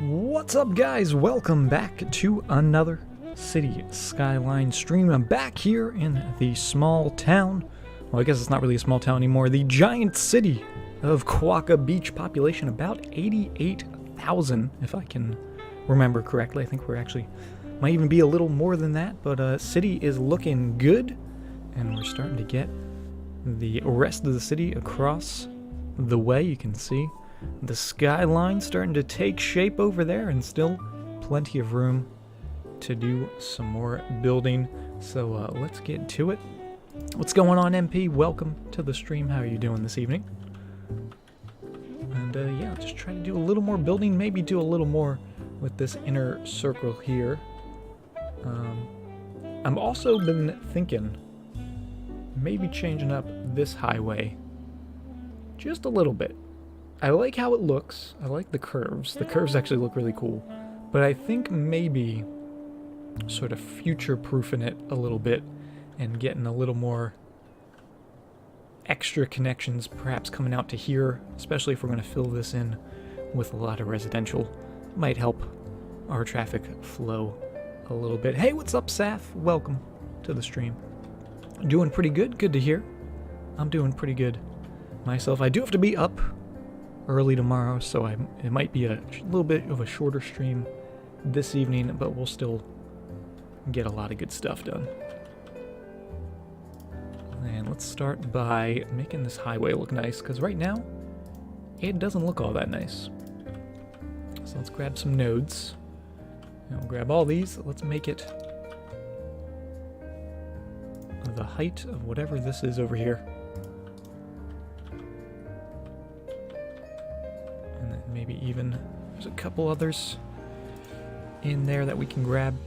What's up, guys? Welcome back to another City Skylines stream. I'm back here in the small town. Well, I guess it's not really a small town anymore. The giant city of Quokka Beach, population about 88,000, if I can remember correctly. I think we're actually, might even be a little more than that, but city is looking good, and we're starting to get the rest of the city across the way. You can see the skyline starting to take shape over there, and still plenty of room to do some more building. So let's get to it. What's going on, MP? Welcome to the stream. How are you doing this evening? And yeah, just trying to do a little more building, maybe do a little more with this inner circle here. I've also been thinking maybe changing up this highway just a little bit. I like how it looks. I like the curves. The curves actually look really cool. But I think maybe sort of future-proofing it a little bit and getting a little more extra connections perhaps coming out to here, especially if we're going to fill this in with a lot of residential, might help our traffic flow a little bit. Hey, what's up, Saf? Welcome to the stream. Doing pretty good. Good to hear. I'm doing pretty good myself. I do have to be up early tomorrow, so it might be a little bit of a shorter stream this evening, but we'll still get a lot of good stuff done. And let's start by making this highway look nice, because right now it doesn't look all that nice. So let's grab some nodes. And we'll grab all these. Let's make it the height of whatever this is over here. And then maybe even there's a couple others in there that we can grab.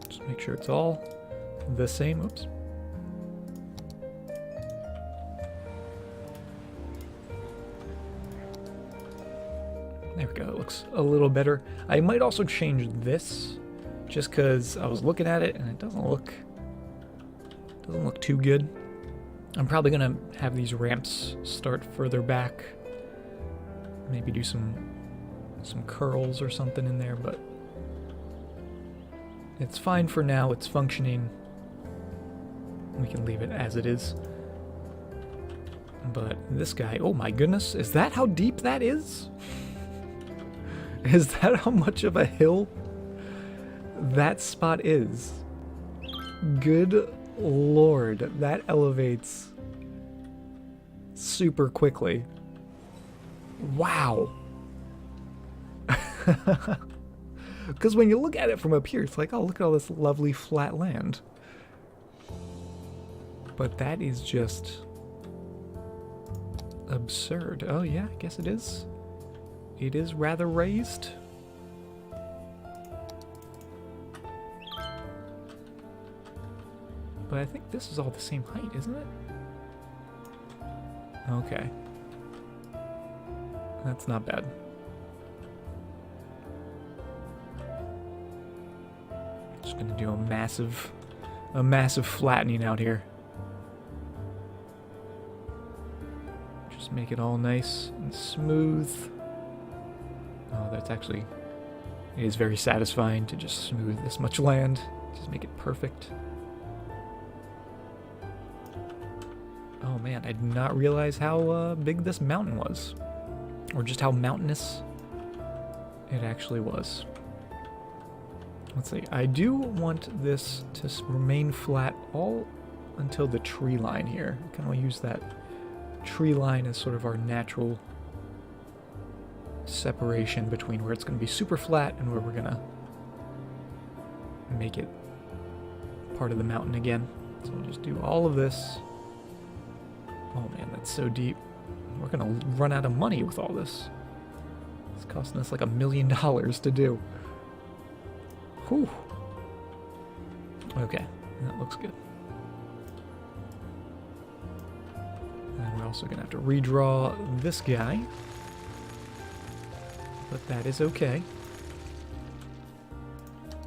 Just make sure it's all the same. Oops. There we go. It looks a little better. I might also change this just because I was looking at it and it doesn't look too good. I'm probably gonna have these ramps start further back. Maybe do some curls or something in there, but it's fine for now. It's functioning. We can leave it as it is. But this guy, oh my goodness, is that how deep that is? Is that how much of a hill that spot is? Good lord, that elevates super quickly. Wow. Because when you look at it from up here, it's like, oh, look at all this lovely flat land. But that is just absurd. Oh yeah, I guess it is. It is rather raised. But I think this is all the same height, isn't it? Okay. That's not bad. Just gonna do a massive flattening out here. Just make it all nice and smooth. Oh, that's actually, it is very satisfying to just smooth this much land. Just make it perfect. Oh man, I did not realize how big this mountain was. Or just how mountainous it actually was. Let's see, I do want this to remain flat all until the tree line here. I kind of use that tree line as sort of our natural separation between where it's going to be super flat and where we're going to make it part of the mountain again. So we'll just do all of this. Oh man, that's so deep. We're going to run out of money with all this. It's costing us like $1 million to do. Whew. Okay, that looks good. And we're also going to have to redraw this guy. But that is okay.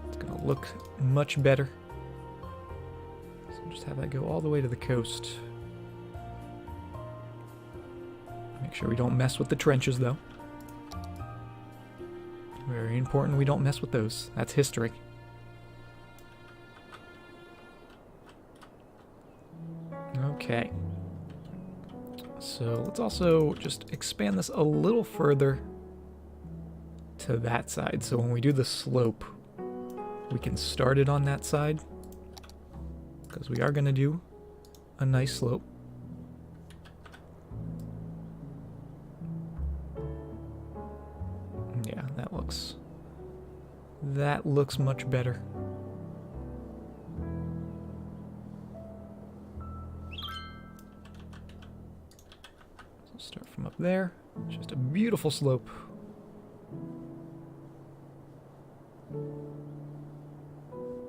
It's going to look much better. So just have that go all the way to the coast. Make sure we don't mess with the trenches, though. Very important we don't mess with those. That's history. Okay. So let's also just expand this a little further to that side. So when we do the slope, we can start it on that side. Because we are going to do a nice slope. Yeah, that looks much better. So start from up there. It's just a beautiful slope.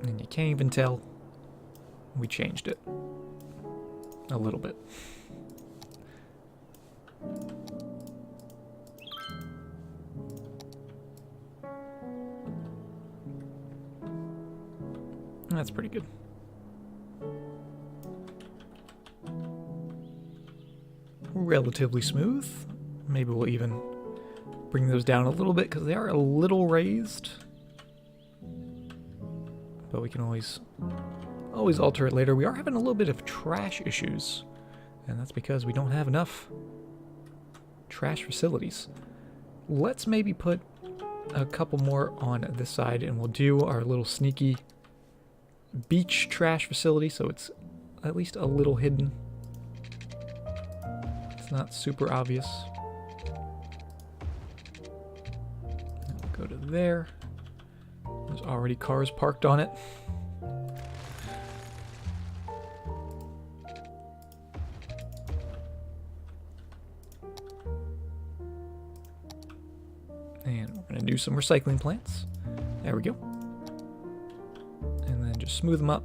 And you can't even tell we changed it a little bit. That's pretty good. Relatively smooth. Maybe we'll even bring those down a little bit because they are a little raised. But we can always alter it later. We are having a little bit of trash issues, and that's because we don't have enough trash facilities. Let's maybe put a couple more on this side, and we'll do our little sneaky beach trash facility, so it's at least a little hidden. It's not super obvious. And we'll go to there. There's already cars parked on it. And we're going to do some recycling plants. There we go. And then just smooth them up.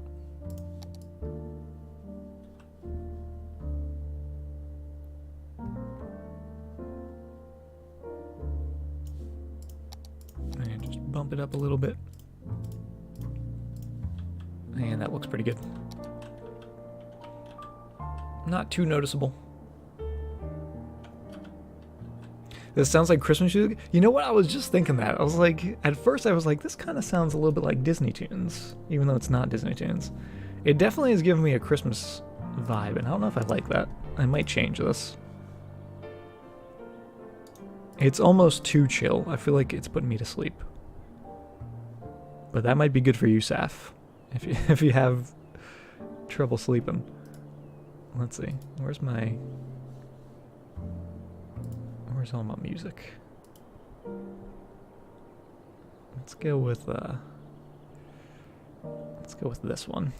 And just bump it up a little bit. And that looks pretty good. Not too noticeable. This sounds like Christmas music. You know what? I was just thinking that. I was like, at first I was like, this kind of sounds a little bit like Disney tunes, even though it's not Disney tunes. It definitely is giving me a Christmas vibe, and I don't know if I like that. I might change this. It's almost too chill. I feel like it's putting me to sleep. But that might be good for you, Saf, if you have trouble sleeping. Let's see. Where's all my music? Let's go with this one.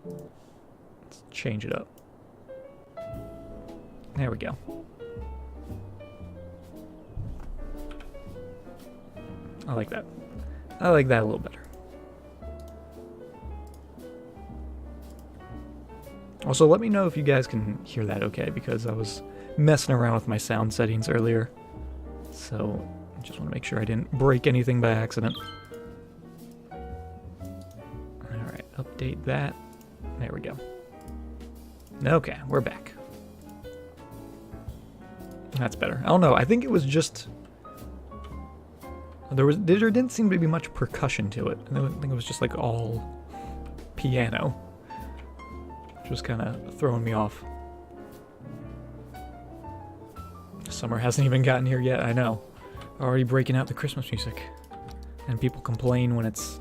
Let's change it up. There we go. I like that. I like that a little better. Also, let me know if you guys can hear that okay, because I was messing around with my sound settings earlier. So, I just want to make sure I didn't break anything by accident. Alright, update that. There we go. Okay, we're back. That's better. I don't know, I think it was just... There didn't seem to be much percussion to it. I think it was just like all piano. Which was kind of throwing me off. Summer hasn't even gotten here yet, I know. Already breaking out the Christmas music. And people complain when it's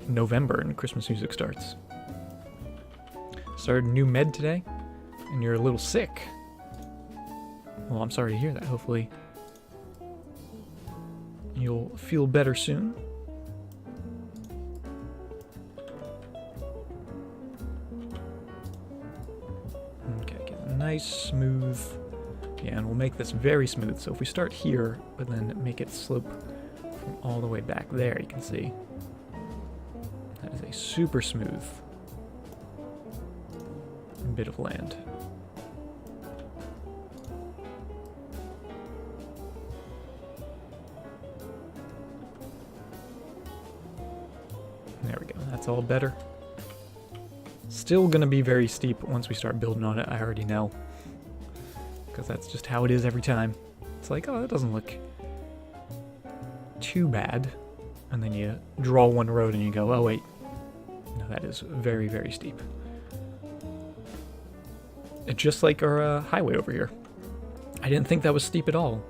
November and Christmas music starts. Started a new med today, and you're a little sick. Well, I'm sorry to hear that. Hopefully you'll feel better soon. Okay, get a nice smooth... Yeah, and we'll make this very smooth. So if we start here, but then make it slope from all the way back there, you can see. That is a super smooth bit of land. There we go, that's all better. Still gonna be very steep once we start building on it, I already know. Because that's just how it is every time. It's like, oh, that doesn't look too bad. And then you draw one road and you go, oh wait, no, that is very, very steep. It's just like our highway over here. I didn't think that was steep at all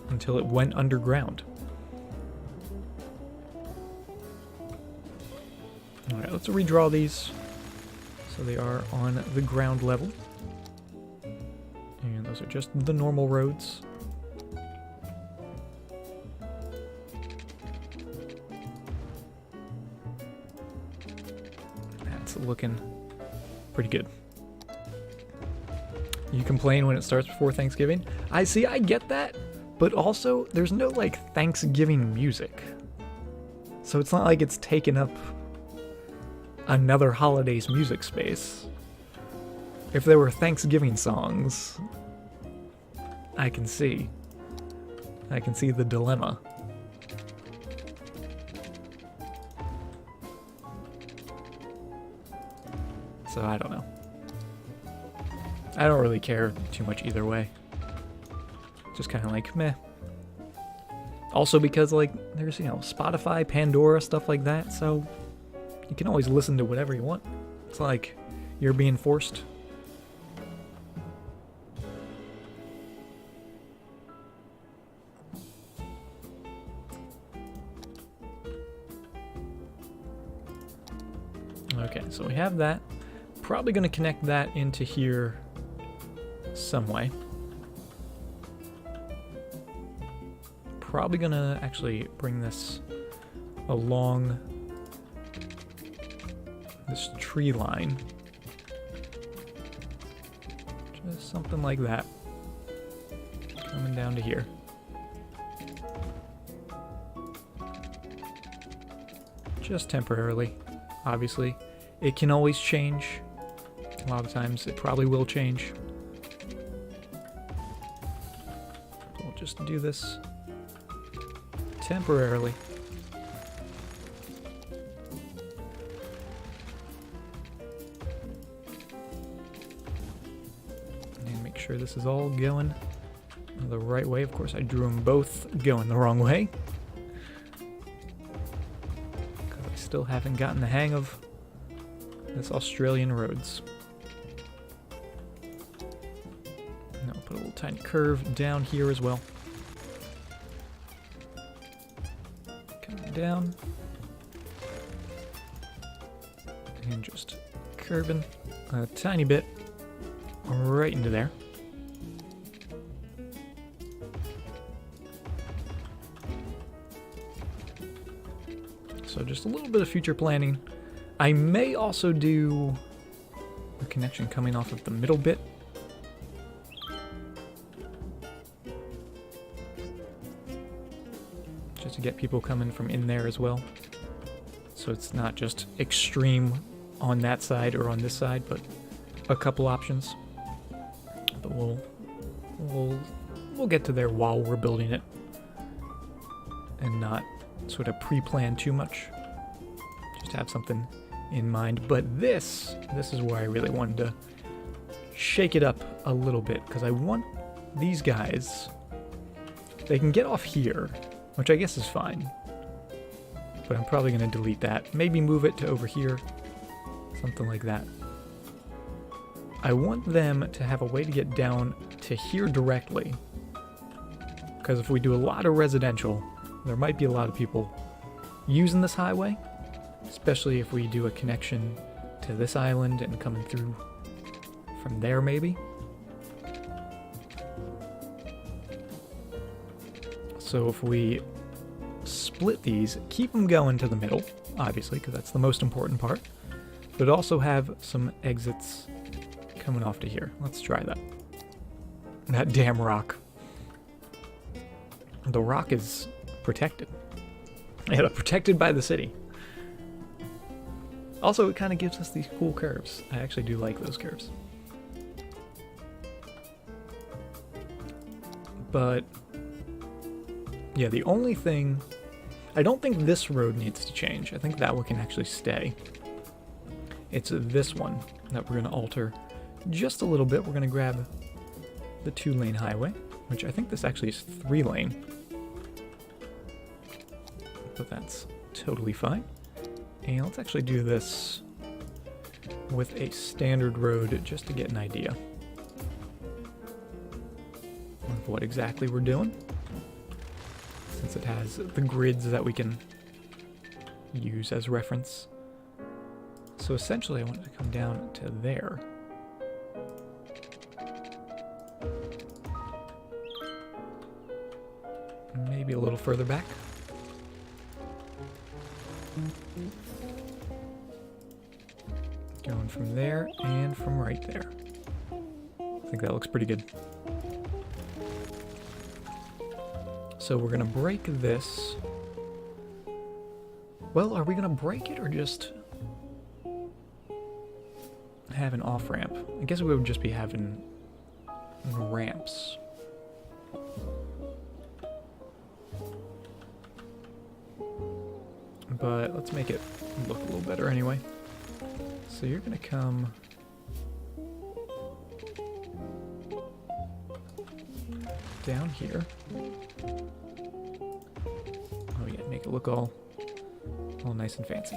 until it went underground. Alright, let's redraw these so they are on the ground level. And those are just the normal roads. That's looking pretty good. You complain when it starts before Thanksgiving? I get that, but also there's no like Thanksgiving music. So it's not like it's taken up another holiday's music space. If there were Thanksgiving songs, I can see the dilemma. So I don't know. I don't really care too much either way. Just kind of like, meh. Also because, like, there's, you know, Spotify, Pandora, stuff like that, so you can always listen to whatever you want. It's not like you're being forced. Okay, so we have that. Probably going to connect that into here some way. Probably going to actually bring this along this tree line. Just something like that. Coming down to here. Just temporarily, obviously. It can always change. A lot of times it probably will change. We'll just do this temporarily. And make sure this is all going the right way. Of course, I drew them both going the wrong way. Because I still haven't gotten the hang of This Australian roads. And I'll put a little tiny curve down here as well. Coming down. And just curving a tiny bit right into there. So just a little bit of future planning. I may also do a connection coming off of the middle bit. Just to get people coming from in there as well. So it's not just extreme on that side or on this side, but a couple options. But we'll get to there while we're building it and not sort of pre-plan too much. Just have something in mind. But this is where I really wanted to shake it up a little bit, because I want these guys, they can get off here, which I guess is fine. But I'm probably going to delete that. Maybe move it to over here. Something like that. I want them to have a way to get down to here directly. Because if we do a lot of residential, there might be a lot of people using this highway. Especially if we do a connection to this island and coming through from there maybe. So if we split these, keep them going to the middle, obviously, because that's the most important part. But also have some exits coming off to here. Let's try that. That damn rock. The rock is protected. Yeah, protected by the city. Also, it kind of gives us these cool curves. I actually do like those curves. But yeah, the only thing, I don't think this road needs to change. I think that one can actually stay. It's this one that we're going to alter just a little bit. We're going to grab the 2-lane highway, which I think this actually is 3-lane. But that's totally fine. And let's actually do this with a standard road just to get an idea of what exactly we're doing, since it has the grids that we can use as reference. So essentially I want it to come down to there. Maybe a little further back. Going from there and from right there. I think that looks pretty good. So we're gonna break this. Well, are we gonna break it or just have an off-ramp? I guess we would just be having ramps. But let's make it look a little better anyway. So you're gonna come down here. Oh yeah, make it look all nice and fancy.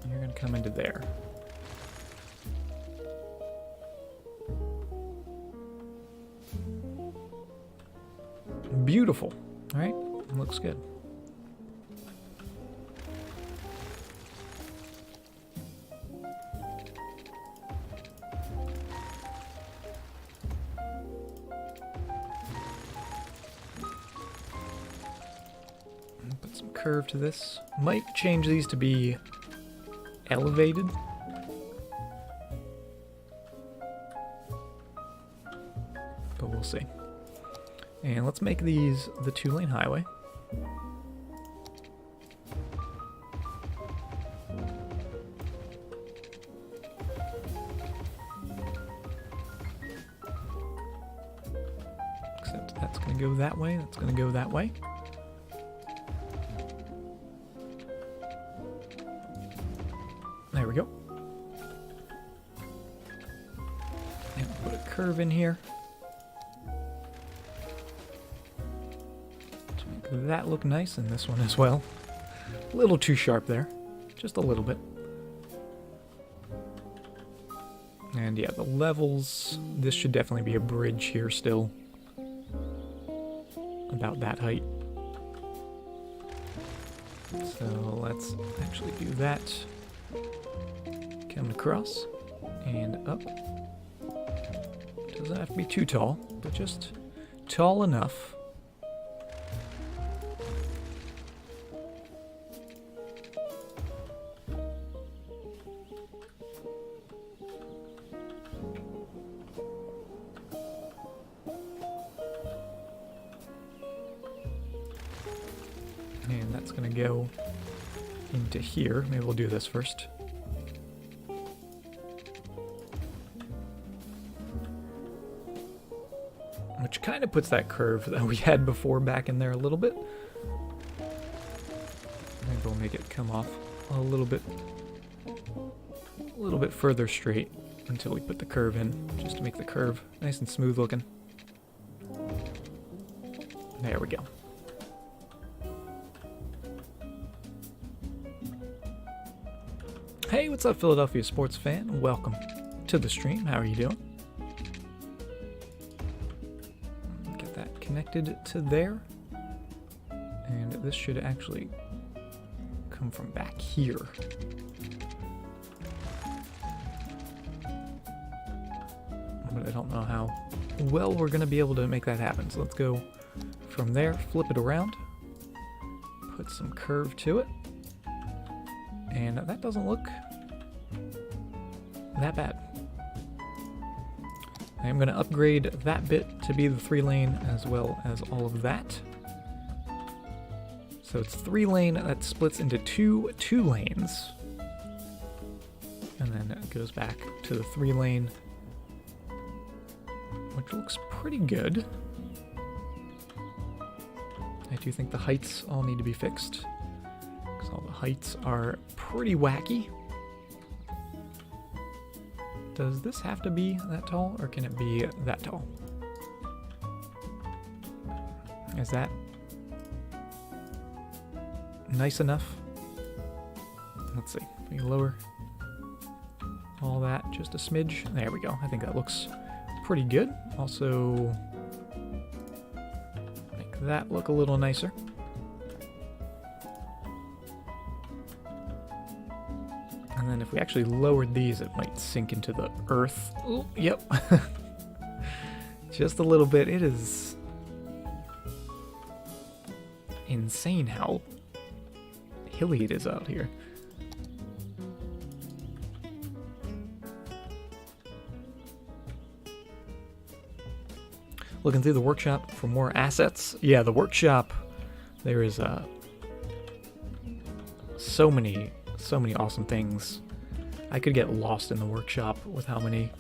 And you're gonna come into there. Beautiful. All right, looks good. Put some curve to this. Might change these to be elevated. But we'll see. And let's make these the 2-lane highway. Except that's going to go that way, that's going to go that way. There we go. And put a curve in here. To make that look nice, and this one as well. A little too sharp there. just a little bit. And yeah, the levels, this should definitely be a bridge here still. About that height. So let's actually do that. Come across and up. Doesn't have to be too tall, but just tall enough. And that's going to go into here. Maybe we'll do this first. Which kind of puts that curve that we had before back in there a little bit. Maybe we'll make it come off a little bit further straight until we put the curve in, just to make the curve nice and smooth looking. There we go. Hey, what's up, Philadelphia sports fan? Welcome to the stream. How are you doing? Get that connected to there. And this should actually come from back here. But I don't know how well we're going to be able to make that happen. So let's go from there, flip it around, put some curve to it. And that doesn't look that bad. I am going to upgrade that bit to be the 3-lane as well as all of that. So it's 3-lane that splits into two lanes. And then it goes back to the 3-lane, which looks pretty good. I do think the heights all need to be fixed, because all the heights are pretty wacky. Does this have to be that tall, or can it be that tall? Is that nice enough? Let's see. We lower all that just a smidge. There we go. I think that looks pretty good. Also, make that look a little nicer. And then if we actually lowered these, it might sink into the earth. Ooh, yep. Just a little bit. It is insane how hilly it is out here. Looking through the workshop for more assets. Yeah, the workshop, there is so many awesome things. I could get lost in the workshop with how many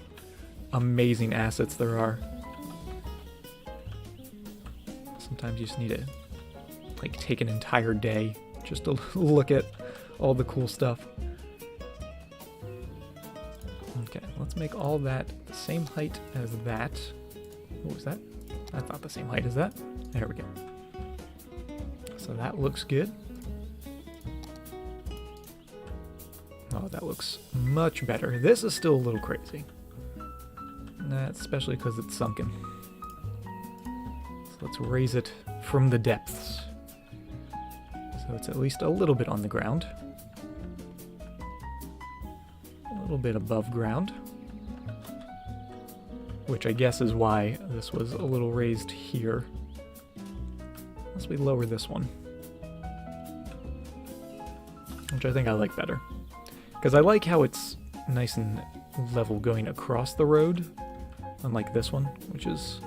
amazing assets there are. Sometimes you just need to like take an entire day just to look at all the cool stuff. Okay, let's make all that the same height as that. What was that? That's not the same height as that. There we go. So that looks good. Oh, that looks much better. This is still a little crazy. That's especially because it's sunken. So let's raise it from the depths. So it's at least a little bit on the ground. A little bit above ground. Which I guess is why this was a little raised here. Unless we lower this one. Which I think I like better. Because I like how it's nice and level going across the road. Unlike this one, which is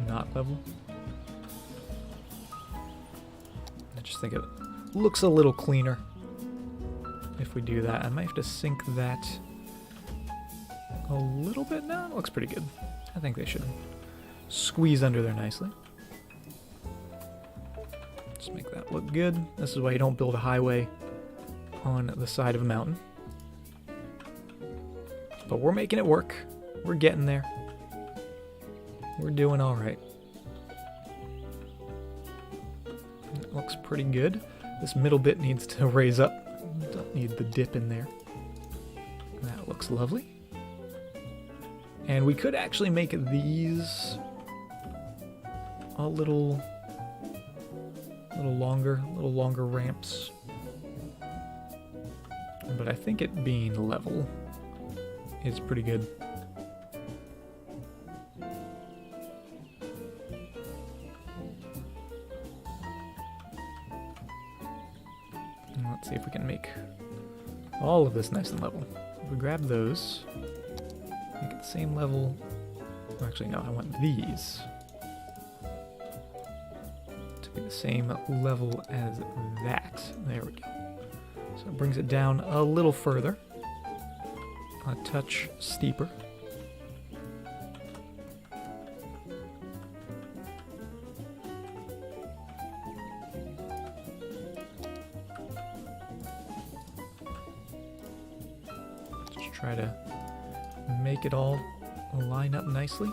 not level. I just think it looks a little cleaner if we do that. I might have to sink that a little bit now. It looks pretty good. I think they should squeeze under there nicely. Just make that look good. This is why you don't build a highway on the side of a mountain. But we're making it work. We're getting there. We're doing all right. It looks pretty good. This middle bit needs to raise up. Don't need the dip in there. That looks lovely. And we could actually make these a little longer ramps. But I think it being level is pretty good. And let's see if we can make all of this nice and level. If we grab those, make it the same level. Actually, no, I want these to be the same level as that. There we go. So it brings it down a little further, a touch steeper. Just try to make it all line up nicely.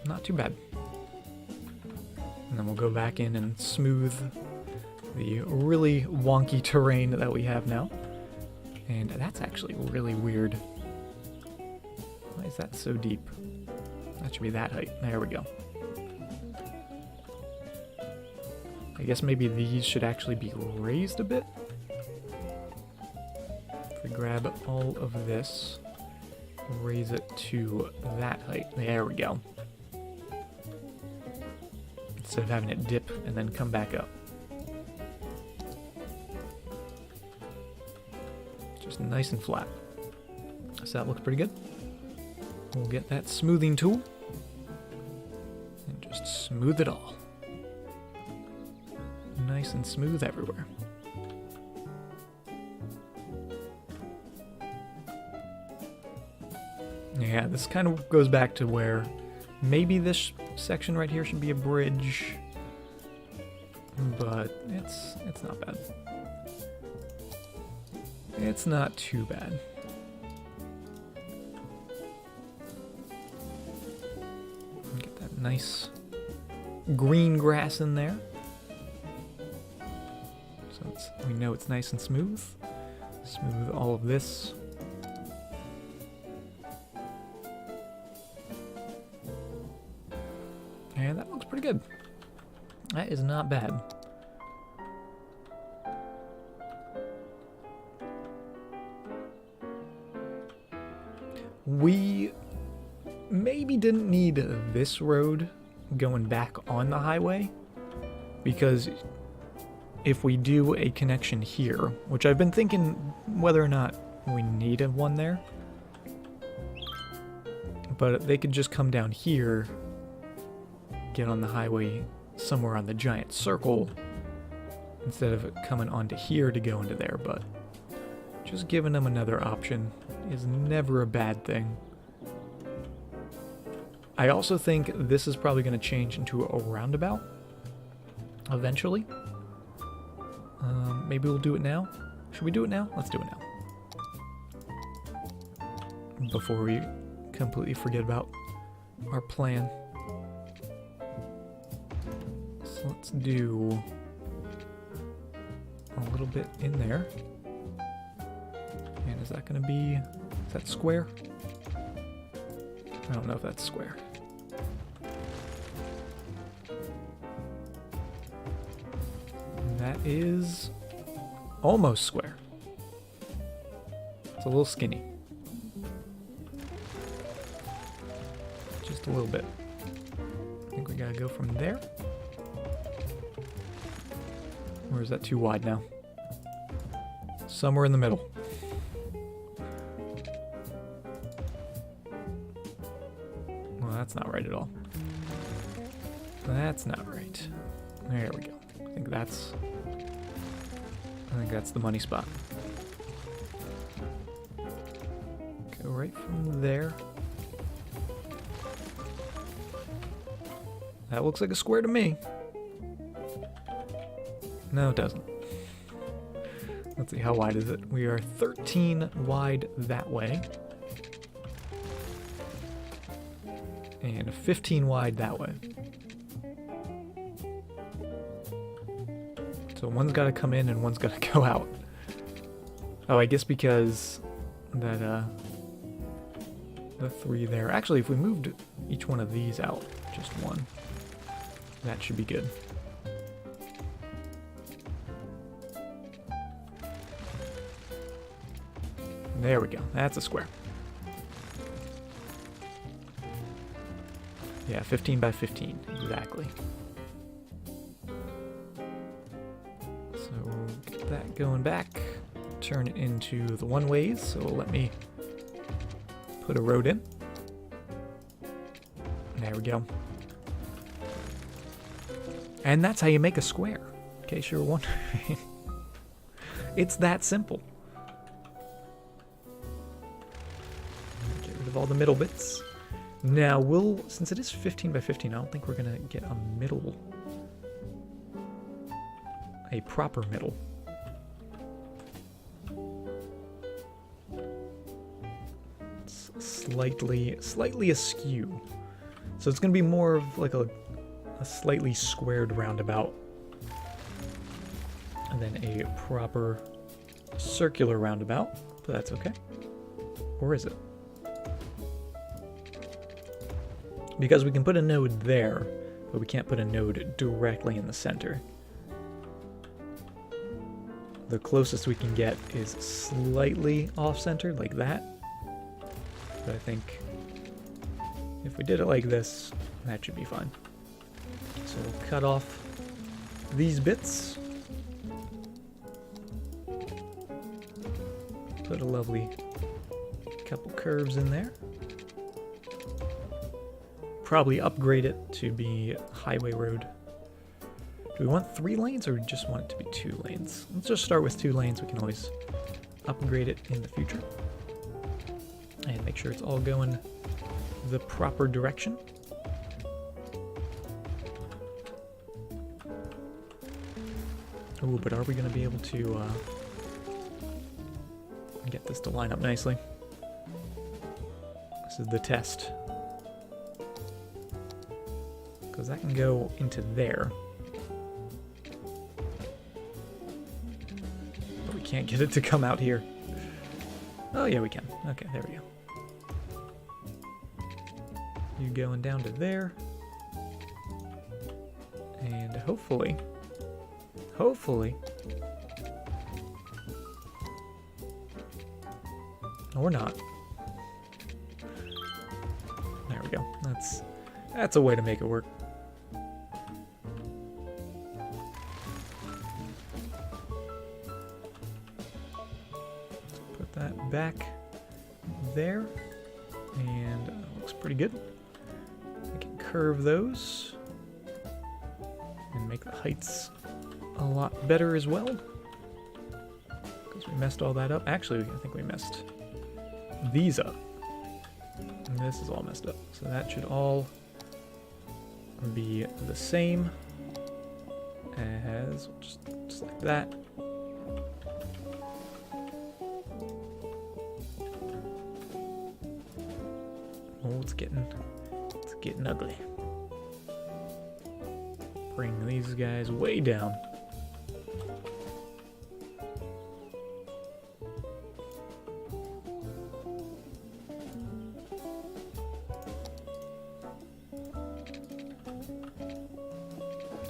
Not too bad. And then we'll go back in and smooth the really wonky terrain that we have now. And that's actually really weird. Why is that so deep? That should be that height. There we go. I guess maybe these should actually be raised a bit. If we grab all of this, raise it to that height. There we go. Instead of having it dip and then come back up. Just nice and flat. So that looks pretty good. We'll get that smoothing tool and just smooth it all. Nice and smooth everywhere. Yeah, this kind of goes back to where maybe this section right here should be a bridge, but it's not bad. It's not too bad. Get that nice green grass in there. So we know it's nice and smooth. Smooth all of this. And that looks pretty good. That is not bad. We maybe didn't need this road going back on the highway, because if we do a connection here, which I've been thinking whether or not we need one there, but they could just come down here, get on the highway somewhere on the giant circle instead of coming onto here to go into there, but just giving them another option is never a bad thing. I also think this is probably going to change into a roundabout eventually. Maybe we'll do it now. Should we do it now? Let's do it now, before we completely forget about our plan. So let's do a little bit in there. And is that going to be, is that square? I don't know if that's square. That is almost square. It's a little skinny. Just a little bit. I think we gotta go from there. Or is that too wide now? Somewhere in the middle. Well, that's not right at all. That's not right. There we go. I think that's the money spot. Go right from there. That looks like a square to me. No, it doesn't. Let's see, how wide is it? We are 13 wide that way. and 15 wide that way. So one's got to come in and one's got to go out. Oh, I guess because that the 3 there. Actually, if we moved each one of these out, just one, that should be good. There we go. That's a square. Yeah, 15 by 15, exactly. So we'll get that going back, turn it into the one-ways, so let me put a road in. There we go. And that's how you make a square, in case you were wondering. It's that simple. Get rid of all the middle bits. Now since it is 15 by 15, I don't think we're gonna get a proper middle. It's slightly askew. So it's gonna be more of like a slightly squared roundabout and then a proper circular roundabout, but that's okay. Or is it? Because we can put a node there, but we can't put a node directly in the center. The closest we can get is slightly off-center, like that. But I think if we did it like this, that should be fine. So we'll cut off these bits. Put a lovely couple curves in there. Probably upgrade it to be highway road. Do we want 3 lanes or just want it to be 2 lanes? Let's just start with 2 lanes. We can always upgrade it in the future. And make sure it's all going the proper direction. Ooh, but are we going to be able to get this to line up nicely? This is the test. Because that can go into there. But we can't get it to come out here. Oh yeah, we can. Okay, there we go. You going down to there. And hopefully, or not. There we go. That's a way to make it work. Put that back there, and looks pretty good. We can curve those and make the heights a lot better as well, because we messed all that up. Actually, I think we messed these up, and this is all messed up, so that should all be the same as just like that. Oh, it's getting ugly. Bring these guys way down.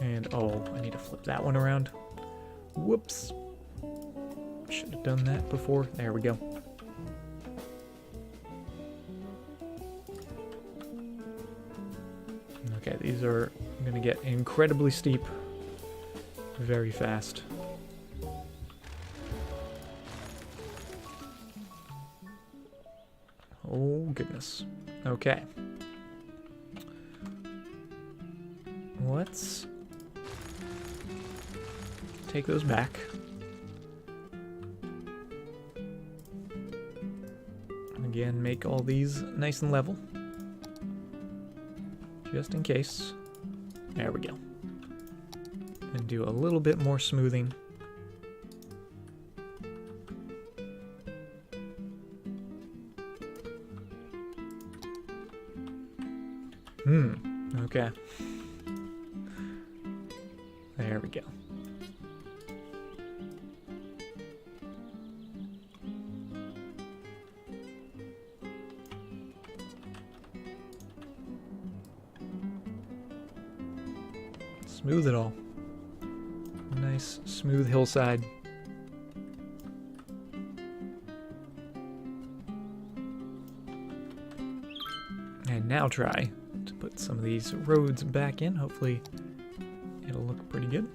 And oh, I need to flip that one around. Whoops. Should have done that before. There we go. Okay, these are going to get incredibly steep very fast. Oh, goodness. Okay. Let's take those back. Again, make all these nice and level. Just in case. There we go. And do a little bit more smoothing. Okay. There we go. Smooth it all. Nice, smooth hillside. And now try to put some of these roads back in. Hopefully it'll look pretty good.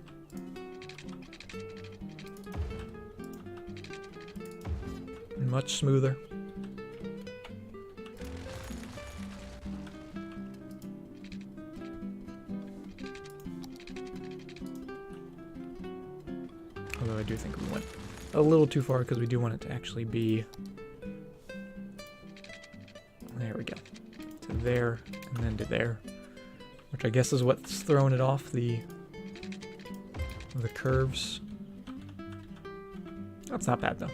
Much smoother. Although I do think we went a little too far because we do want it to actually be... There we go. To there, and then to there. Which I guess is what's throwing it off, the curves. That's not bad though.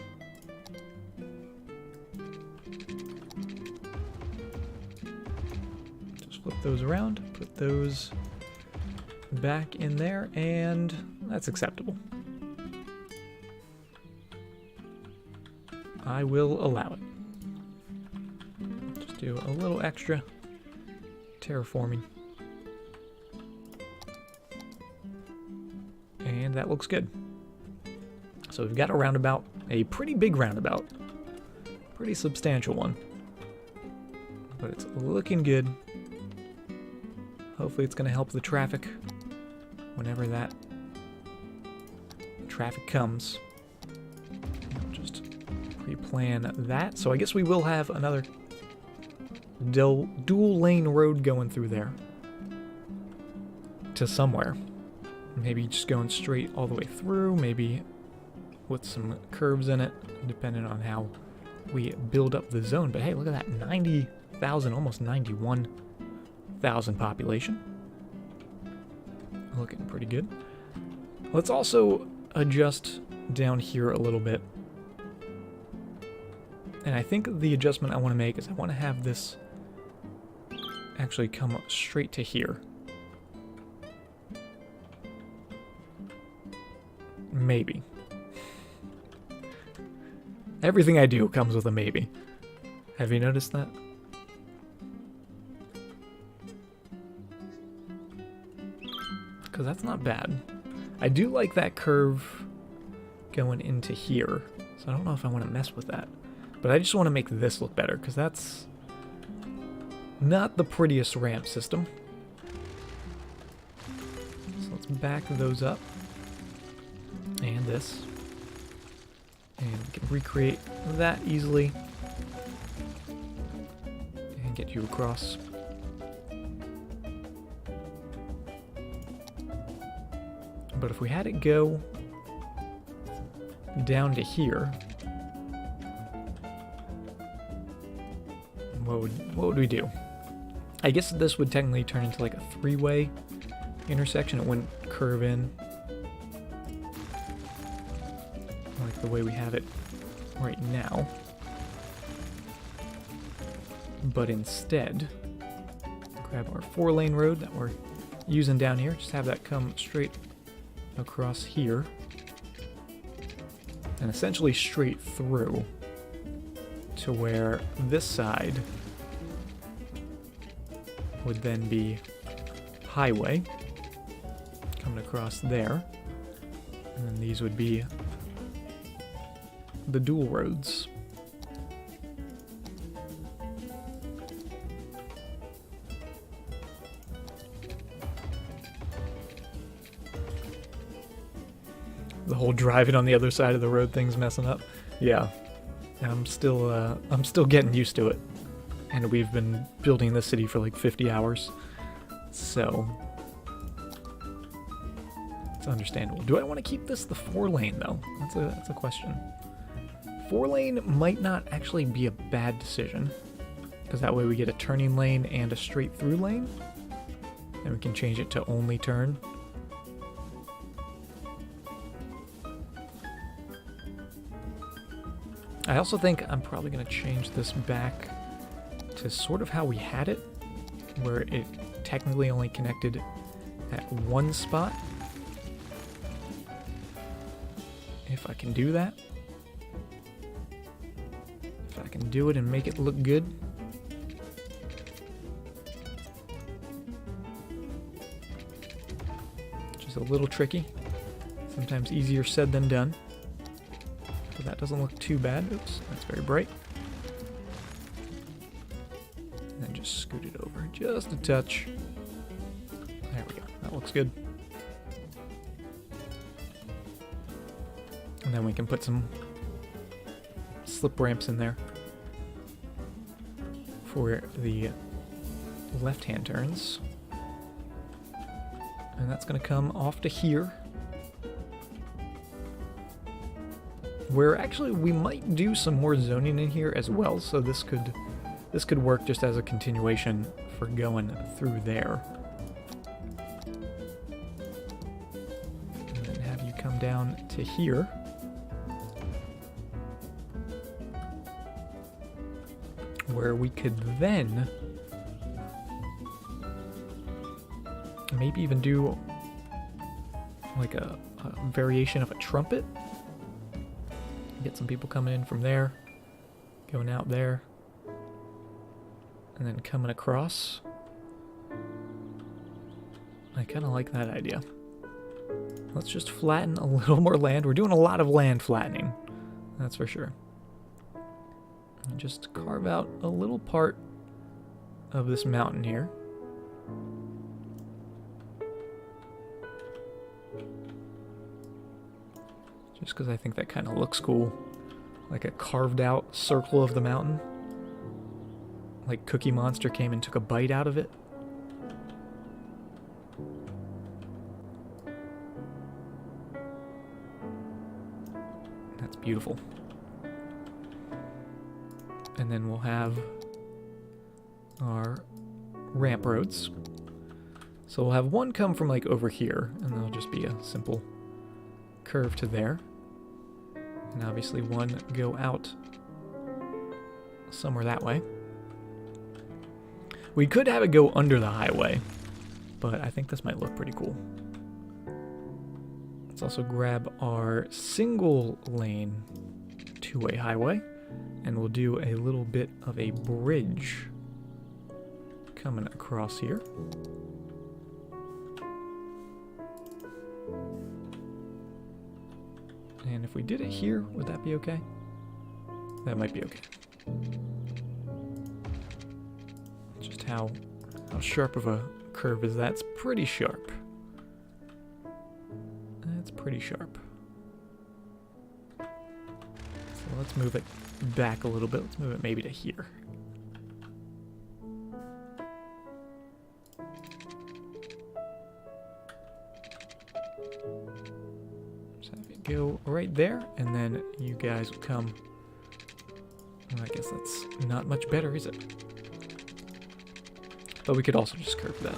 Just flip those around, put those back in there, and that's acceptable. I will allow it. Just do a little extra terraforming. And that looks good. So we've got a roundabout, a pretty big roundabout. Pretty substantial one. But it's looking good. Hopefully it's going to help the traffic whenever that traffic comes. Just pre-plan that. So I guess we will have another dual lane road going through there to somewhere. Maybe just going straight all the way through, maybe with some curves in it, depending on how we build up the zone. But hey, look at that, 90,000, almost 91,000 population. Looking pretty good. Let's also adjust down here a little bit. And I think the adjustment I want to make is I want to have this actually come straight to here. Maybe. Everything I do comes with a maybe. Have you noticed that? Because that's not bad. I do like that curve going into here. So I don't know if I want to mess with that. But I just want to make this look better, because that's not the prettiest ramp system. So let's back those up. And this. And we can recreate that easily. And get you across. But if we had it go down to here, what would we do? I guess this would technically turn into like a three-way intersection. It wouldn't curve in like the way we have it right now. But instead, grab our 4-lane road that we're using down here, just have that come straight across here and essentially straight through to where this side would then be highway coming across there, and then these would be the dual roads. The whole driving on the other side of the road thing's messing up. Yeah, I'm still getting used to it. And we've been building this city for like 50 hours. So it's understandable. Do I want to keep this the 4-lane though? That's a question. 4-lane might not actually be a bad decision, because that way we get a turning lane and a straight through lane. And we can change it to only turn. I also think I'm probably going to change this back to sort of how we had it, where it technically only connected at one spot. If I can do that. If I can do it and make it look good. Which is a little tricky. Sometimes easier said than done. But that doesn't look too bad. Oops, that's very bright. And then just scoot it over just a touch. There we go. That looks good. And then we can put some slip ramps in there for the left-hand turns. And that's going to come off to here. Where actually we might do some more zoning in here as well, so this could work just as a continuation for going through there. And then have you come down to here. Where we could then maybe even do like a variation of a trumpet. Get some people coming in from there, going out there, and then coming across. I kind of like that idea. Let's just flatten a little more land. We're doing a lot of land flattening, that's for sure. And just carve out a little part of this mountain here. Just because I think that kind of looks cool. Like a carved out circle of the mountain. Like Cookie Monster came and took a bite out of it. That's beautiful. And then we'll have our ramp roads. So we'll have one come from like over here, and there'll just be a simple curve to there. And obviously one go out somewhere that way. We could have it go under the highway, but I think this might look pretty cool. Let's also grab our single lane two-way highway, and we'll do a little bit of a bridge coming across here. And if we did it here, would that be okay? That might be okay. Just how sharp of a curve is that? It's pretty sharp. That's pretty sharp. So let's move it back a little bit. Let's move it maybe to here. Go right there, and then you guys will come. Well, I guess that's not much better, is it? But we could also just curve that.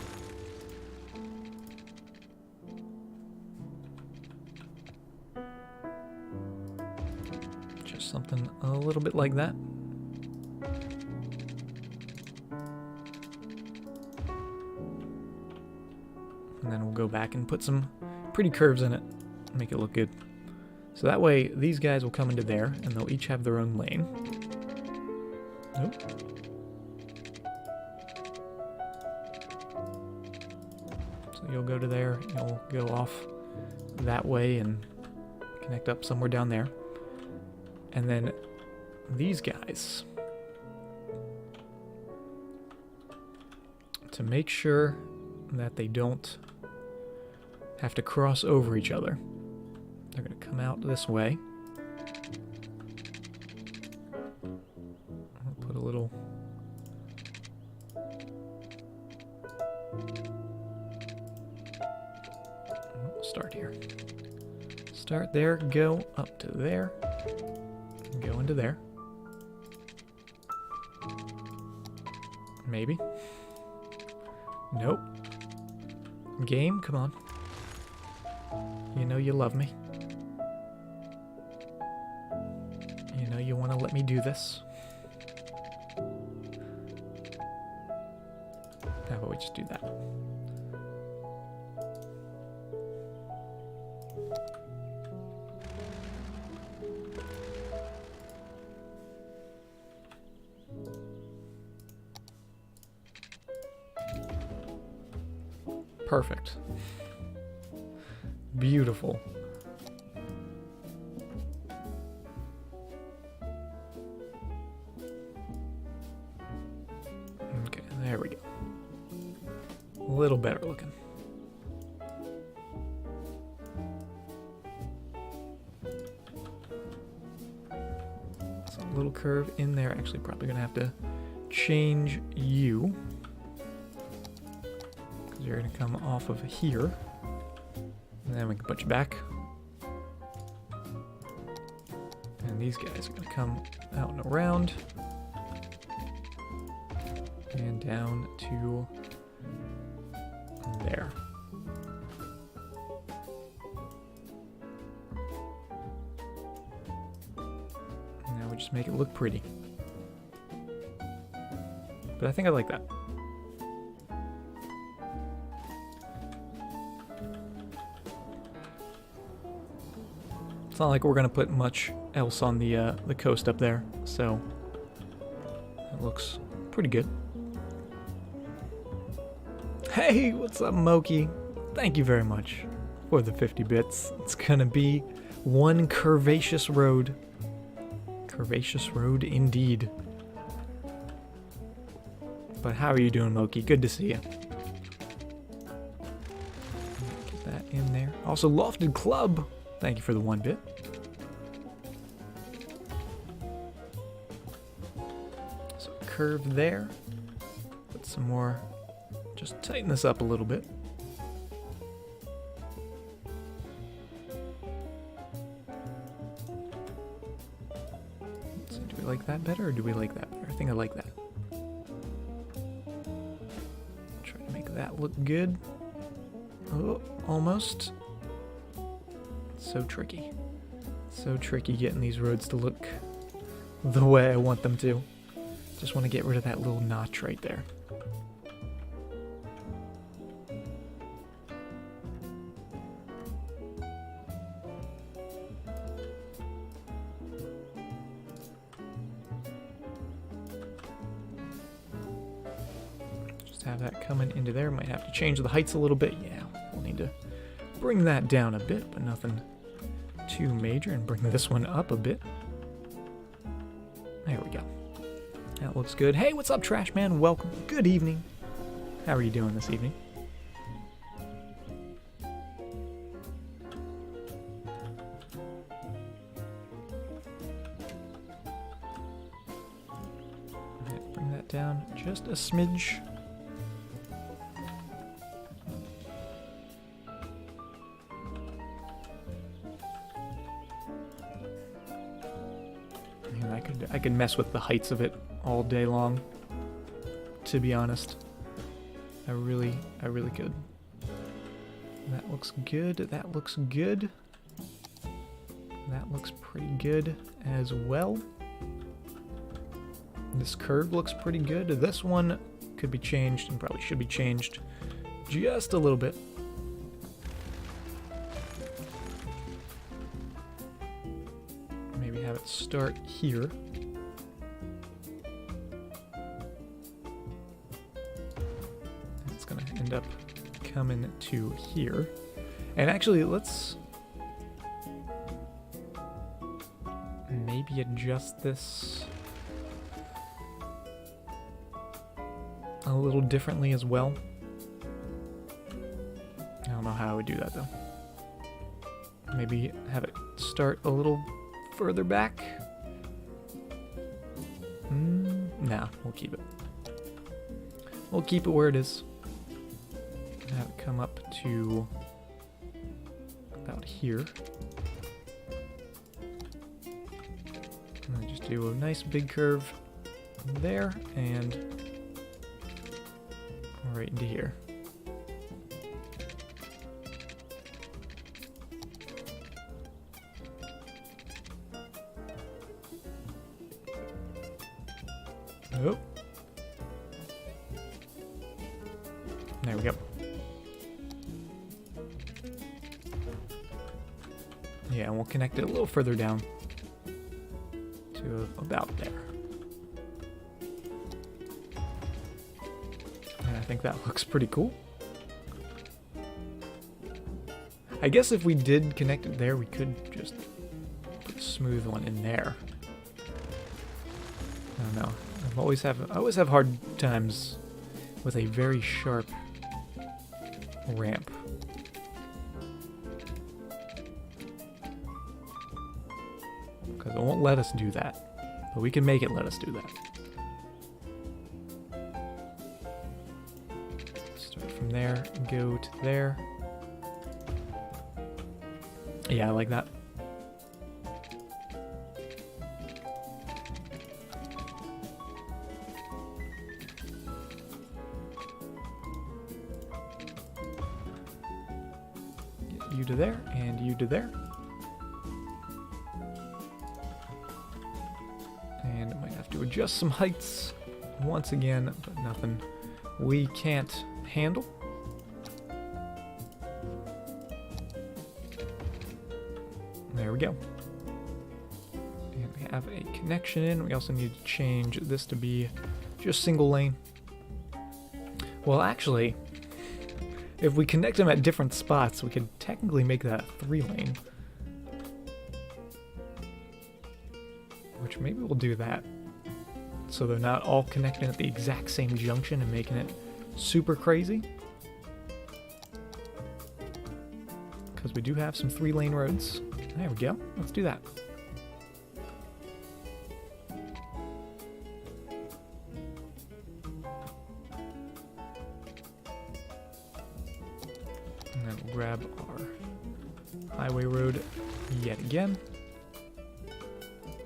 Just something a little bit like that. And then we'll go back and put some pretty curves in it, make it look good. So that way, these guys will come into there, and they'll each have their own lane. Nope. So you'll go to there, you'll go off that way and connect up somewhere down there. And then these guys, to make sure that they don't have to cross over each other, they're going to come out this way. I'll put a little... Start here. Start there, go up to there, go into there. Maybe. Nope. Game, come on. You know you love me. You know you want to let me do this. How about we just do that? Perfect. Beautiful. Okay, there we go. A little better looking. So a little curve in there. Actually, probably gonna have to change you. You're going to come off of here, and then we can put you back. And these guys are going to come out and around, and down to there. Now we just make it look pretty. But I think I like that. It's not like we're gonna put much else on the coast up there, so it looks pretty good. Hey, what's up, Moki? Thank you very much for the 50 bits. It's gonna be one curvaceous road. Curvaceous road indeed. But how are you doing, Moki? Good to see you. Get that in there. Also, Lofted Club. Thank you for the 1 bit. So curve there. Put some more. Just tighten this up a little bit. So do we like that better or do we like that better? I think I like that. Try to make that look good. Oh, almost. So tricky. So tricky getting these roads to look the way I want them to. Just want to get rid of that little notch right there. Just have that coming into there. Might have to change the heights a little bit. Yeah, we'll need to bring that down a bit, but nothing too major, and bring this one up a bit. There we go. That looks good. Hey, what's up, Trash Man? Welcome. Good evening. How are you doing this evening? Bring that down just a smidge. I could mess with the heights of it all day long, to be honest. I really could. That looks good. That looks good. That looks pretty good as well. This curve looks pretty good. This one could be changed and probably should be changed just a little bit. Maybe have it start here. It's gonna end up coming to here. And actually, let's maybe adjust this a little differently as well. I don't know how I would do that though. Maybe have it start a little further back. Nah, we'll keep it. We'll keep it where it is. Have it come up to about here. And then just do a nice big curve there and right into here. Oh. There we go. Yeah, and we'll connect it a little further down to about there. And I think that looks pretty cool. I guess if we did connect it there, we could just put a smooth one in there. I don't know. I always have hard times with a very sharp ramp. Because it won't let us do that. But we can make it let us do that. Start from there, go to there. Yeah, I like that. Get you to there, and you to there. And I might have to adjust some heights once again, but nothing we can't handle. There we go. And we have a connection in. We also need to change this to be just single lane. Well, actually, if we connect them at different spots, we could technically make that 3-lane. Which maybe we'll do that. So they're not all connecting at the exact same junction and making it super crazy. Because we do have some 3-lane roads. There we go. Let's do that. And then we'll grab our highway road yet again.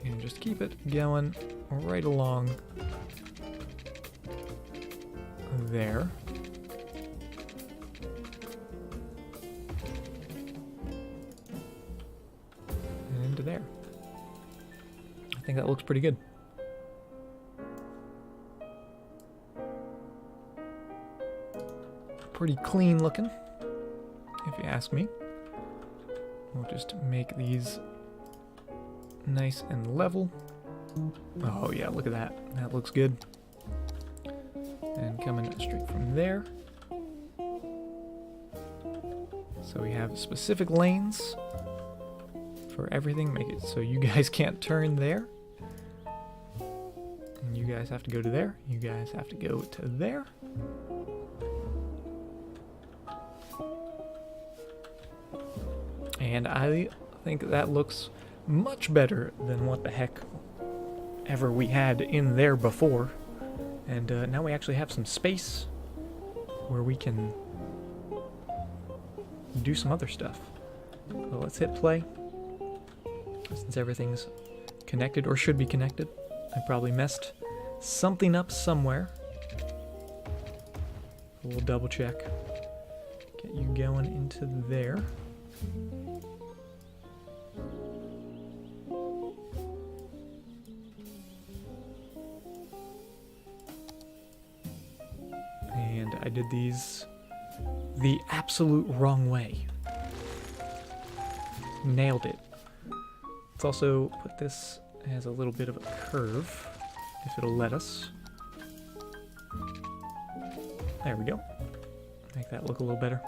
And just keep it going right along there. And into there. I think that looks pretty good. Pretty clean looking, if you ask me. We'll just make these nice and level. Oh yeah, look at that. That looks good. And coming straight from there. So we have specific lanes for everything. Make it so you guys can't turn there. And you guys have to go to there. You guys have to go to there. And I think that looks much better than what the heck ever we had in there before. And now we actually have some space where we can do some other stuff. So let's hit play. Since everything's connected, or should be connected. I probably messed something up somewhere. We'll double check. Get you going into there. And I did these the absolute wrong way. Nailed it. Let's also put this as a little bit of a curve, if it'll let us. There we go. Make that look a little better.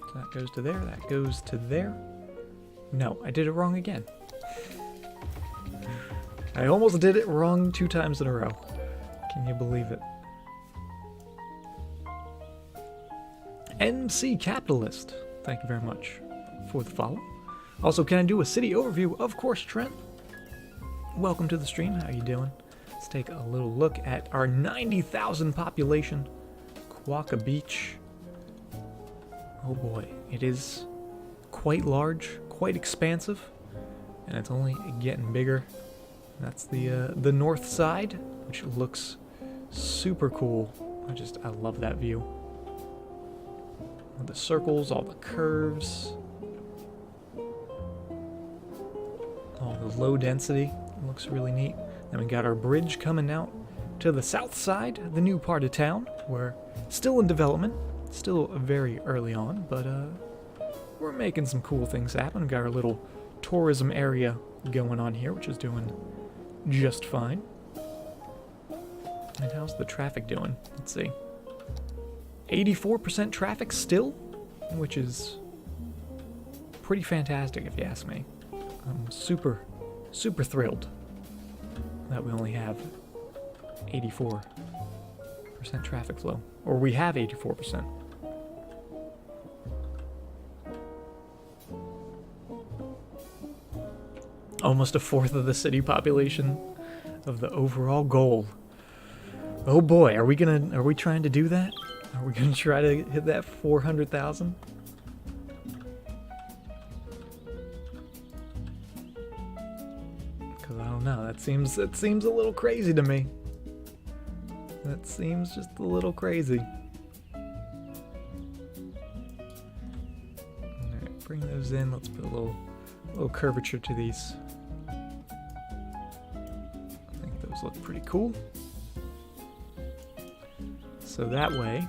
So that goes to there, that goes to there. No, I did it wrong again. I almost did it wrong 2 times in a row. Can you believe it? MC Capitalist, thank you very much for the follow. Also, can I do a city overview? Of course, Trent. Welcome to the stream. How you doing? Let's take a little look at our 90,000 population, Quokka Beach. Oh boy, it is quite large, quite expansive, and it's only getting bigger. That's the north side, which looks super cool. I love that view. All the circles, all the curves. All the low density looks really neat. Then we got our bridge coming out to the south side, the new part of town. We're still in development, still very early on, but we're making some cool things happen. We've got our little tourism area going on here, which is doing just fine. And how's the traffic doing? Let's see. 84% traffic still, which is pretty fantastic if you ask me. I'm super thrilled that we only have 84% traffic flow. Or we have 84%. Almost a fourth of the city population of the overall goal. Oh boy, are we trying to do that? Are we gonna try to hit that 400,000? Because I don't know, that seems a little crazy to me. That seems just a little crazy. Alright, bring those in. Let's put a little curvature to these. I think those look pretty cool. So that way,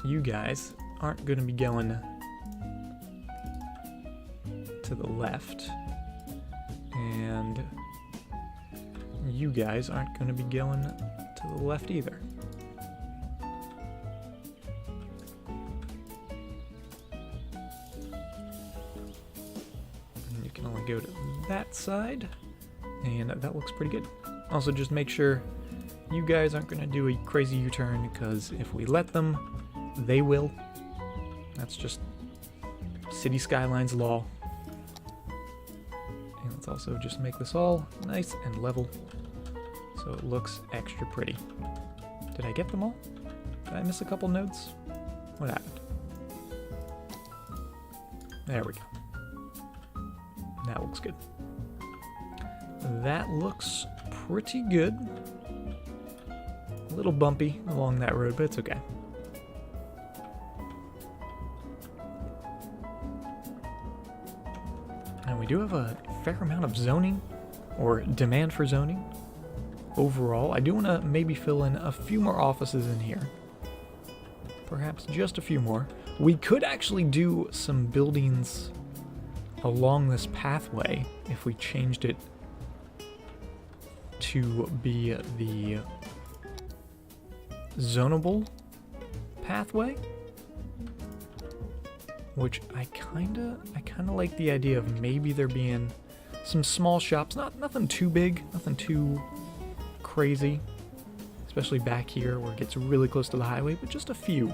you guys aren't going to be going to the left, and you guys aren't going to be going to the left either. And you can only go to that side, and that looks pretty good. Also, just make sure you guys aren't going to do a crazy U-turn, because if we let them, they will. That's just City Skylines law. And let's also just make this all nice and level so it looks extra pretty. Did I get them all? Did I miss a couple nodes? What happened? There we go. That looks good. That looks pretty good. A little bumpy along that road, but it's okay. And we do have a fair amount of zoning, or demand for zoning, overall. I do want to maybe fill in a few more offices in here. Perhaps just a few more. We could actually do some buildings along this pathway if we changed it to be the zonable pathway, which I kinda like the idea of maybe there being some small shops, nothing too big, nothing too crazy, especially back here where it gets really close to the highway, but just a few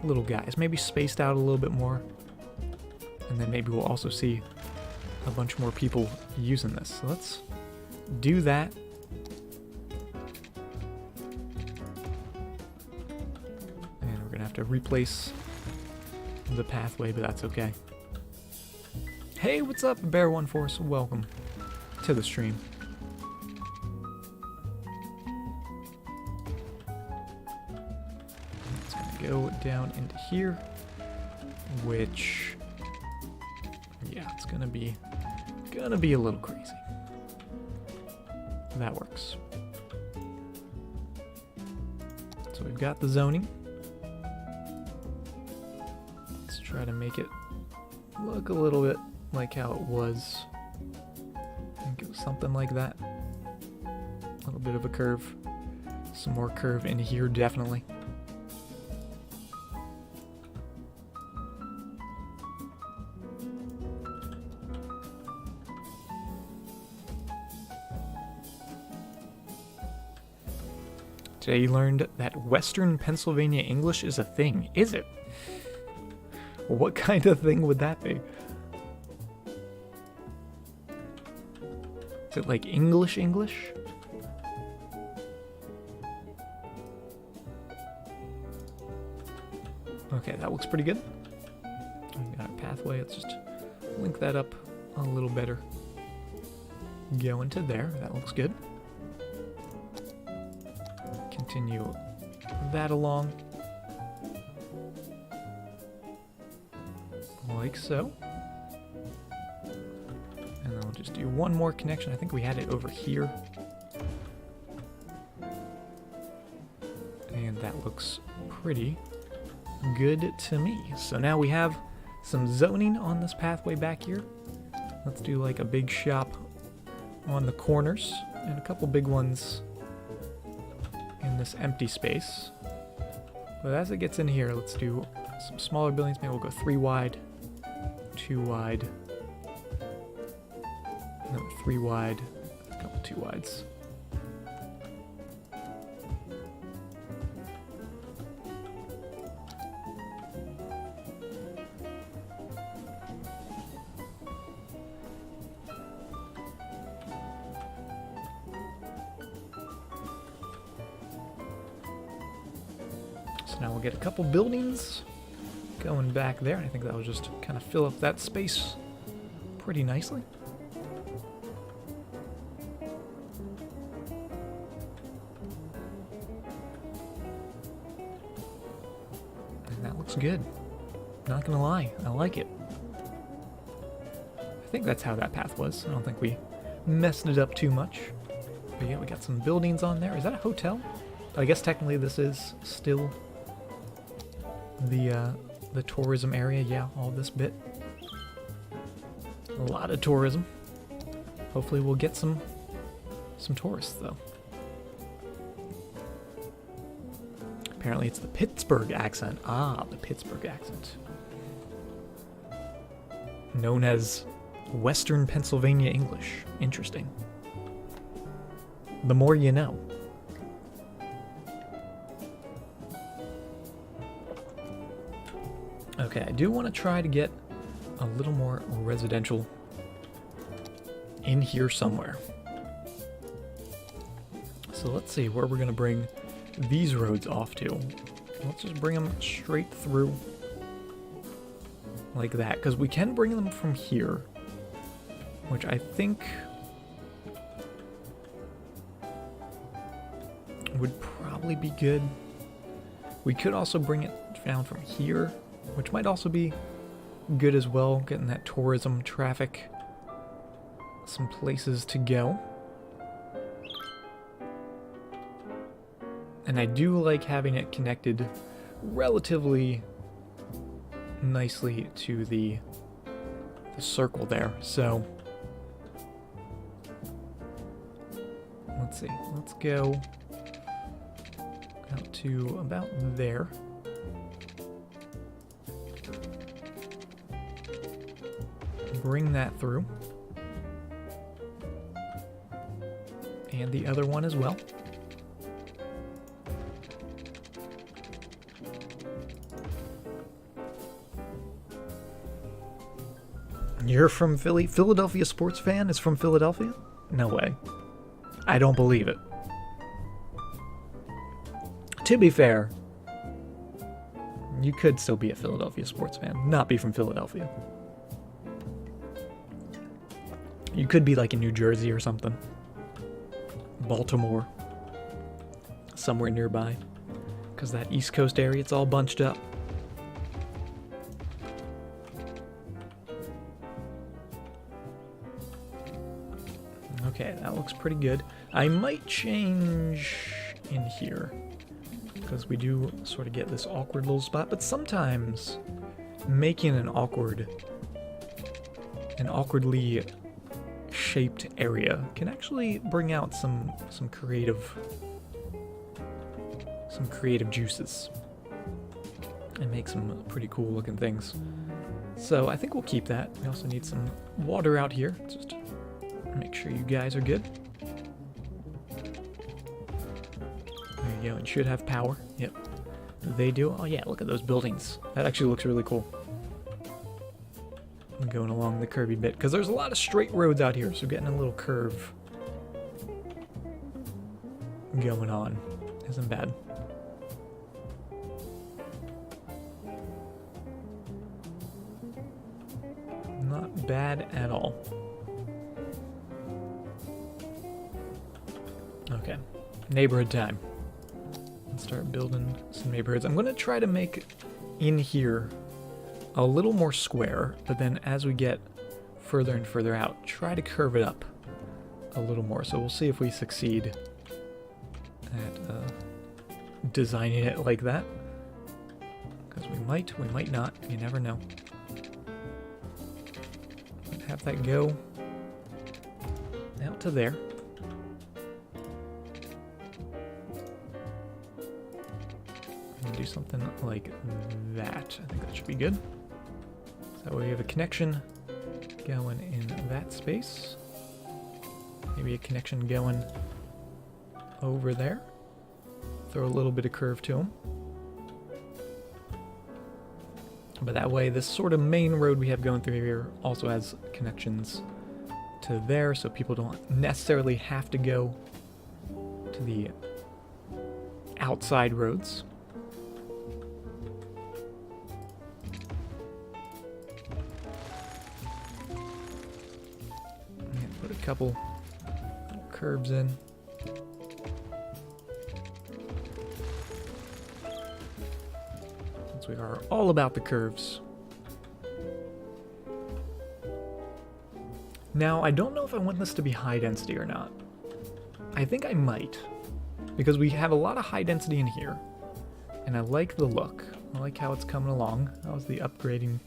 little guys, maybe spaced out a little bit more, and then maybe we'll also see a bunch more people using this. So let's do that. To replace the pathway, but that's okay. Hey, what's up, Bear14? Welcome to the stream. It's gonna go down into here, which, yeah, it's gonna be a little crazy. That works. So we've got the zoning. Try to make it look a little bit like how it was. I think it was something like that. A little bit of a curve. Some more curve in here, definitely. Today you learned that Western Pennsylvania English is a thing. Is it? What kind of thing would that be? Is it like English? Okay, that looks pretty good. We got a pathway. Let's just link that up a little better. Go into there. That looks good. Continue that along. Like so. just do one more connection. I think we had it over here. And that looks pretty good to me. So now we have some zoning on this pathway back here. Let's do like a big shop on the corners and a couple big ones in this empty space. But as it gets in here, let's do some smaller buildings. Maybe we'll go 3 wide, 2 wide, another 3 wide, a couple 2 wides. So now we'll get a couple buildings going back there. I think that'll just kind of fill up that space pretty nicely. And that looks good. Not gonna lie, I like it. I think that's how that path was. I don't think we messed it up too much. But yeah, we got some buildings on there. Is that a hotel? I guess technically this is still the tourism area. Yeah, all this bit. A lot of tourism. Hopefully we'll get some tourists though. Apparently it's the Pittsburgh accent. Ah, the Pittsburgh accent. Known as Western Pennsylvania English. Interesting. The more you know. Okay, I do want to try to get a little more residential in here somewhere. So let's see where we're going to bring these roads off to. Let's just bring them straight through like that, because we can bring them from here, which I think would probably be good. We could also bring it down from here, which might also be good as well, getting that tourism traffic some places to go. And I do like having it connected relatively nicely to the circle there. So let's see, let's go out to about there. Bring that through. And the other one as well. You're from Philly? Philadelphia sports fan is from Philadelphia? No way. I don't believe it. To be fair, you could still be a Philadelphia sports fan, not be from Philadelphia. You could be like in New Jersey or something. Baltimore. Somewhere nearby. Because that East Coast area, it's all bunched up. Okay, that looks pretty good. I might change in here, because we do sort of get this awkward little spot, but sometimes making an awkwardly shaped area can actually bring out some creative juices and make some pretty cool looking things. So I think we'll keep that. We also need some water out here, just to make sure you guys are good. There you go, it should have power. Yep, they do. Oh yeah, look at those buildings. That actually looks really cool. I'm going along the curvy bit, because there's a lot of straight roads out here, so getting a little curve going on isn't bad. Not bad at all. Okay, neighborhood time. Let's start building some neighborhoods. I'm going to try to make in here a little more square, but then as we get further and further out. Try to curve it up a little more. So we'll see if we succeed at designing it like that. Because we might not. You never know. Have that go out to there. And do something like that. I think that should be good. So that way we have a connection going in that space. Maybe a connection going over there. Throw a little bit of curve to them. But that way, this sort of main road we have going through here also has connections to there, so people don't necessarily have to go to the outside roads. And put a couple little curves in. We are all about the curves. Now, I don't know if I want this to be high density or not. I think I might, because we have a lot of high density in here, and I like the look. I like how it's coming along. How's the upgrading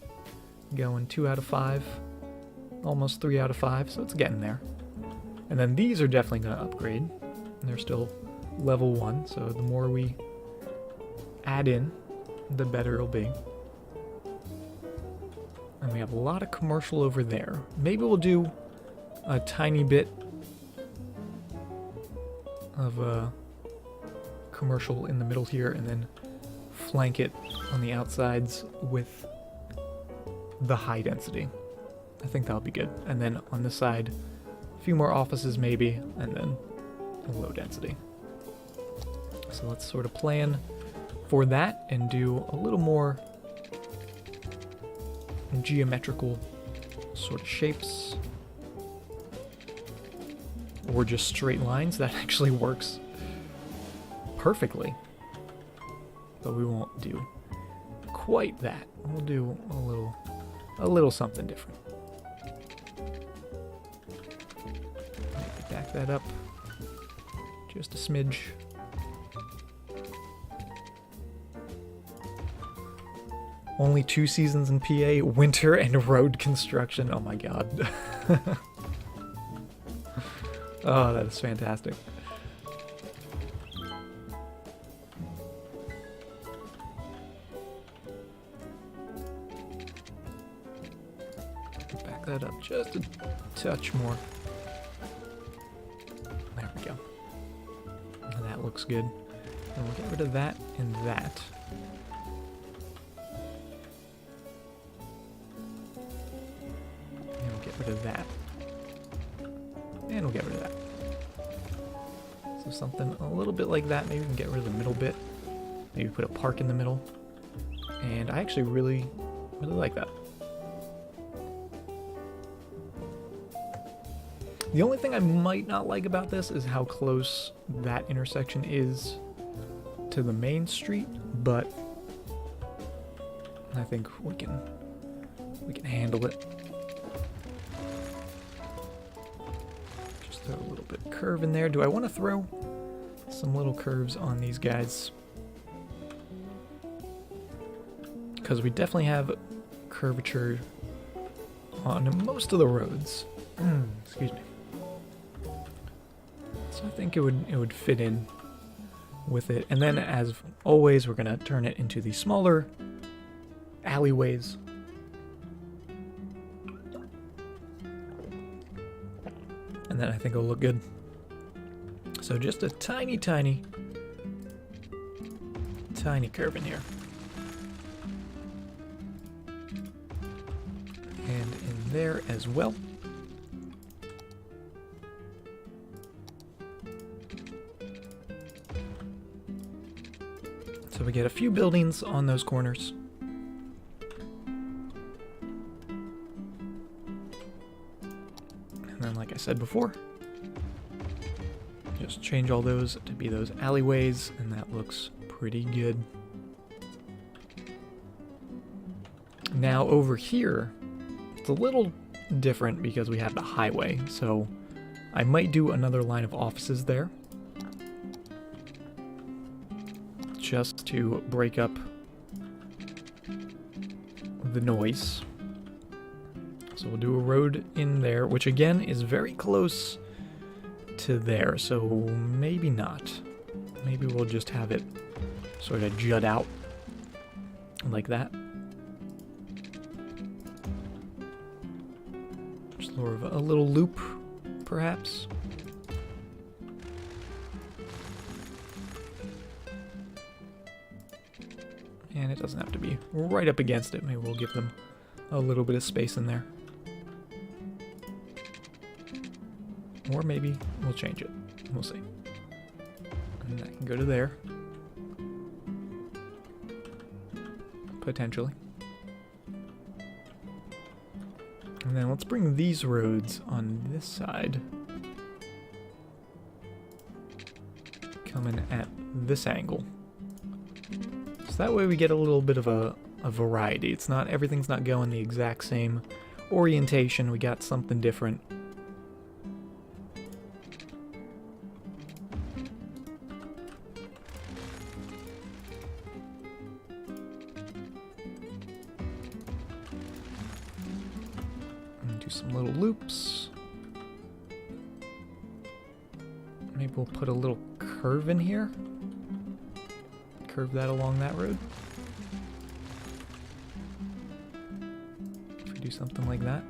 going? 2 out of 5, almost 3 out of 5, so it's getting there. And then these are definitely going to upgrade, and they're still level 1, so the more we add in, the better it'll be. And we have a lot of commercial over there. Maybe we'll do a tiny bit of commercial in the middle here and then flank it on the outsides with the high density. I think that'll be good. And then on this side, a few more offices maybe, and then a low density. So let's sort of plan for that and do a little more geometrical sort of shapes, or just straight lines. That actually works perfectly, but we won't do quite that. We'll do a little something different. Maybe back that up just a smidge. Only 2 seasons in PA, winter and road construction. Oh my god. Oh, that is fantastic. Back that up just a touch more. There we go. And that looks good. And we'll get rid of that and that. Rid of that, and we'll get rid of that. So something a little bit like that. Maybe we can get rid of the middle bit. Maybe put a park in the middle. And I actually really like that. The only thing I might not like about this is how close that intersection is to the main street, but I think we can handle it. Throw a little bit of curve in there. Do I want to throw some little curves on these guys? Because we definitely have curvature on most of the roads. Excuse me. So I think it would fit in with it. And then, as always, we're going to turn it into the smaller alleyways. And then I think it'll look good. So just a tiny curve in here. And in there as well. So we get a few buildings on those corners. And then, like I said before, just change all those to be those alleyways, and that looks pretty good. Now over here, it's a little different because we have the highway, so I might do another line of offices there. Just to break up the noise. So we'll do a road in there, which again is very close to there, so maybe not. Maybe we'll just have it sort of jut out like that. Sort of a little loop, perhaps. And it doesn't have to be right up against it. Maybe we'll give them a little bit of space in there. Or maybe we'll change it. We'll see. And that can go to there. Potentially. And then let's bring these roads on this side. Coming at this angle. So that way we get a little bit of a variety. It's not, everything's not going the exact same orientation. We got something different. Some little loops. Maybe we'll put a little curve in here. Curve that along that road. If we do something like that.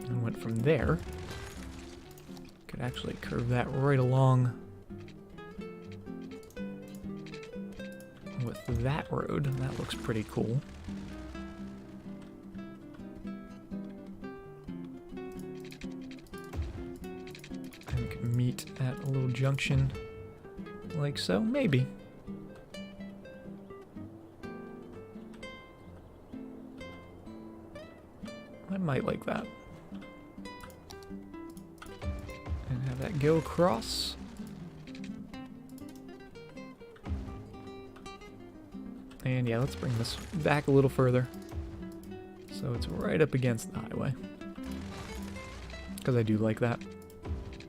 And went from there. Could actually curve that right along with that road. That looks pretty cool. Meet at a little junction like so, maybe. I might like that. And have that go across. And yeah, let's bring this back a little further so it's right up against the highway. Because I do like that.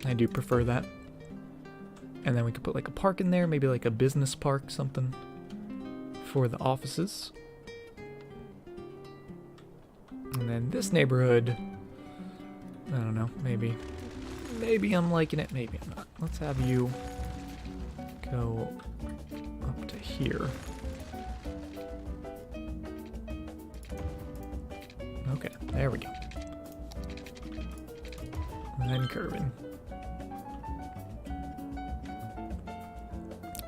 I do prefer that. And then we could put like a park in there, maybe like a business park, something for the offices. And then this neighborhood, I don't know, maybe I'm liking it, maybe I'm not. Let's have you go up to here. Okay, there we go. And then curving.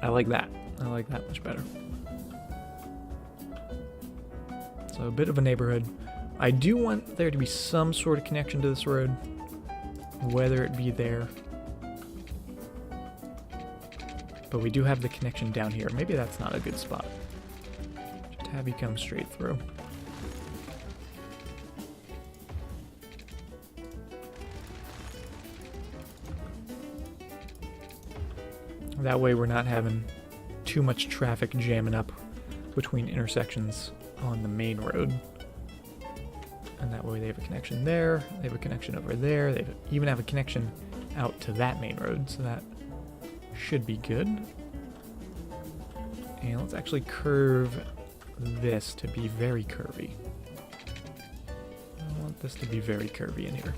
I like that. I like that much better. So a bit of a neighborhood. I do want there to be some sort of connection to this road, whether it be there. But we do have the connection down here. Maybe that's not a good spot. Just have you come straight through. That way we're not having too much traffic jamming up between intersections on the main road. And that way they have a connection there, they have a connection over there, they even have a connection out to that main road, so that should be good. And let's actually curve this to be very curvy. I want this to be very curvy in here.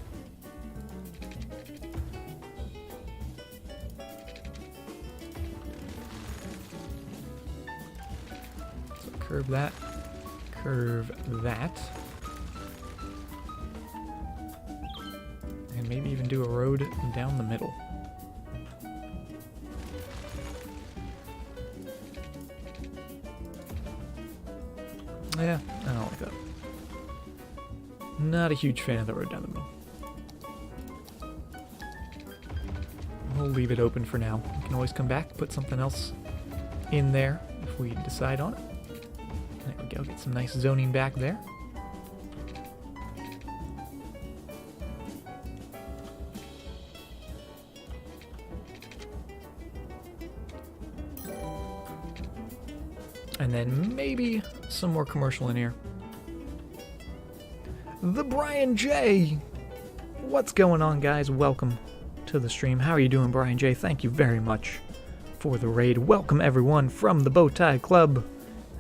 Curve that, curve that, and maybe even do a road down the middle. Yeah, I don't like that. Not a huge fan of the road down the middle. We'll leave it open for now. We can always come back, put something else in there if we decide on it. There we go, get some nice zoning back there. And then maybe some more commercial in here. the Brian J. What's going on, guys? Welcome to the stream. How are you doing, Brian J? Thank you very much for the raid. Welcome, everyone, from the Bowtie Club.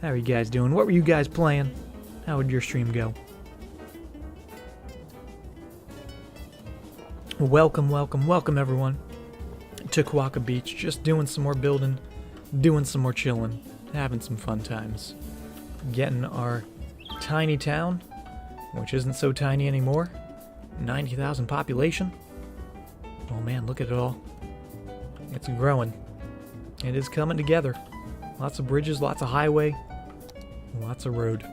How are you guys doing? What were you guys playing? How would your stream go? Welcome, welcome, welcome, everyone, to Quokka Beach. Just doing some more building, doing some more chilling, having some fun times. Getting our tiny town, which isn't so tiny anymore. 90,000 population. Oh man, look at it all. It's growing. It is coming together. Lots of bridges, lots of highway, lots of road.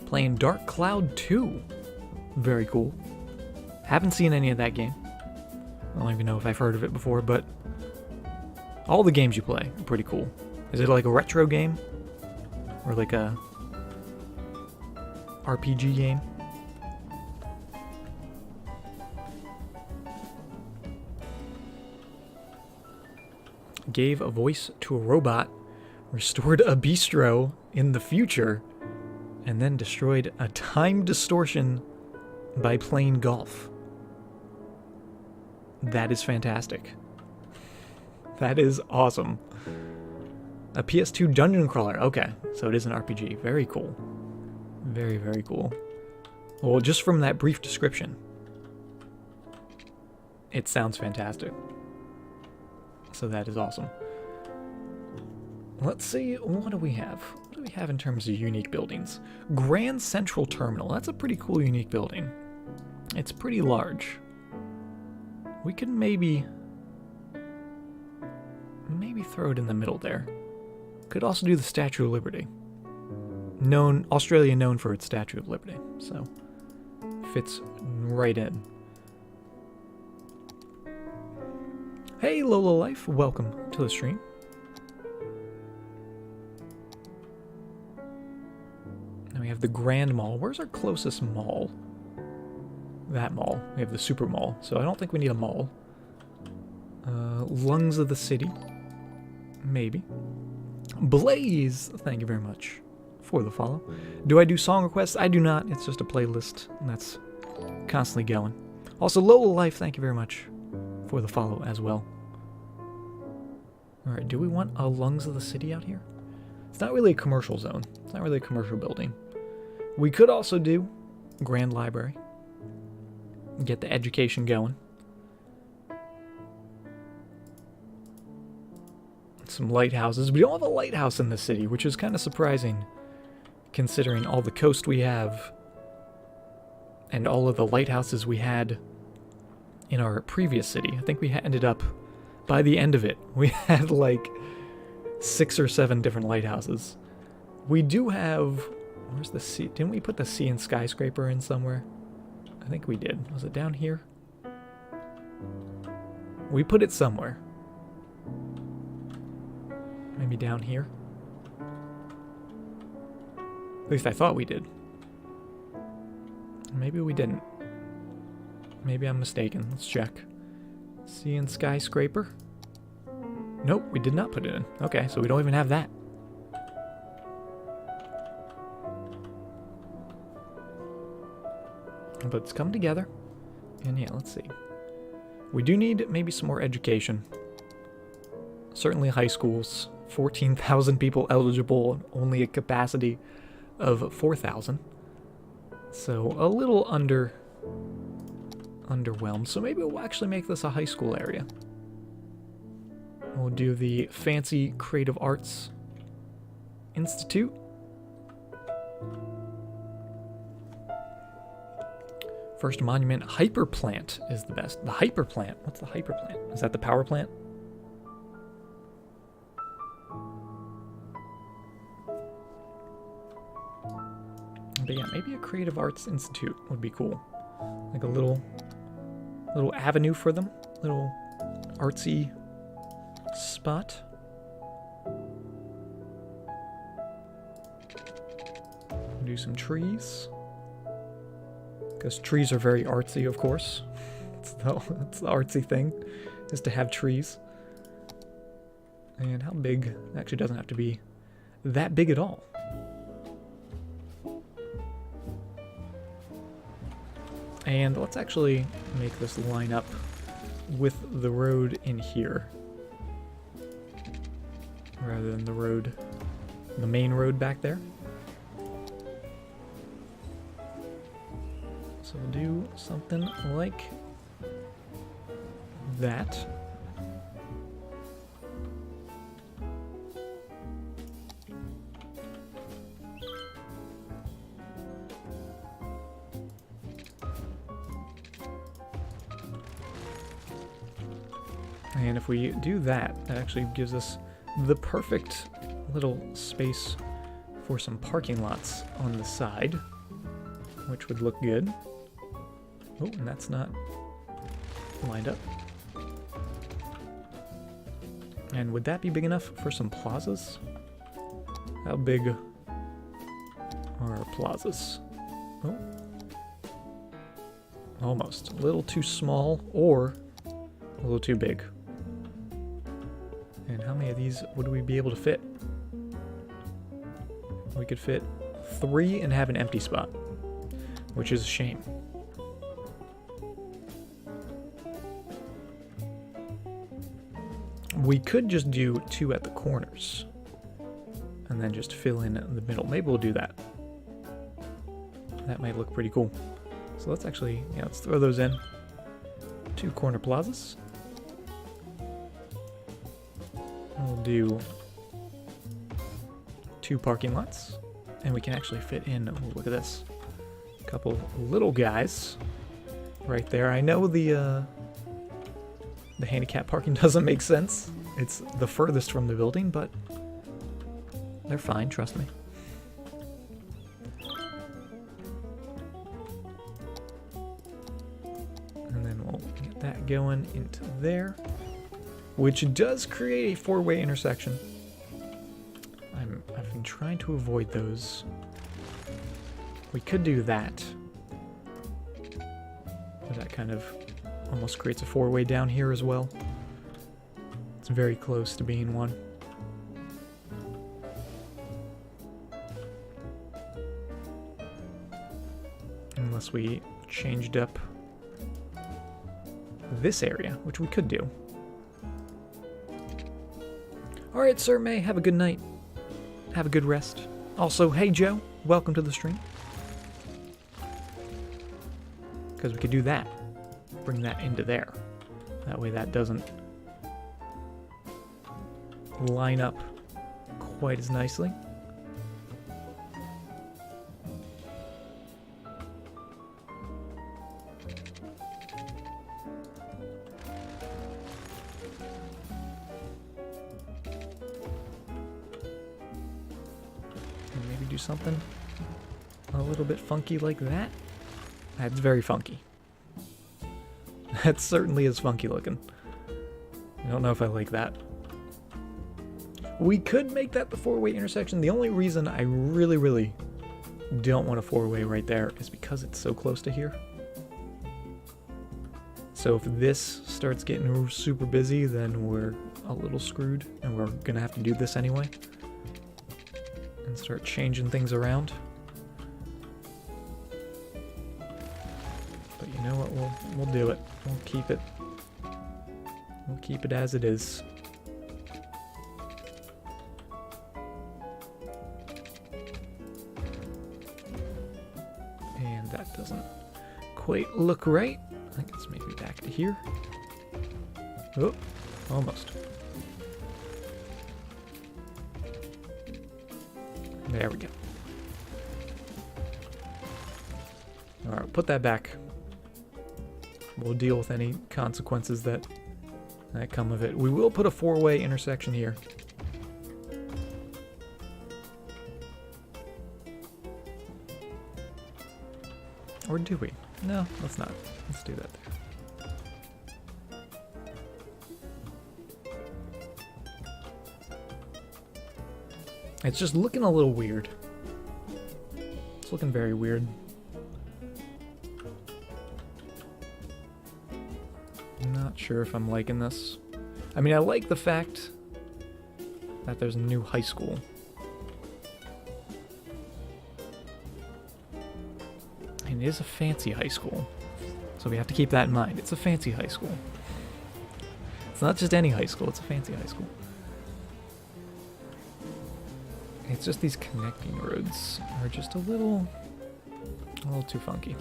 Playing Dark Cloud 2. Very cool. Haven't seen any of that game. I don't even know if I've heard of it before, but all the games you play are pretty cool. Is it like a retro game? Or like a RPG game? Gave a voice to a robot, restored a bistro in the future, and then destroyed a time distortion by playing golf. That is fantastic. That is awesome. A PS2 dungeon crawler. Okay, so it is an RPG. Very cool. Very, very cool. Well, just from that brief description, it sounds fantastic. So that is awesome. Let's see, what do we have? What do we have in terms of unique buildings? Grand Central Terminal. That's a pretty cool unique building. It's pretty large. We could maybe throw it in the middle there. Could also do the Statue of Liberty. Australia known for its Statue of Liberty, so fits right in. Hey Lola Life, welcome to the stream. Now we have the Grand Mall. Where's our closest mall? That mall. We have the Super Mall, so I don't think we need a mall. Lungs of the City. Maybe. Blaze, thank you very much for the follow. Do I do song requests? I do not. It's just a playlist, and that's constantly going. Also, Lola Life, thank you very much for the follow as well. Alright, do we want a Lungs of the City out here? It's not really a commercial zone. It's not really a commercial building. We could also do Grand Library. Get the education going. Some lighthouses. We don't have a lighthouse in this city, which is kind of surprising considering all the coast we have and all of the lighthouses we had in our previous city. I think we ended up, by the end of it, we had like 6 or 7 different lighthouses. We do have, where's the sea? Didn't we put the sea and skyscraper in somewhere? I think we did. Was it down here? We put it somewhere. Maybe down here? At least I thought we did. Maybe we didn't. Maybe I'm mistaken. Let's check. Sea and skyscraper? Nope, we did not put it in. Okay, so we don't even have that. But it's come together. And yeah, let's see. We do need maybe some more education. Certainly high schools. 14,000 people eligible, only a capacity of 4,000. So a little underwhelmed. So maybe we'll actually make this a high school area. We'll do the fancy Creative Arts Institute. First monument, hyper plant is the best. The hyper plant. What's the hyper plant? Is that the power plant? But yeah, maybe a Creative Arts Institute would be cool. Like a little avenue for them. Little artsy spot. Do some trees. Because trees are very artsy, of course. It's the artsy thing, is to have trees. And how big? It actually doesn't have to be that big at all. And let's actually make this line up with the road in here, rather than the main road back there. So we'll do something like that. And if we do that, that actually gives us the perfect little space for some parking lots on the side, which would look good. Oh, and that's not lined up. And would that be big enough for some plazas? How big are our plazas? Oh. Almost. A little too small or a little too big. And how many of these would we be able to fit? We could fit 3 and have an empty spot, which is a shame. We could just do 2 at the corners and then just fill in the middle. Maybe we'll do that. That might look pretty cool. So let's actually, yeah, let's throw those in. 2 corner plazas. We'll do 2 parking lots, and we can actually fit in, oh, look at this, a couple little guys right there. I know the handicap parking doesn't make sense. It's the furthest from the building, but they're fine, trust me. And then we'll get that going into there, which does create a 4-way intersection. I've been trying to avoid those. We could do that. But that kind of almost creates a 4-way down here as well. It's very close to being one. Unless we changed up this area, which we could do. Alright, Sir May, have a good night. Have a good rest. Also, hey Joe, welcome to the stream. Because we could do that. Bring that into there. That way that doesn't line up quite as nicely. Something a little bit funky like that. That's very funky. That certainly is funky looking. I don't know if I like that. We could make that the 4-way intersection. The only reason I really don't want a 4-way right there is because it's so close to here. So if this starts getting super busy, then we're a little screwed, and we're gonna have to do this anyway. And start changing things around. But you know what? We'll do it. We'll keep it. We'll keep it as it is. And that doesn't quite look right. I think it's maybe back to here. Oh, almost. There we go. Alright, put that back. We'll deal with any consequences that come of it. We will put a 4-way intersection here. Or do we? No, let's not. Let's do that there. It's just looking a little weird. It's looking very weird. I'm not sure if I'm liking this. I mean, I like the fact that there's a new high school. And it is a fancy high school. So we have to keep that in mind. It's a fancy high school. It's not just any high school, it's a fancy high school. It's just these connecting roads are just a little too funky.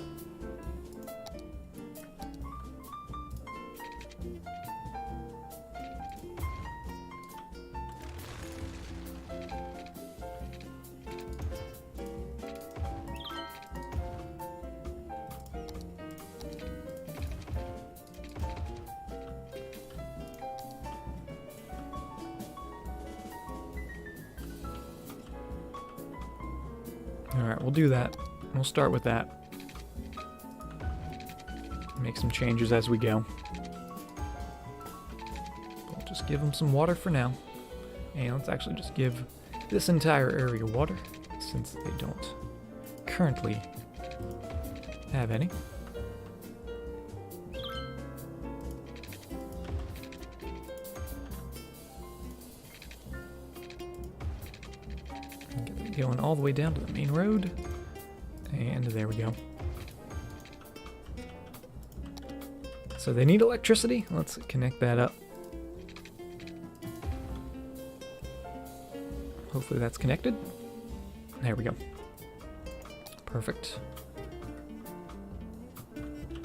Alright, we'll do that. We'll start with that. Make some changes as we go. We'll just give them some water for now. And let's actually just give this entire area water, since they don't currently have any. Going all the way down to the main road, and there we go. So they need electricity. Let's connect that up. Hopefully that's connected. There we go. Perfect.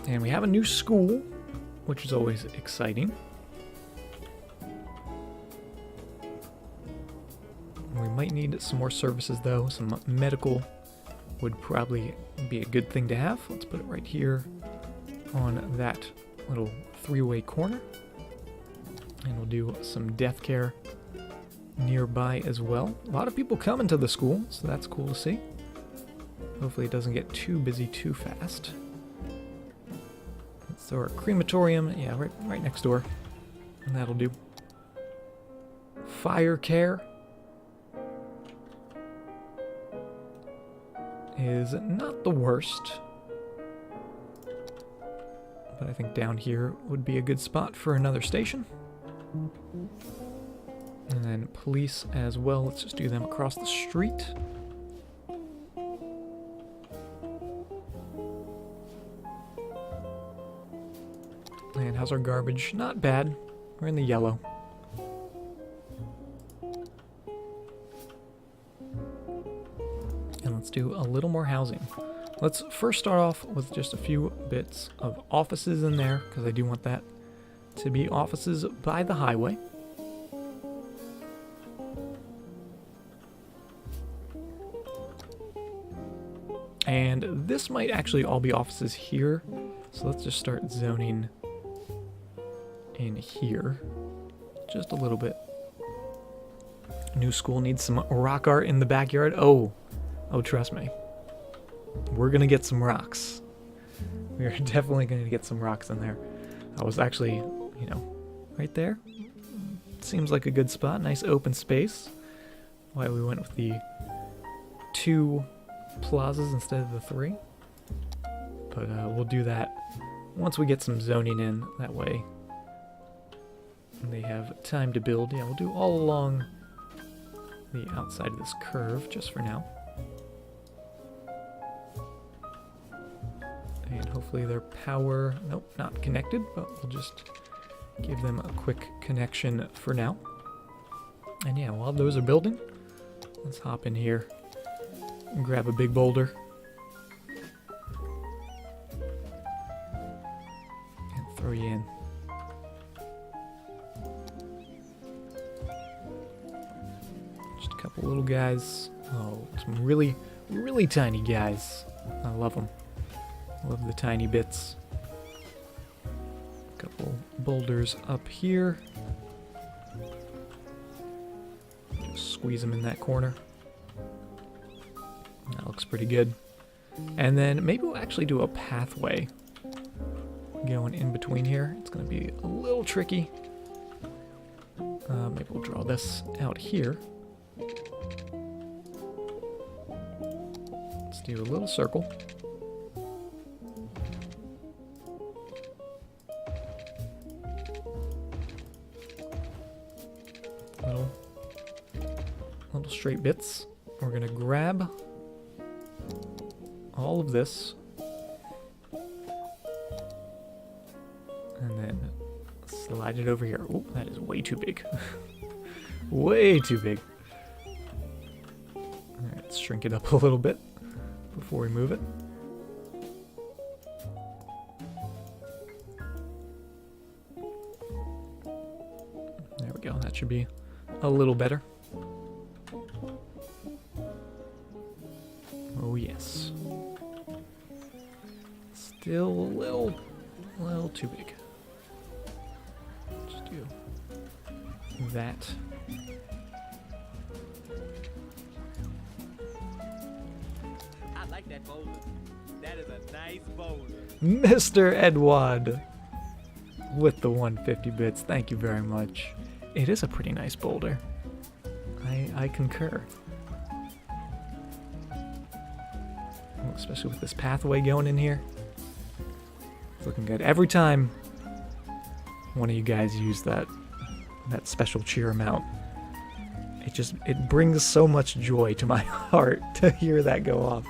And we have a new school, which is always exciting. We might need some more services though. Some medical would probably be a good thing to have. Let's put it right here on that little three-way corner. And we'll do some death care nearby as well. A lot of people coming to the school, so that's cool to see. Hopefully it doesn't get too busy too fast. Let's throw our crematorium, yeah, right next door. And that'll do. Fire care is not the worst, but I think down here would be a good spot for another station. And then police as well, let's just do them across the street. And how's our garbage? Not bad. We're in the yellow. And let's do a little more housing. Let's first start off with just a few bits of offices in there, because I do want that to be offices by the highway. And this might actually all be offices here. So let's just start zoning in here just a little bit. New school needs some rock art in the backyard. Oh, trust me. We're going to get some rocks. We are definitely going to get some rocks in there. I was actually, right there. Seems like a good spot. Nice open space. Why we went with the 2 plazas instead of the 3. But we'll do that once we get some zoning in. That way they have time to build. Yeah, we'll do all along the outside of this curve just for now. And hopefully their power, nope, not connected, but we'll just give them a quick connection for now. And yeah, while those are building, let's hop in here and grab a big boulder. And throw you in. Just a couple little guys. Oh, some really, really tiny guys. I love them. Love the tiny bits. Couple boulders up here. Just squeeze them in that corner. That looks pretty good. And then maybe we'll actually do a pathway going in between here. It's going to be a little tricky. Maybe we'll draw this out here. Let's do a little circle. Little straight bits. We're gonna grab all of this slide it over here. Oh, that is way too big. Way too big. Alright, let's shrink it up a little bit before we move it. There we go. That should be a little better. Oh yes. Still a little too big. Let's do that. I like that boulder. That is a nice boulder. Mr. Edward with the 150 bits. Thank you very much. It is a pretty nice boulder. I concur. Especially with this pathway going in here. It's looking good. Every time one of you guys use that special cheer amount, it brings so much joy to my heart to hear that go off.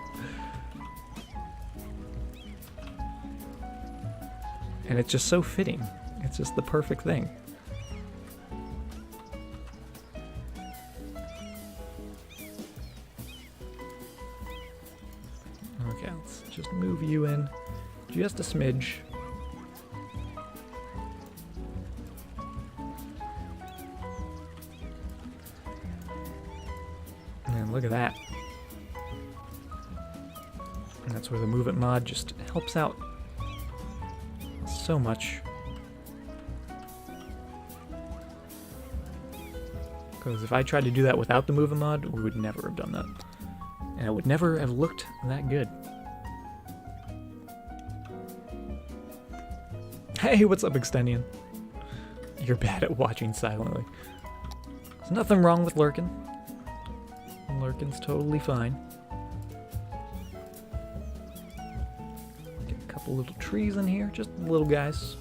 And it's just so fitting. It's just the perfect thing. Okay, let's just move you in just a smidge. And look at that. And that's where the Move It mod just helps out so much. Because if I tried to do that without the Move It mod, we would never have done that. And it would never have looked that good. Hey, what's up, Extendian? You're bad at watching silently. There's nothing wrong with lurking. Lurking's totally fine. Get a couple little trees in here, just little guys.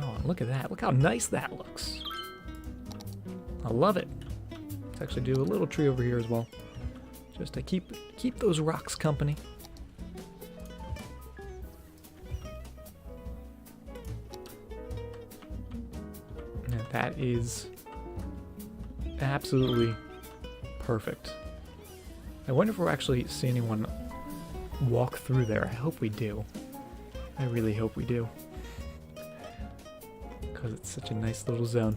Oh, look at that. Look how nice that looks. I love it. Let's actually do a little tree over here as well. Just to keep those rocks company. And that is absolutely perfect. I wonder if we'll actually see anyone walk through there. I hope we do. I really hope we do. Because it's such a nice little zone.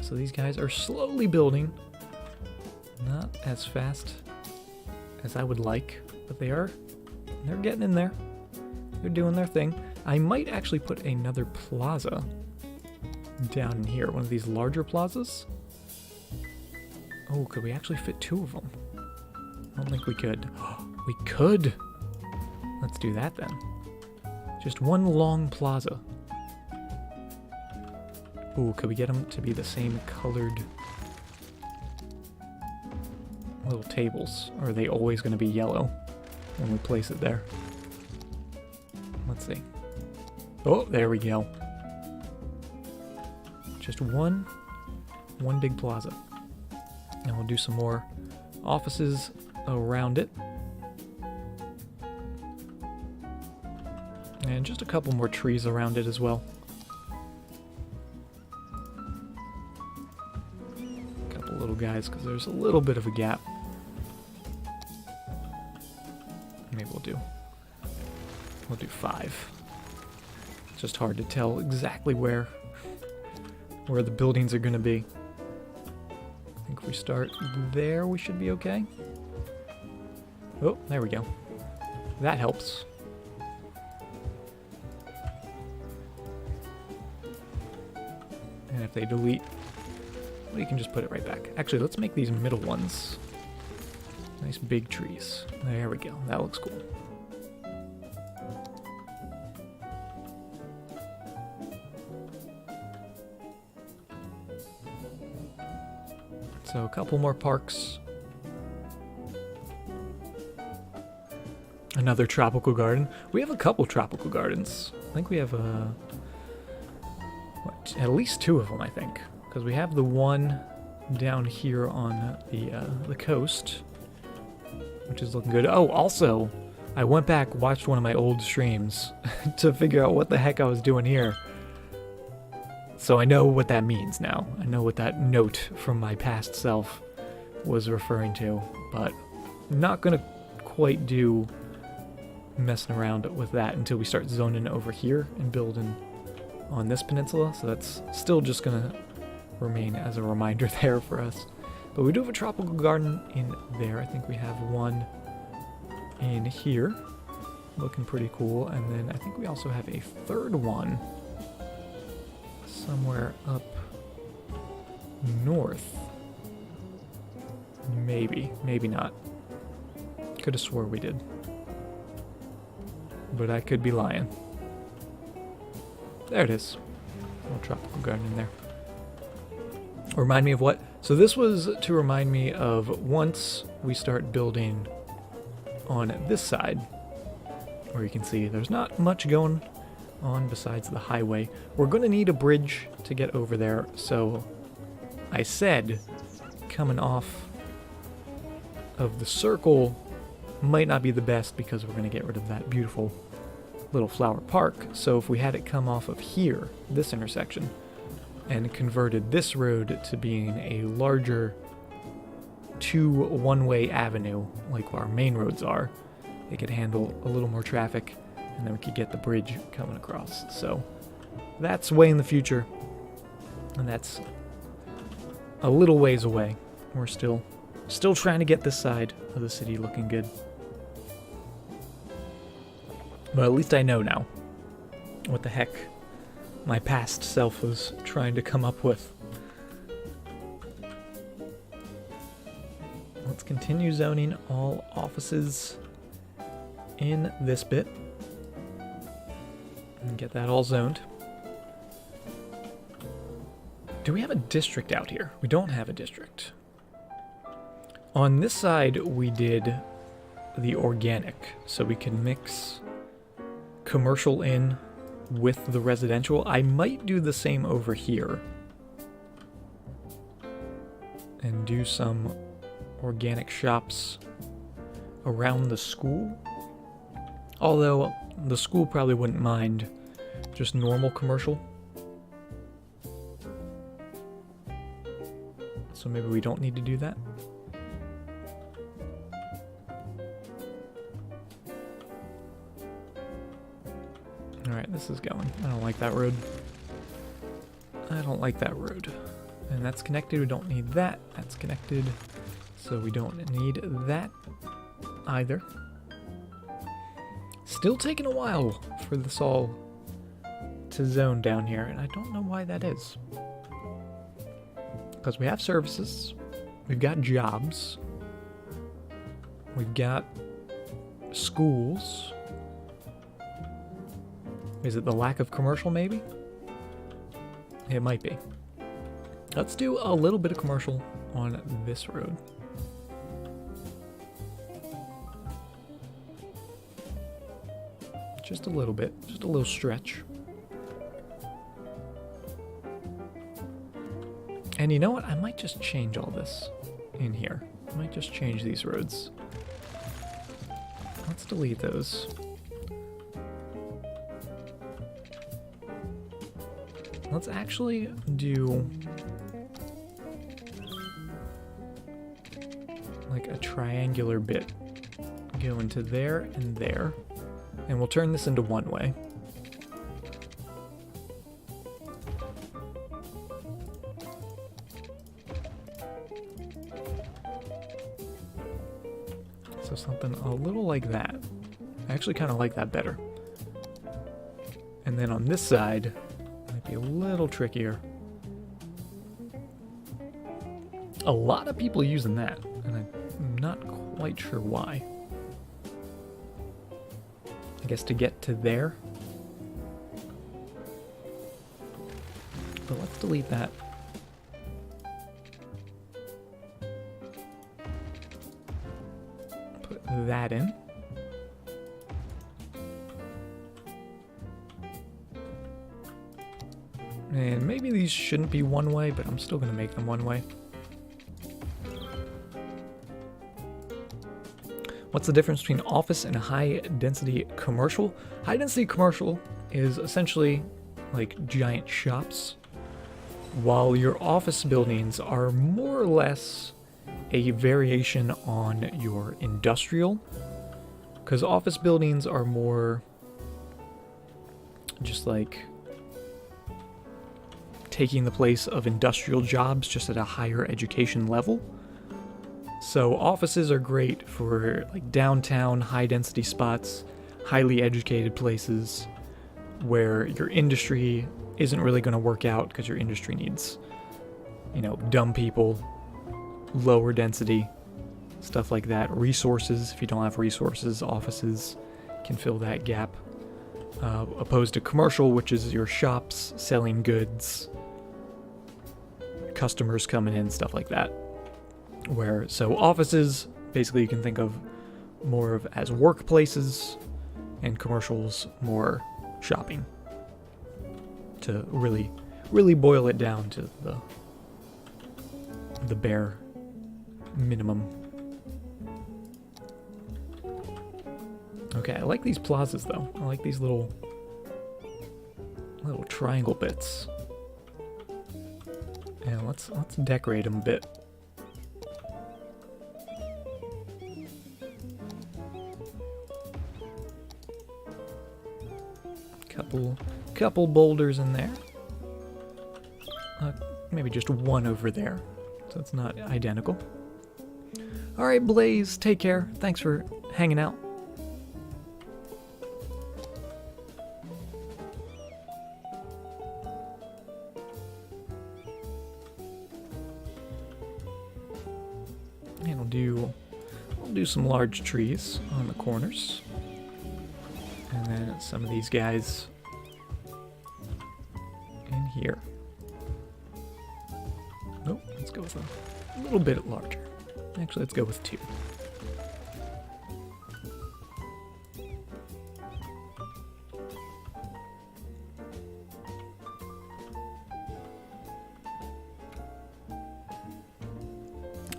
So these guys are slowly building. Not as fast as I would like, but they're getting in there. They're doing their thing. I might actually put another plaza down in here, one of these larger plazas. Oh, could we actually fit two of them? I don't think we could. We could! Let's do that then. Just one long plaza. Ooh, could we get them to be the same colored little tables? Or are they always going to be yellow when we place it there? Let's see. Oh, there we go. Just one big plaza. And we'll do some more offices around it. And just a couple more trees around it as well. A couple little guys, because there's a little bit of a gap. Maybe we'll do 5. It's just hard to tell exactly where the buildings are going to be. I think if we start there, we should be okay. Oh, there we go. That helps. And if they delete, we can just put it right back. Actually, let's make these middle ones nice big trees. There we go. That looks cool. So a couple more parks. Another tropical garden. We have a couple tropical gardens. I think we have at least 2 of them, I think. Because we have the one down here on the coast, which is looking good. Oh, also, I went back, watched one of my old streams to figure out what the heck I was doing here. So I know what that means now. I know what that note from my past self was referring to, but I'm not gonna quite do messing around with that until we start zoning over here and building on this peninsula. So that's still just gonna remain as a reminder there for us. But we do have a tropical garden in there. I think we have one in here, looking pretty cool. And then I think we also have a third one somewhere up north. Maybe, maybe not. Could have swore we did. But I could be lying. There it is. Little tropical garden in there. Remind me of what? So this was to remind me of once we start building on this side, where you can see there's not much going on besides the highway. We're going to need a bridge to get over there, so I said coming off of the circle might not be the best because we're going to get rid of that beautiful little flower park. So if we had it come off of here, this intersection, and converted this road to being a larger two one-way avenue like our main roads are, it could handle a little more traffic, and then we could get the bridge coming across. So that's way in the future, and that's a little ways away. We're still trying to get this side of the city looking good. But at least I know now what the heck my past self was trying to come up with. Let's continue zoning all offices in this bit and get that all zoned. Do we have a district out here? We don't have a district. On this side, we did the organic, so we can mix commercial in with the residential. I might do the same over here and do some organic shops around the school. Although the school probably wouldn't mind just normal commercial. So maybe we don't need to do that. Alright, this is going. I don't like that road. I don't like that road. And that's connected. We don't need that. That's connected. So we don't need that either. Still taking a while for this all to zone down here, and I don't know why that is. Because we have services, we've got jobs, we've got schools. Is it the lack of commercial, maybe? It might be. Let's do a little bit of commercial on this road. Just a little bit, just a little stretch. And you know what? I might just change all this in here. I might just change these roads. Let's delete those. Let's actually do like a triangular bit. Go into there and there. And we'll turn this into one way. So something a little like that. I actually kind of like that better. And then on this side, might be a little trickier. A lot of people using that, and I'm not quite sure why. I guess to get to there. But let's delete that. Put that in. And maybe these shouldn't be one way, but I'm still going to make them one way. What's the difference between office and high-density commercial? High-density commercial is essentially like giant shops, while your office buildings are more or less a variation on your industrial, because office buildings are more just like taking the place of industrial jobs just at a higher education level. So offices are great for like downtown, high density spots, highly educated places where your industry isn't really going to work out because your industry needs, you know, dumb people, lower density, stuff like that. Resources, if you don't have resources, offices can fill that gap. Opposed to commercial, which is your shops selling goods, customers coming in, stuff like that. So offices, basically you can think of more of as workplaces, and commercials more shopping. To really boil it down to the bare minimum. Okay, I like these plazas though. I like these little triangle bits. And let's decorate them a bit. Couple boulders in there. Maybe just one over there, so it's not identical. All right, Blaze, take care. Thanks for hanging out. And I'll do some large trees on the corners. And then some of these guys in here. Nope, let's go with a little bit larger. Actually, let's go with 2.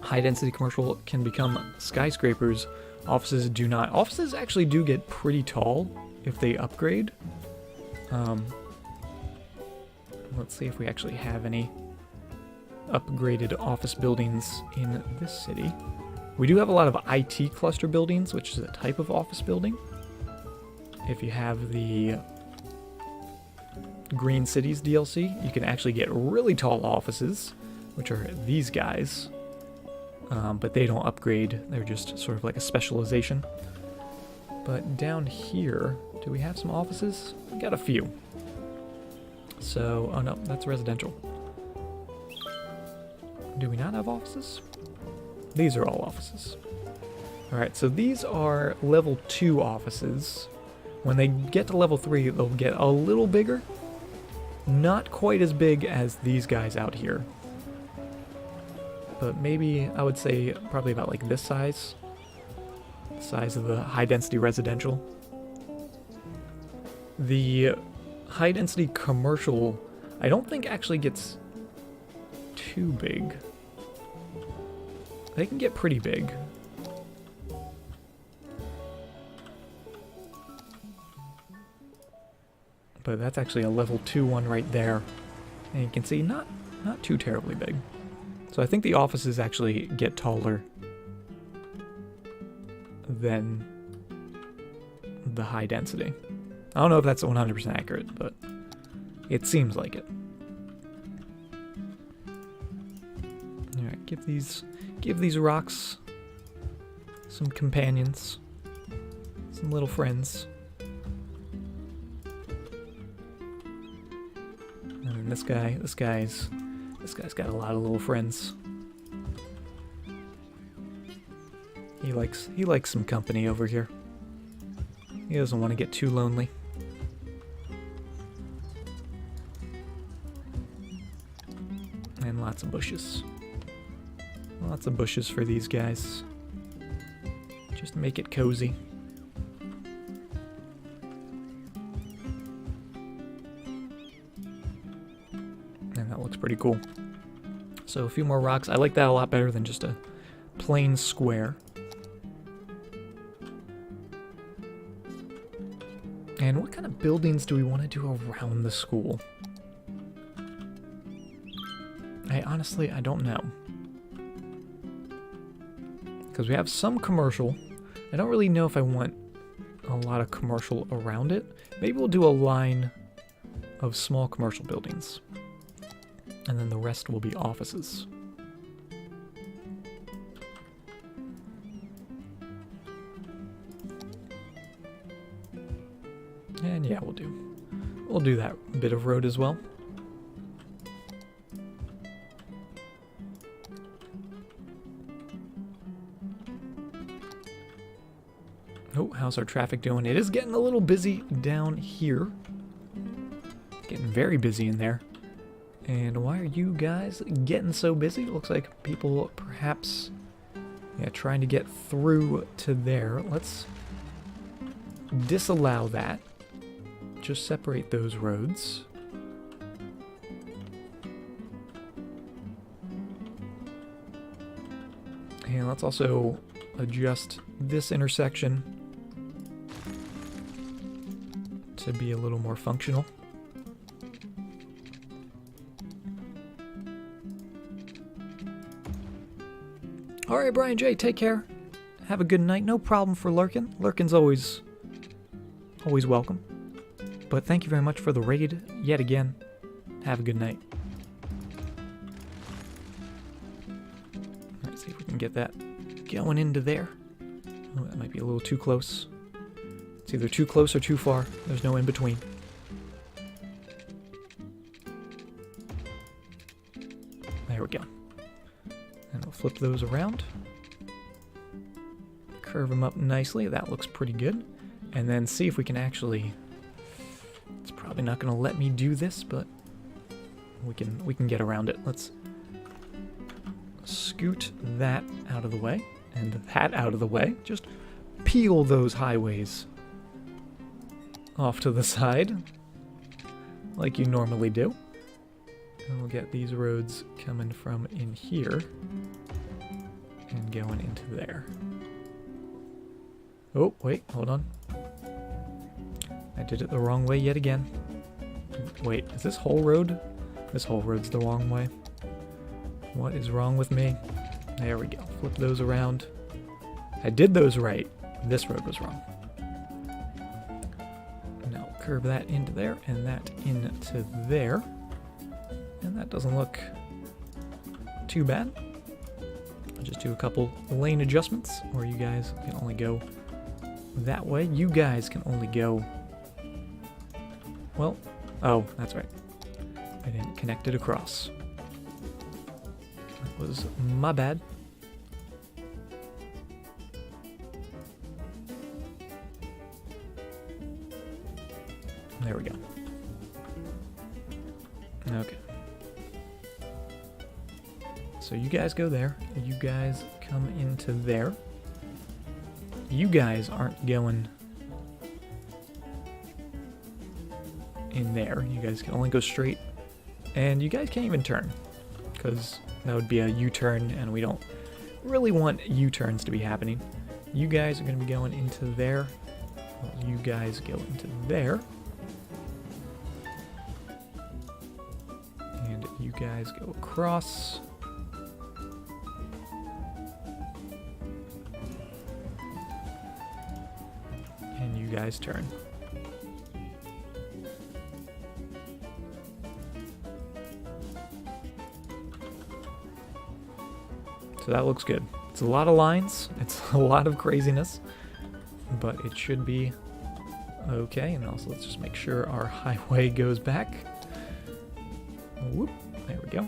High-density commercial can become skyscrapers. Offices do not. Offices actually do get pretty tall if they upgrade. Let's see if we actually have any upgraded office buildings in this city. We do have a lot of IT cluster buildings, which is a type of office building. If you have the Green Cities DLC, you can actually get really tall offices, which are these guys. But they don't upgrade, they're just sort of like a specialization. But down here, do we have some offices? We got a few. So, oh no, that's residential. Do we not have offices? These are all offices. Alright, so these are level 2 offices. When they get to level 3, they'll get a little bigger. Not quite as big as these guys out here. But maybe, I would say, probably about like this size. The size of the high-density residential. The high-density commercial, I don't think actually gets too big. They can get pretty big. But that's actually a level 2 one right there. And you can see, not too terribly big. So I think the offices actually get taller than the high density. I don't know if that's 100% accurate, but it seems like it. Alright, give these rocks some companions, some little friends. And then this guy's got a lot of little friends. He likes some company over here. He doesn't want to get too lonely. And lots of bushes. Lots of bushes for these guys. Just make it cozy. And that looks pretty cool. So a few more rocks. I like that a lot better than just a plain square. And what kind of buildings do we want to do around the school? Honestly, I don't know. Because we have some commercial. I don't really know if I want a lot of commercial around it. Maybe we'll do a line of small commercial buildings. And then the rest will be offices. And yeah, we'll do that bit of road as well. Oh, how's our traffic doing? It is getting a little busy down here. Getting very busy in there. And why are you guys getting so busy? It looks like people perhaps, trying to get through to there. Let's disallow that. Just separate those roads. And let's also adjust this intersection to be a little more functional. Alright, Brian J, take care. Have a good night. No problem for lurking. Lurking's always welcome. But thank you very much for the raid yet again. Have a good night. Let's see if we can get that going into there. Oh, that might be a little too close. It's either too close or too far. There's no in between. There we go. And we'll flip those around. Curve them up nicely. That looks pretty good. And then see if we can actually... It's probably not going to let me do this, but we can get around it. Let's scoot that out of the way and that out of the way. Just peel those highways off to the side like you normally do. And we'll get these roads coming from in here and going into there. Oh, wait, hold on. I did it the wrong way yet again. Wait, is this whole road? This whole road's the wrong way. What is wrong with me? There we go. Flip those around. I did those right. This road was wrong. Now curve that into there and that into there. And that doesn't look too bad. I'll just do a couple lane adjustments, or you guys can only go that way. You guys can only go... Well, oh, that's right. I didn't connect it across. That was my bad. There we go. Okay. So you guys go there. You guys come into there. You guys aren't going in there. You guys can only go straight. And you guys can't even turn, because that would be a U-turn, and we don't really want U-turns to be happening. You guys are going to be going into there. You guys go into there. And you guys go across. And you guys turn. So that looks good. It's a lot of lines, it's a lot of craziness, but it should be okay. And also let's just make sure our highway goes back. Whoop, there we go.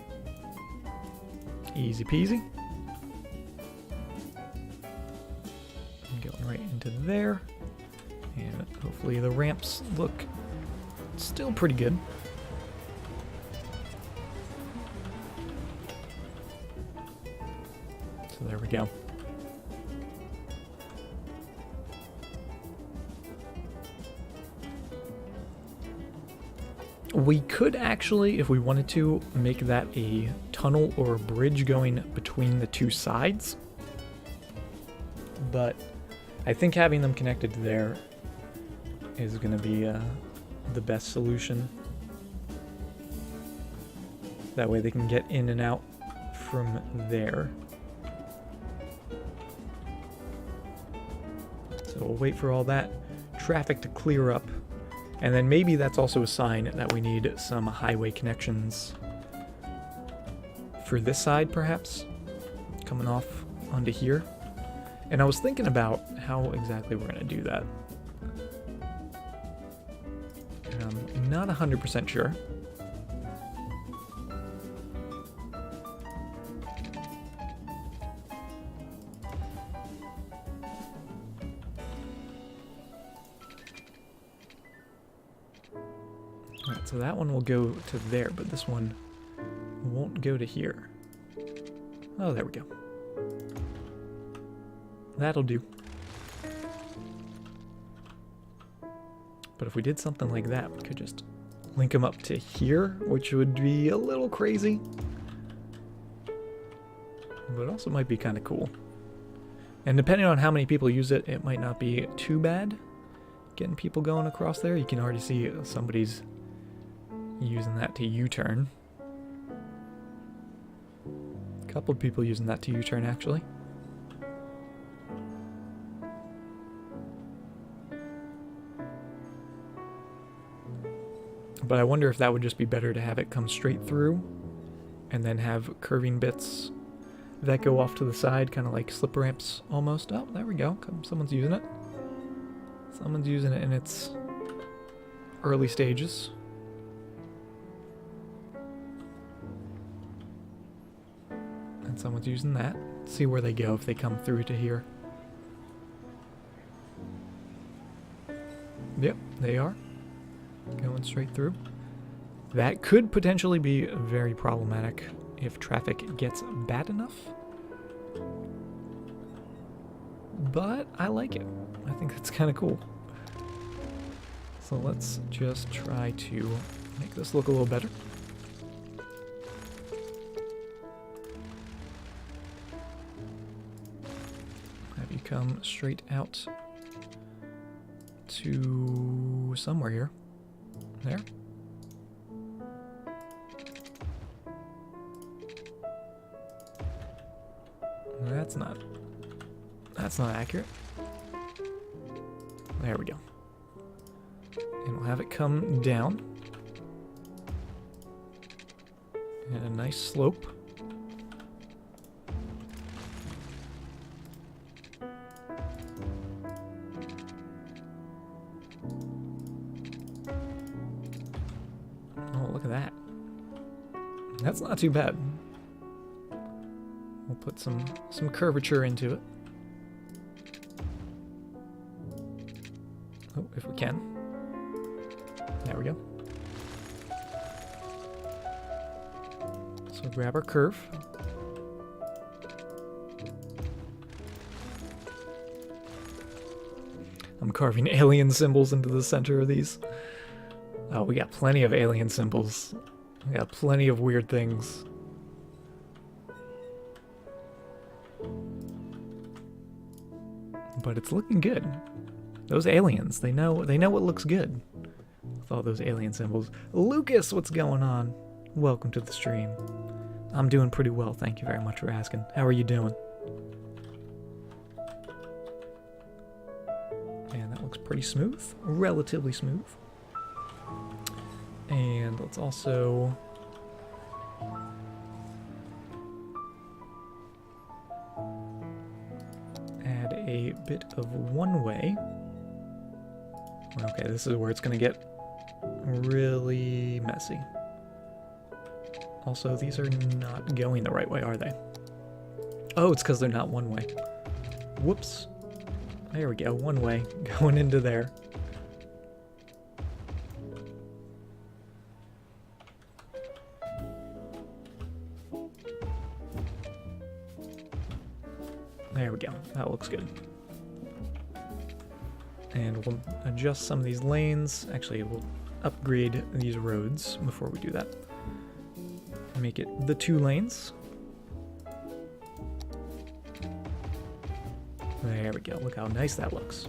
Easy peasy. And going right into there. And hopefully the ramps look still pretty good. So there we go. We could actually, if we wanted to, make that a tunnel or a bridge going between the two sides. But I think having them connected there is going to be the best solution. That way they can get in and out from there. So we'll wait for all that traffic to clear up. And then maybe that's also a sign that we need some highway connections for this side, perhaps, coming off onto here. And I was thinking about how exactly we're going to do that. And I'm not 100% sure. Alright, so that one will go to there, but this one won't go to here. Oh, there we go. That'll do. But if we did something like that, we could just link them up to here, which would be a little crazy. But it also might be kind of cool. And depending on how many people use it, it might not be too bad getting people going across there. You can already see somebody's using that to U-turn. A couple of people using that to U-turn, actually. But I wonder if that would just be better to have it come straight through and then have curving bits that go off to the side, kind of like slip ramps almost. Oh, there we go. Someone's using it. Someone's using it in its early stages. And someone's using that. Let's see where they go if they come through to here. Yep, they are. Going straight through. That could potentially be very problematic if traffic gets bad enough. But I like it. I think that's kind of cool. So let's just try to make this look a little better. Have you come straight out to somewhere here. There. That's not accurate. There we go. And we'll have it come down. And a nice slope. Oh, look at that. That's not too bad. We'll put some curvature into it. Oh, if we can. There we go. So grab our curve. I'm carving alien symbols into the center of these. Oh, we got plenty of alien symbols. We got plenty of weird things. But it's looking good. Those aliens, they know what looks good with all those alien symbols. Lucas, what's going on? Welcome to the stream. I'm doing pretty well, thank you very much for asking. How are you doing? And that looks pretty smooth, relatively smooth. And let's also add a bit of one-way. Okay, this is where it's going to get really messy. Also, these are not going the right way, are they? Oh, it's because they're not one-way. Whoops. There we go, one-way going into there. There we go, that looks good. And we'll adjust some of these lanes. Actually, we'll upgrade these roads before we do that. Make it the 2 lanes. There we go. Look how nice that looks.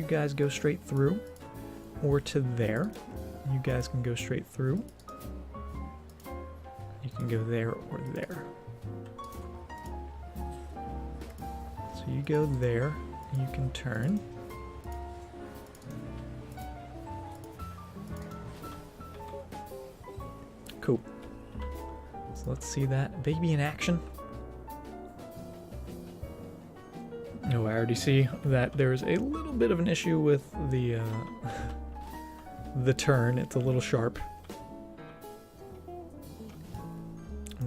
guys go straight through, or to there. You guys can go straight through. You can go there or there. So you go there, you can turn. Cool. So let's see that baby in action. Oh, I already see that there's a little bit of an issue with the the turn. It's a little sharp.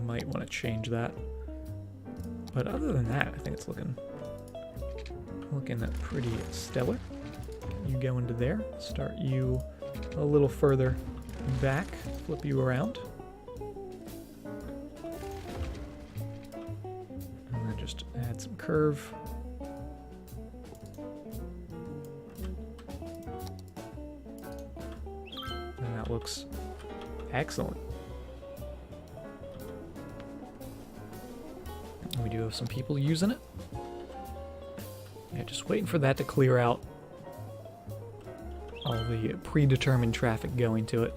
Might want to change that. But other than that, I think it's looking pretty stellar. You go into there, start you a little further back, flip you around. And then just add some curve. And that looks excellent. We do have some people using it. Yeah, just waiting for that to clear out all the predetermined traffic going to it.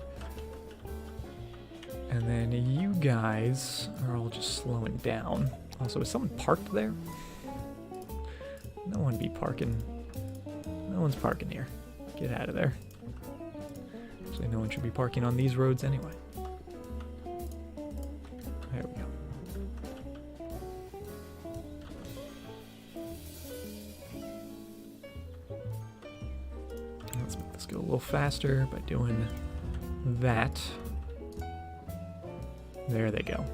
And then you guys are all just slowing down. Also, is someone parked there? No one be parking. No one's parking here. Get out of there. Actually, no one should be parking on these roads anyway. There we go. Let's make this go a little faster by doing that. There they go.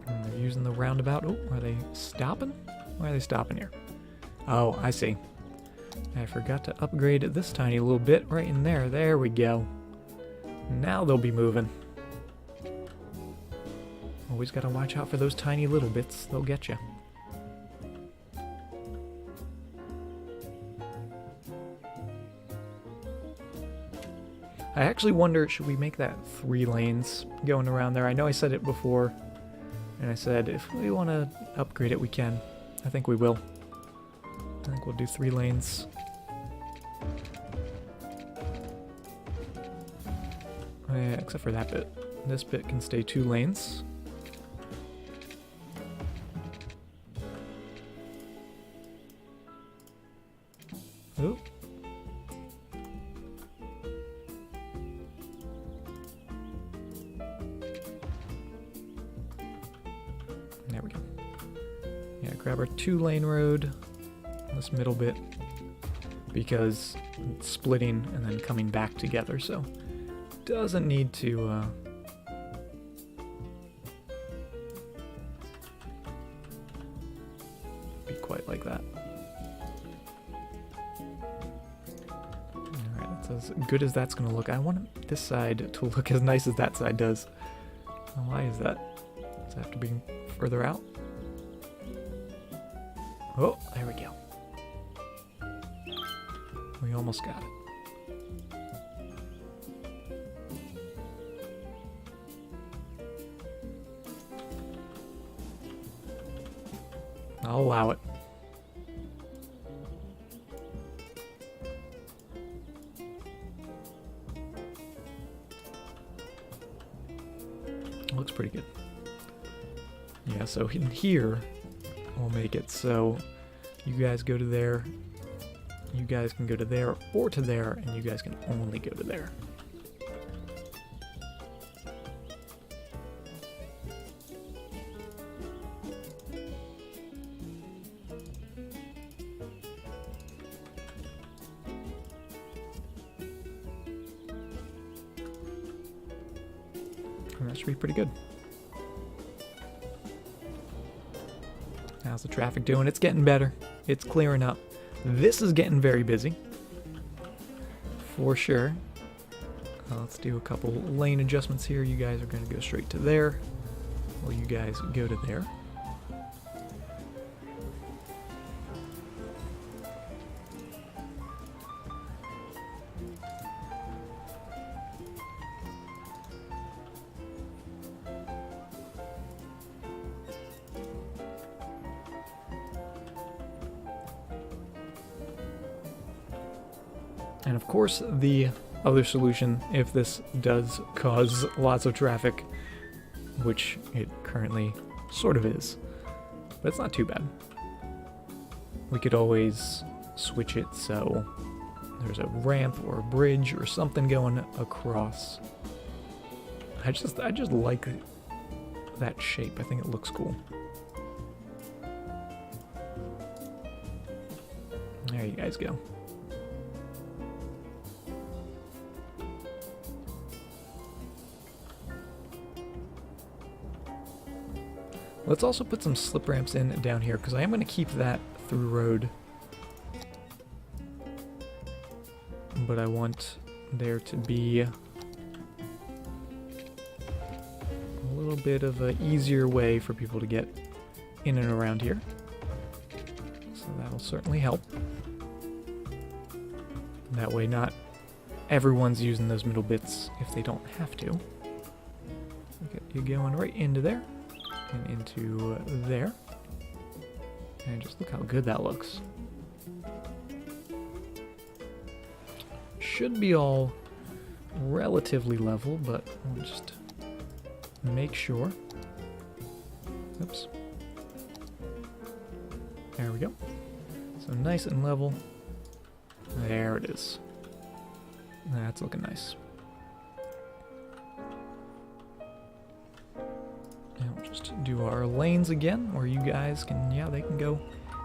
And they're using the roundabout. Oh, are they stopping? Why are they stopping here? Oh, I see. I forgot to upgrade this tiny little bit right in there. There we go. Now they'll be moving. Always gotta watch out for those tiny little bits. They'll get you. I actually wonder, should we make that 3 lanes going around there? I know I said it before, and I said if we want to upgrade it, we can. I think we will. I think we'll do 3 lanes. Yeah, except for that bit. This bit can stay 2 lanes. Oh. There we go. Yeah, grab our 2-lane road, this middle bit, because it's splitting and then coming back together, so doesn't need to be quite like that. Alright, that's as good as that's going to look. I want this side to look as nice as that side does. Why is that? Does it have to be further out? Oh, there we go. We almost got it. I'll allow it. Looks pretty good. Yeah, so in here, we'll make it so you guys go to there, you guys can go to there or to there, and you guys can only go to there. And that should be pretty good. How's the traffic doing? It's getting better. It's clearing up. This is getting very busy. For sure. Let's do a couple lane adjustments here. You guys are going to go straight to there. Well, you guys go to there. And of course, the other solution, if this does cause lots of traffic, which it currently sort of is, but it's not too bad. We could always switch it so there's a ramp or a bridge or something going across. I just like that shape. I think it looks cool. There you guys go. Let's also put some slip ramps in down here, because I am going to keep that through road. But I want there to be a little bit of an easier way for people to get in and around here. So that'll certainly help. That way not everyone's using those middle bits if they don't have to. Get you going right into there. And into there. And just look how good that looks. Should be all relatively level, but we'll just make sure. Oops. There we go. So nice and level. There it is. That's looking nice. Just do our lanes again, where you guys can, yeah, they can go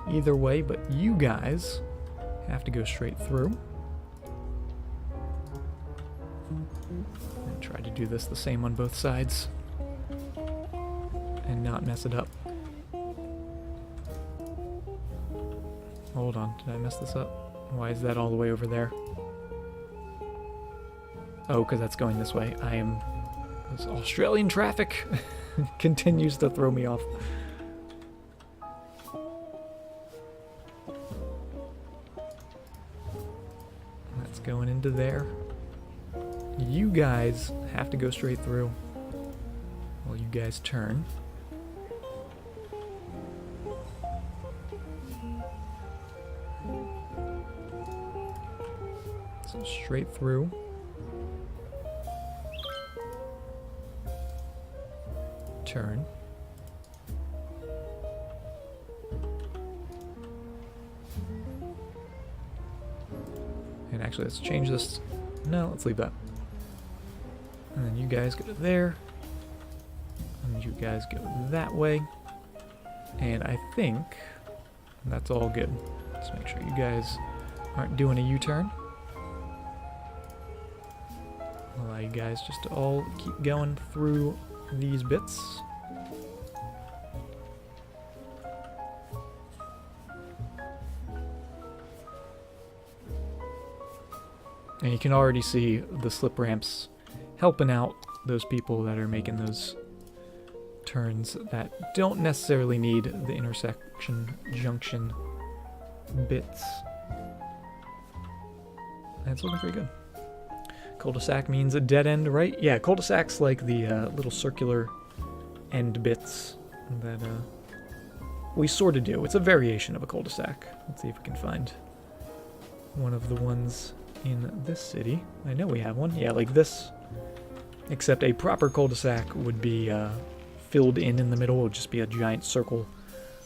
either way, but you guys have to go straight through. And try to do this the same on both sides and not mess it up. Hold on, did I mess this up? Why is that all the way over there? Oh, because that's going this way. This Australian traffic continues to throw me off. That's going into there. You guys have to go straight through while you guys turn. So straight through. Turn. And actually, let's change this. No, let's leave that. And then you guys go to there. And you guys go that way. And I think that's all good. Let's make sure you guys aren't doing a U-turn. Allow you guys just to all keep going through these bits. And you can already see the slip ramps helping out those people that are making those turns that don't necessarily need the intersection junction bits. That's looking pretty good. Cul-de-sac means a dead end, right? Yeah, cul-de-sac's like the little circular end bits that we sort of do. It's a variation of a cul-de-sac. Let's see if we can find one of the ones in this city. I know we have one. Yeah, like this. Except a proper cul-de-sac would be filled in the middle. It would just be a giant circle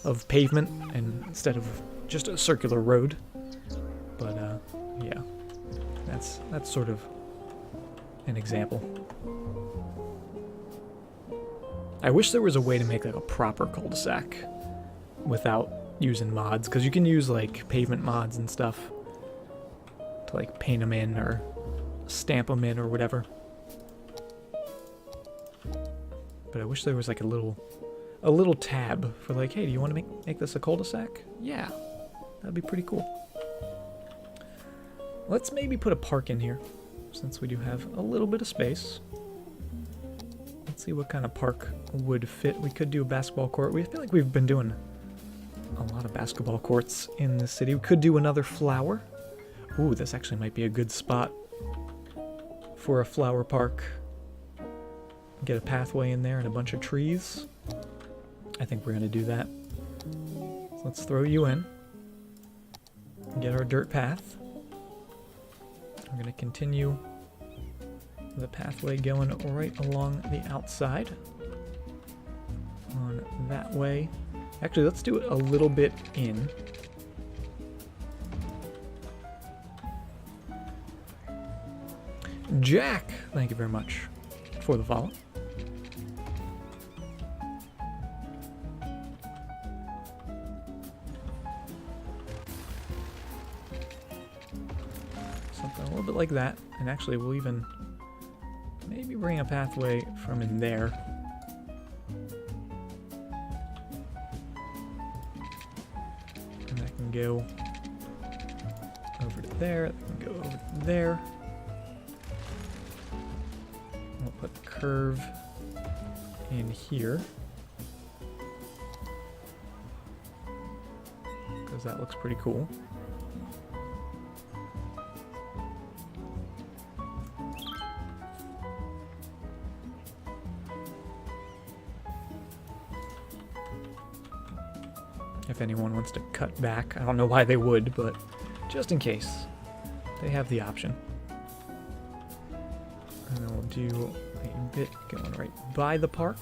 of pavement, and instead of just a circular road. But yeah, that's sort of an example. I wish there was a way to make like a proper cul-de-sac without using mods, because you can use like pavement mods and stuff to like paint them in or stamp them in or whatever. But I wish there was like a little tab for like, hey, do you want to make this a cul-de-sac? Yeah, that'd be pretty cool. Let's maybe put a park in here, since we do have a little bit of space. Let's see what kind of park would fit. We could do a basketball court. We feel like we've been doing a lot of basketball courts in this city. We could do another flower. Ooh, this actually might be a good spot for a flower park. Get a pathway in there and a bunch of trees. I think we're going to do that. So let's throw you in. Get our dirt path. we're going to continue the pathway going right along the outside. On that way. Actually, let's do it a little bit in. Jack, thank you very much for the follow. Something a little bit like that. And actually, we'll even maybe bring a pathway from in there. And that can go over to there. That can go over to there. We'll put a curve in here. Because that looks pretty cool. If anyone wants to cut back, I don't know why they would, but just in case, they have the option. And then we'll do a bit going right by the park.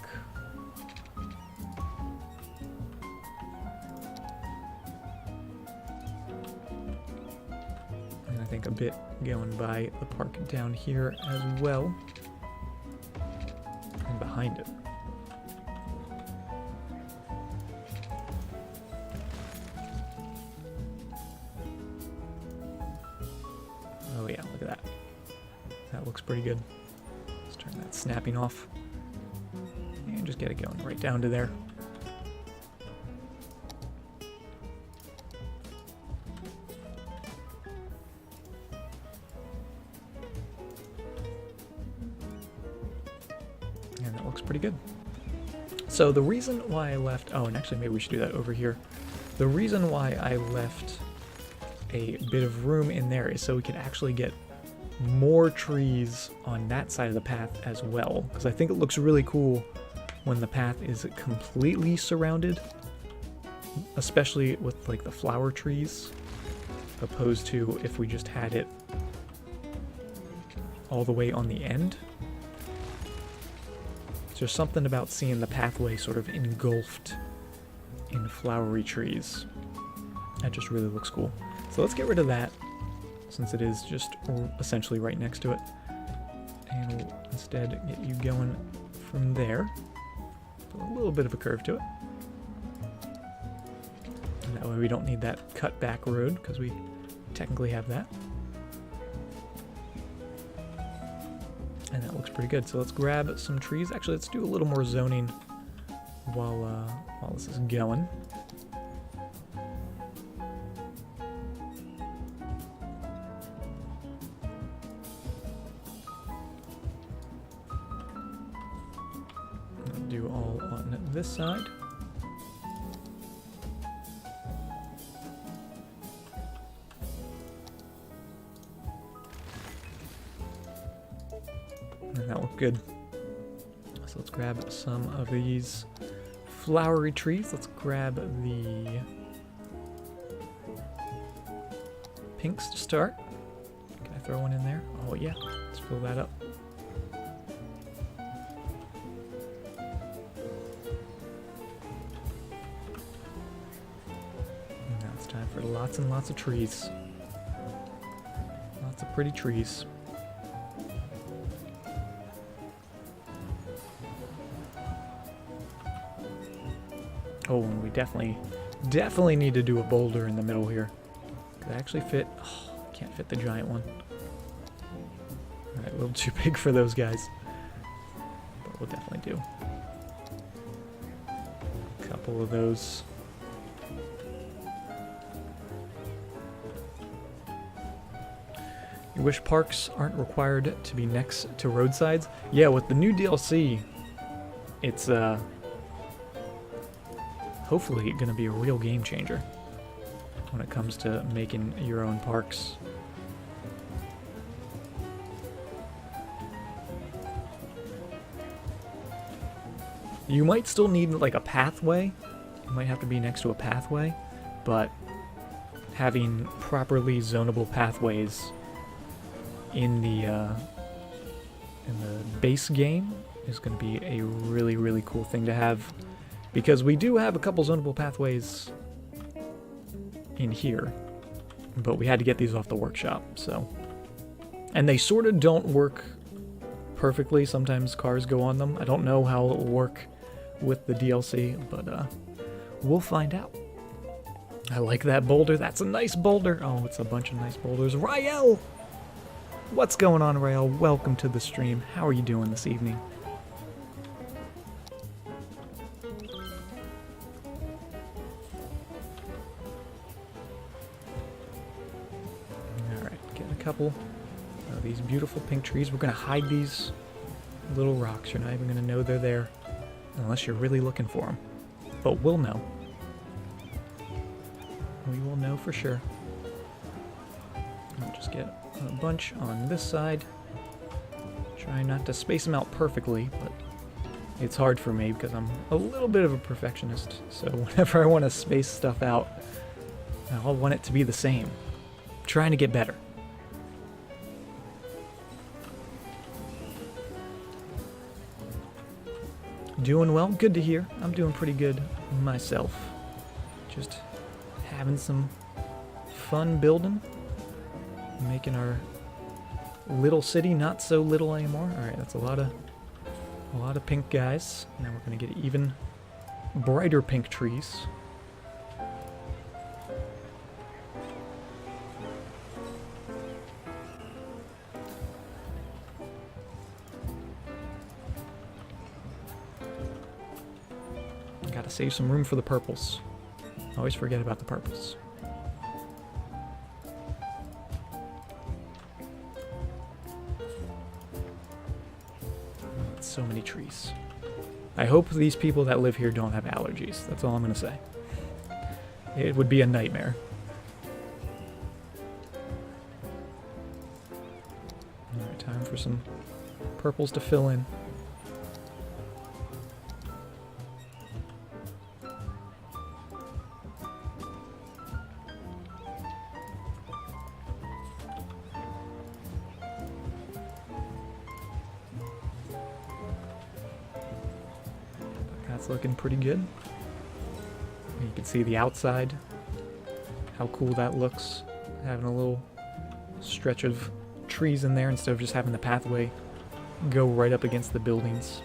And I think a bit going by the park down here as well. And behind it. Oh yeah, look at that. That looks pretty good. Let's turn that snapping off. And just get it going right down to there. And that looks pretty good. So the reason why I left... Oh, and actually maybe we should do that over here. The reason why I left a bit of room in there is so we could actually get more trees on that side of the path as well, because I think it looks really cool when the path is completely surrounded, especially with like the flower trees, opposed to if we just had it all the way on the end. There's something about seeing the pathway sort of engulfed in flowery trees. That just really looks cool. So let's get rid of that, since it is just essentially right next to it. And we'll instead get you going from there. Put a little bit of a curve to it. And that way we don't need that cut back road, because we technically have that. And that looks pretty good. So let's grab some trees. Actually, let's do a little more zoning while this is going. Do all on this side. And that looked good. So let's grab some of these flowery trees. Let's grab the pinks to start. Can I throw one in there? Oh yeah, let's fill that up. Time for lots and lots of trees. Lots of pretty trees. Oh, and we definitely need to do a boulder in the middle here. Could I actually fit? Oh, I can't fit the giant one. Alright, a little too big for those guys. But we'll definitely do a couple of those. You wish parks aren't required to be next to roadsides? Yeah, with the new DLC, it's hopefully going to be a real game changer when it comes to making your own parks. You might still need like a pathway. You might have to be next to a pathway, but having properly zonable pathways in the base game is going to be a really, really cool thing to have, because we do have a couple zonable pathways in here, but we had to get these off the workshop, so. And they sort of don't work perfectly. Sometimes cars go on them. I don't know how it will work with the DLC, but we'll find out. I like that boulder. That's a nice boulder. Oh, it's a bunch of nice boulders. Rael! What's going on, Rael? Welcome to the stream. How are you doing this evening? Alright, getting a couple of these beautiful pink trees. We're going to hide these little rocks. You're not even going to know they're there unless you're really looking for them. But we'll know. We will know for sure. I'll just get a bunch on this side. Try not to space them out perfectly, but it's hard for me because I'm a little bit of a perfectionist. So whenever I want to space stuff out, I'll want it to be the same. I'm trying to get better. Doing well? Good to hear. I'm doing pretty good myself. Just having some fun building. Making our little city not so little anymore. Alright, that's a lot of pink guys. Now we're gonna get even brighter pink trees. Gotta save some room for the purples. Always forget about the purples. So many trees. I hope these people that live here don't have allergies. That's all I'm gonna say. It would be a nightmare. Alright, time for some purples to fill in. That's looking pretty good. You can see the outside, how cool that looks. Having a little stretch of trees in there instead of just having the pathway go right up against the buildings.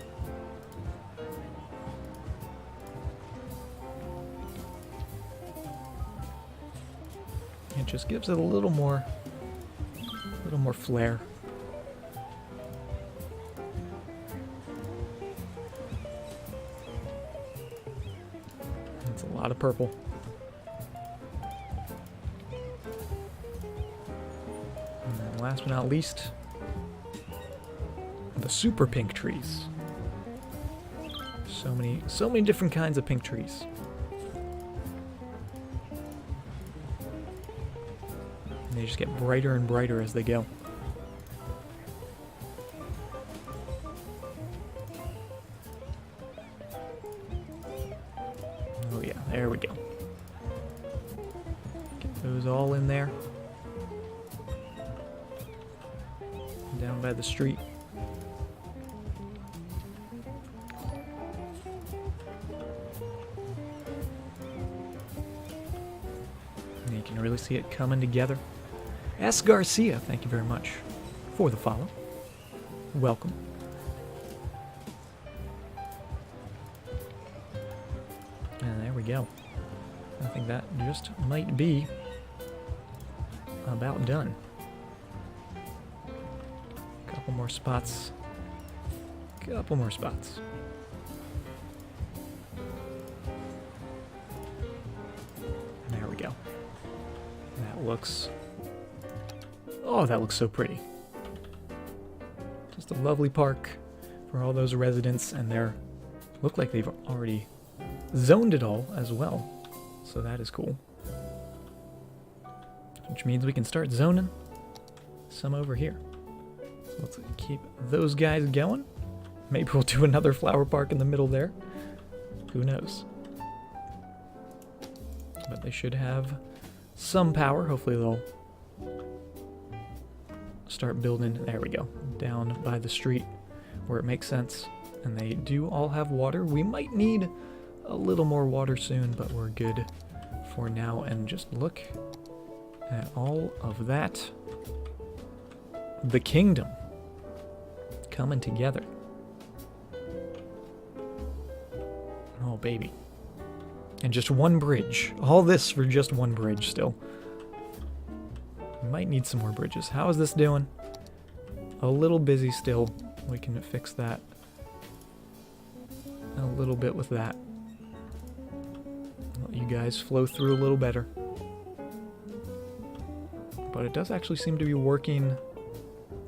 It just gives it a little more flair. It's a lot of purple. And then last but not least, the super pink trees. So many different kinds of pink trees. And they just get brighter and brighter as they go. Oh yeah, there we go. Get those all in there. Down by the street. And you can really see it coming together. S. Garcia, thank you very much for the follow. Welcome. And there we go. I think that just might be about done. Couple more spots. Couple more spots. And there we go. That looks... Oh, that looks so pretty. Just a lovely park for all those residents, and they're look like they've already zoned it all as well. So that is cool. Which means we can start zoning some over here. So let's keep those guys going. Maybe we'll do another flower park in the middle there. Who knows? But they should have some power. Hopefully they'll start building, there we go, down by the street where it makes sense. And they do all have water. We might need a little more water soon, but we're good for now. And just look at all of that. The kingdom coming together. Oh, baby. And just one bridge. All this for just one bridge still. We might need some more bridges. How is this doing? A little busy still. We can fix that a little bit with that. Let you guys flow through a little better. But it does actually seem to be working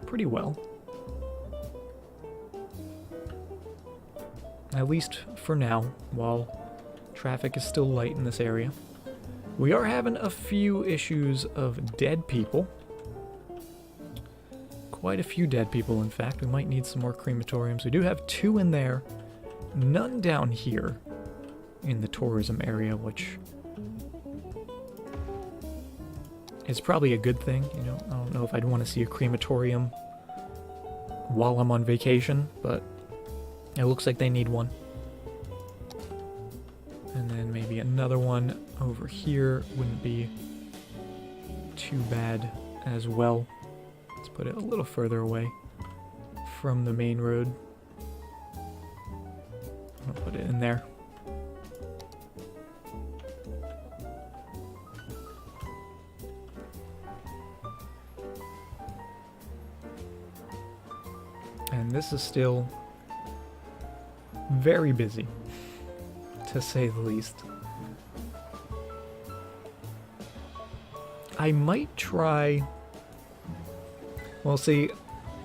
pretty well. At least for now, while traffic is still light in this area. We are having a few issues of dead people. Quite a few dead people, in fact. We might need some more crematoriums. We do have 2 in there. None down here in the tourism area, which is probably a good thing. You know, I don't know if I'd want to see a crematorium while I'm on vacation, but it looks like they need one. And then maybe another one over here wouldn't be too bad as well. Let's put it a little further away from the main road. I'll put it in there. And this is still very busy, to say the least. I might try... Well, see,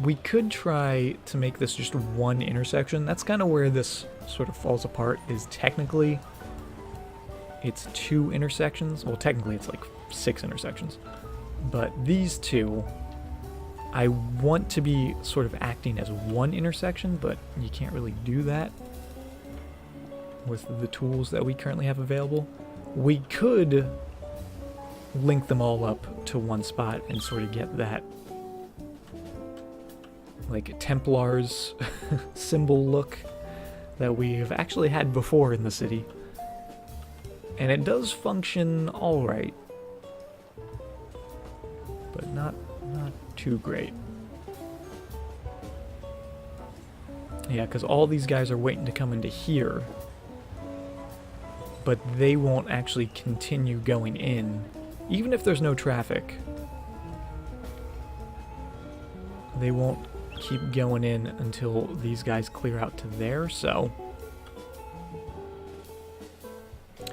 we could try to make this just one intersection. That's kind of where this sort of falls apart, is technically it's 2 intersections. Well, technically it's like 6 intersections. But these 2, I want to be sort of acting as one intersection, but you can't really do that with the tools that we currently have available. We could link them all up to one spot and sort of get that like Templars symbol look that we've actually had before in the city. And it does function alright, but not too great. Yeah, because all these guys are waiting to come into here, but they won't actually continue going in, even if there's no traffic. They won't keep going in until these guys clear out to there, so...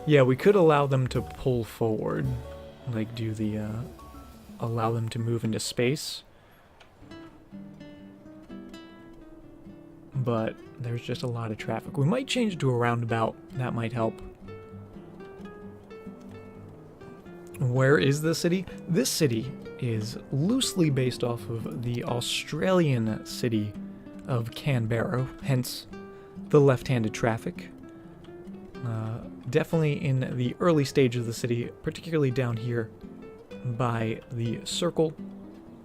Yeah, we could allow them to pull forward, like do the, allow them to move into space. But there's just a lot of traffic. We might change it to a roundabout, that might help. Where is this city? This city is loosely based off of the Australian city of Canberra, hence the left-handed traffic. Definitely in the early stage of the city, particularly down here by the circle,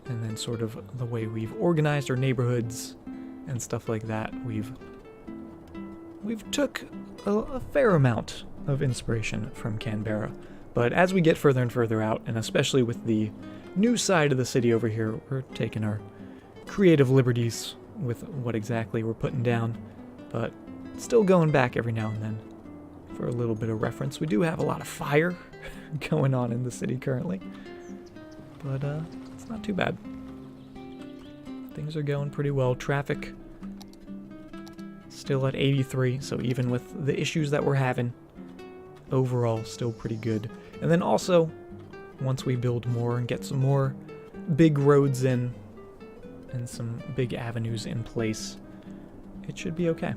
and then sort of the way we've organized our neighborhoods and stuff like that. We've took a fair amount of inspiration from Canberra. But as we get further and further out, and especially with the new side of the city over here, we're taking our creative liberties with what exactly we're putting down, but still going back every now and then for a little bit of reference. We do have a lot of fire going on in the city currently, but it's not too bad. Things are going pretty well. Traffic still at 83, so even with the issues that we're having, overall still pretty good. And then also, once we build more and get some more big roads in and some big avenues in place, it should be okay.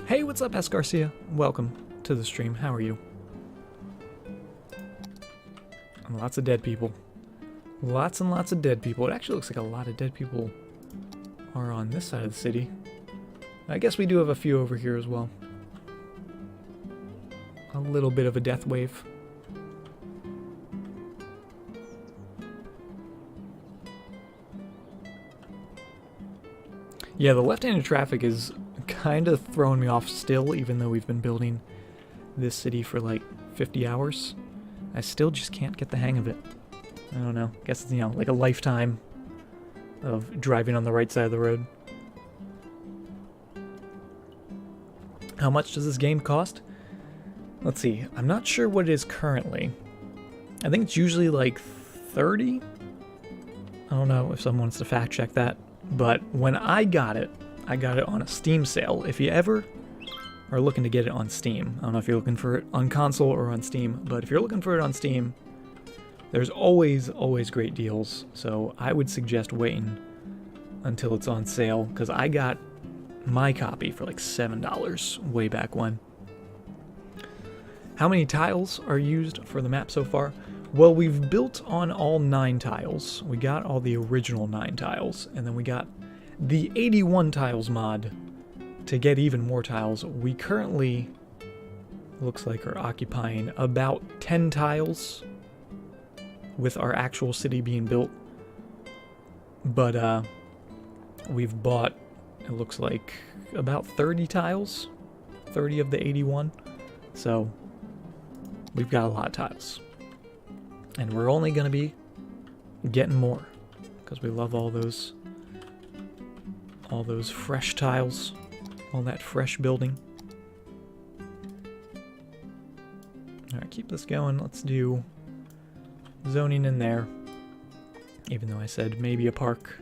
Hey, what's up, S. Garcia? Welcome to the stream. How are you? And lots of dead people. Lots and lots of dead people. It actually looks like a lot of dead people are on this side of the city. I guess we do have a few over here as well. A little bit of a death wave. Yeah, the left-handed traffic is kind of throwing me off still, even though we've been building this city for like 50 hours. I still just can't get the hang of it. I don't know. Guess it's, like a lifetime of driving on the right side of the road. How much does this game cost? Let's see. I'm not sure what it is currently. I think it's usually like 30. I don't know if someone wants to fact check that. But when I got it on a Steam sale. If you ever are looking to get it on Steam, I don't know if you're looking for it on console or on Steam, but if you're looking for it on Steam, there's always great deals. So I would suggest waiting until it's on sale, because I got my copy for like $7 way back when. How many tiles are used for the map so far? Well, we've built on all 9 tiles. We got all the original 9 tiles, and then we got the 81 tiles mod to get even more tiles. We currently, looks like, are occupying about 10 tiles with our actual city being built. But we've bought, it looks like, about 30 tiles, 30 of the 81. So we've got a lot of tiles. And we're only going to be getting more, because we love all those fresh tiles, all that fresh building. Alright, keep this going. Let's do zoning in there, even though I said maybe a park.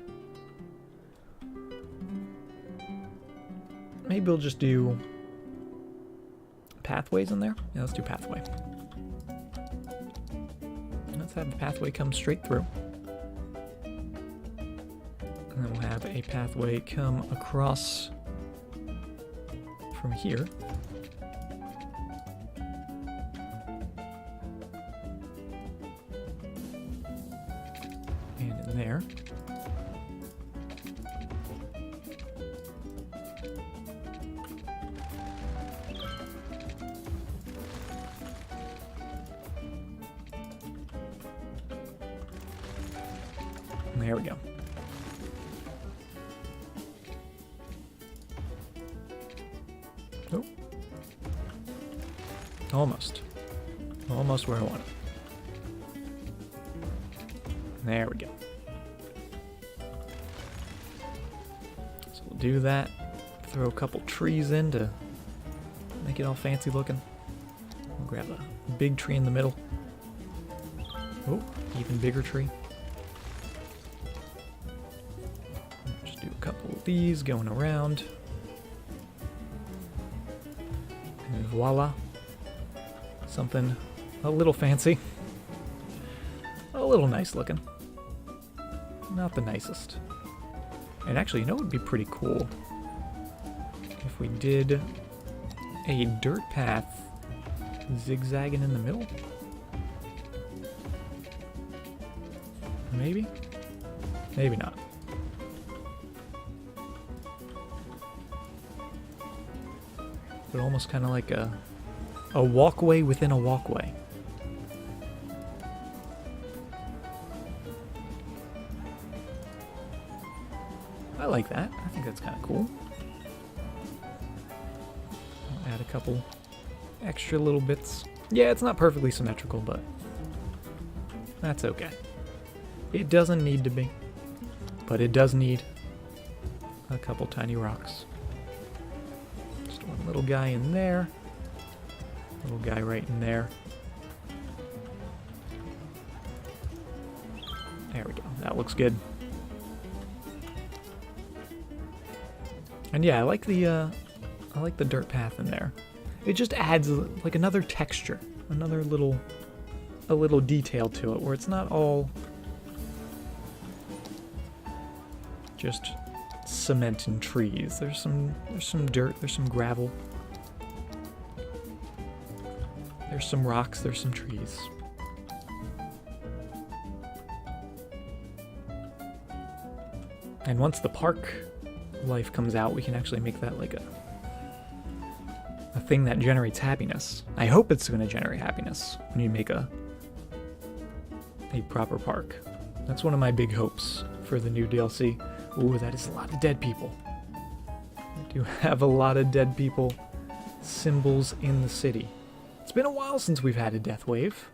Maybe we'll just do pathways in there. Yeah, let's do pathway. Let's have the pathway come straight through. And then we'll have a pathway come across from here. And in there. There we go. Oh. Almost. Almost where I want it. There we go. So we'll do that. Throw a couple trees in to make it all fancy looking. We'll grab a big tree in the middle. Oh, even bigger tree. Couple of these going around, and voila, something a little fancy, a little nice looking, not the nicest. And actually, you know what would be pretty cool? If we did a dirt path zigzagging in the middle? Maybe? Maybe not. But almost kind of like a walkway within a walkway. I like that. I think that's kind of cool. I'll add a couple extra little bits. Yeah, it's not perfectly symmetrical, but that's okay. It doesn't need to be, but it does need a couple tiny rocks. One little guy in there. Little guy right in there. There we go. That looks good. And yeah, I like the dirt path in there. It just adds like another texture, a little detail to it, where it's not all just cement and trees. There's some dirt, there's some gravel, there's some rocks, there's some trees. And once the park life comes out, we can actually make that like a thing that generates happiness. I hope it's going to generate happiness when you make a proper park. That's one of my big hopes for the new DLC. Ooh, that is a lot of dead people. Do have a lot of dead people symbols in the city. It's been a while since we've had a death wave.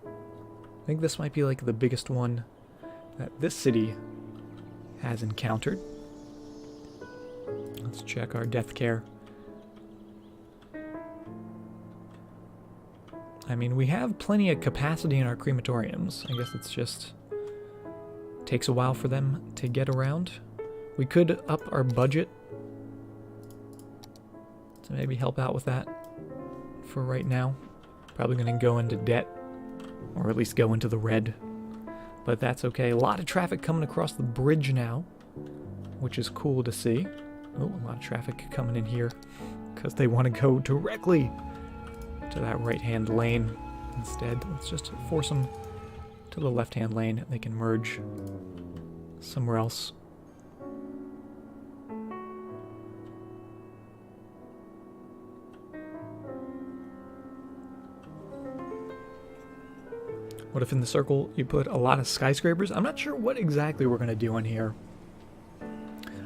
I think this might be like the biggest one that this city has encountered. Let's check our death care. I mean, we have plenty of capacity in our crematoriums. I guess it's just takes a while for them to get around. We could up our budget to maybe help out with that for right now. Probably going to go into debt, or at least go into the red. But that's okay. A lot of traffic coming across the bridge now, which is cool to see. Oh, a lot of traffic coming in here because they want to go directly to that right-hand lane instead. Let's just force them to the left-hand lane. They can merge somewhere else. What if in the circle you put a lot of skyscrapers? I'm not sure what exactly we're going to do in here.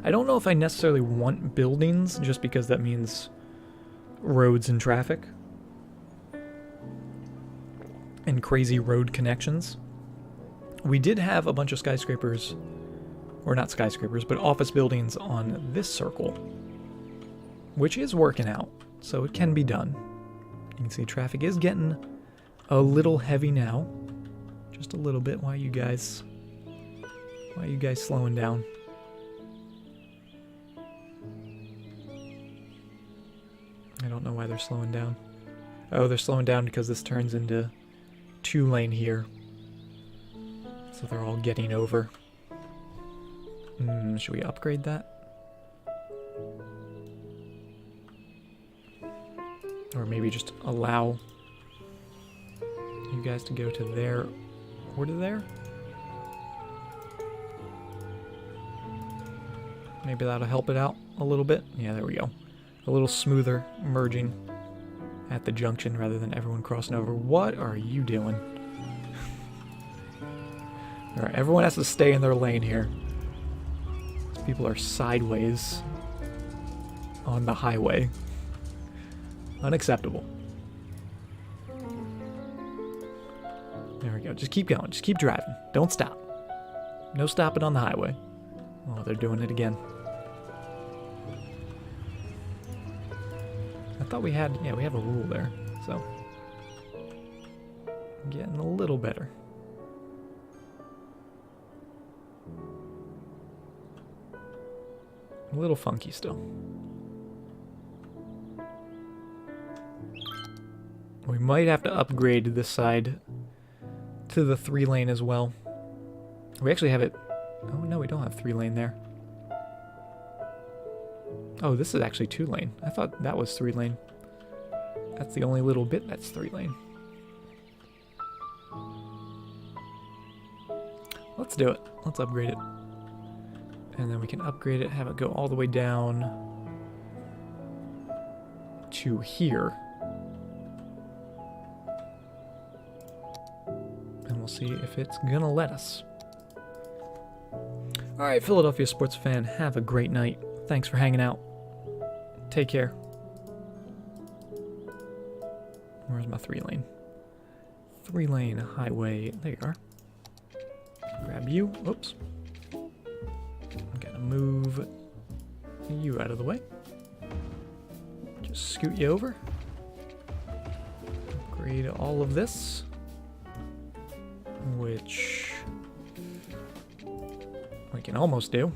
I don't know if I necessarily want buildings, just because that means roads and traffic. And crazy road connections. We did have a bunch of skyscrapers, or not skyscrapers, but office buildings on this circle, which is working out, so it can be done. You can see traffic is getting a little heavy now. Just a little bit. Why are you guys slowing down? I don't know why they're slowing down. Oh, they're slowing down because this turns into 2-lane here. So they're all getting over. Should we upgrade that? Or maybe just allow you guys to go to there or to there? Maybe that'll help it out a little bit. Yeah, there we go. A little smoother merging at the junction rather than everyone crossing over. What are you doing? Alright, everyone has to stay in their lane here. People are sideways on the highway. Unacceptable. There we go. Just keep going. Just keep driving. Don't stop. No stopping on the highway. Oh, they're doing it again. I thought we had, yeah, we have a rule there, so getting a little better. A little funky still. We might have to upgrade this side to the 3-lane as well. We actually have it. Oh no, we don't have 3-lane there. Oh, this is actually 2-lane. I thought that was 3-lane. That's the only little bit that's 3-lane. Let's do it. Let's upgrade it. And then we can upgrade it, have it go all the way down to here. And we'll see if it's gonna let us. Alright, Philadelphia sports fan, have a great night. Thanks for hanging out. Take care. Where's my 3-lane? 3-lane highway. There you are. Grab you. Oops. I'm gonna move you out of the way. Just scoot you over. Upgrade all of this. Which we can almost do.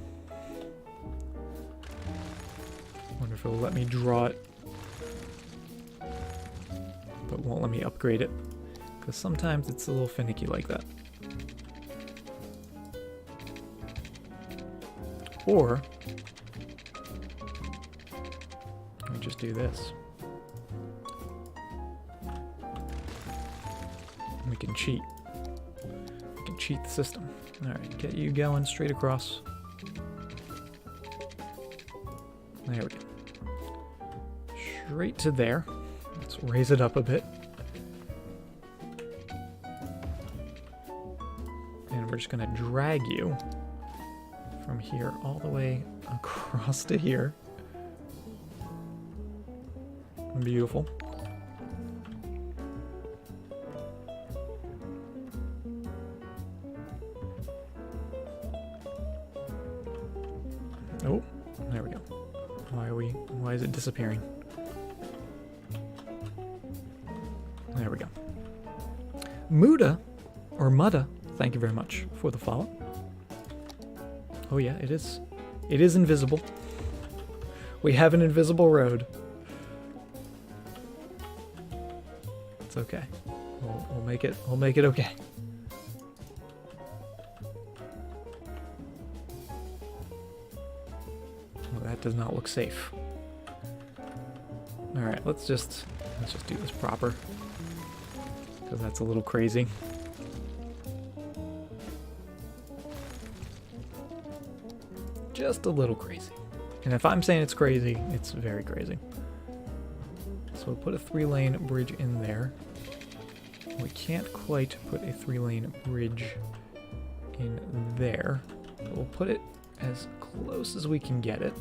Wonder if it'll let me draw it, but won't let me upgrade it, because sometimes it's a little finicky like that. Or let me just do this. We can cheat. We can cheat the system. Alright, get you going straight across. There we go. Straight to there. Let's raise it up a bit. And we're just going to drag you from here all the way across to here. Beautiful. Oh, there we go. Why is it disappearing? There we go. Muda, or Mudda, thank you very much for the follow. Oh yeah, it is. It is invisible. We have an invisible road. It's okay. We'll make it. We'll make it okay. Oh, that does not look safe. All right, let's just do this proper, because that's a little crazy. Just a little crazy. And if I'm saying it's crazy, it's very crazy. So we'll put a 3-lane bridge in there. We can't quite put a 3-lane bridge in there, but we'll put it as close as we can get it.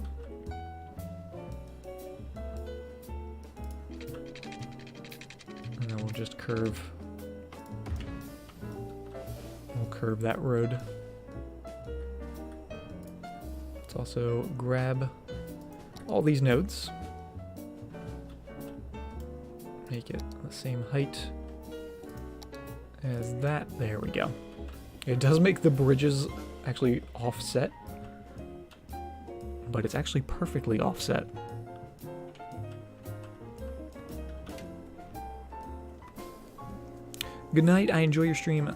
And then we'll just curve. We'll curve that road. Let's also grab all these nodes. Make it the same height as that. There we go. It does make the bridges actually offset, but it's actually perfectly offset. Good night. I enjoy your stream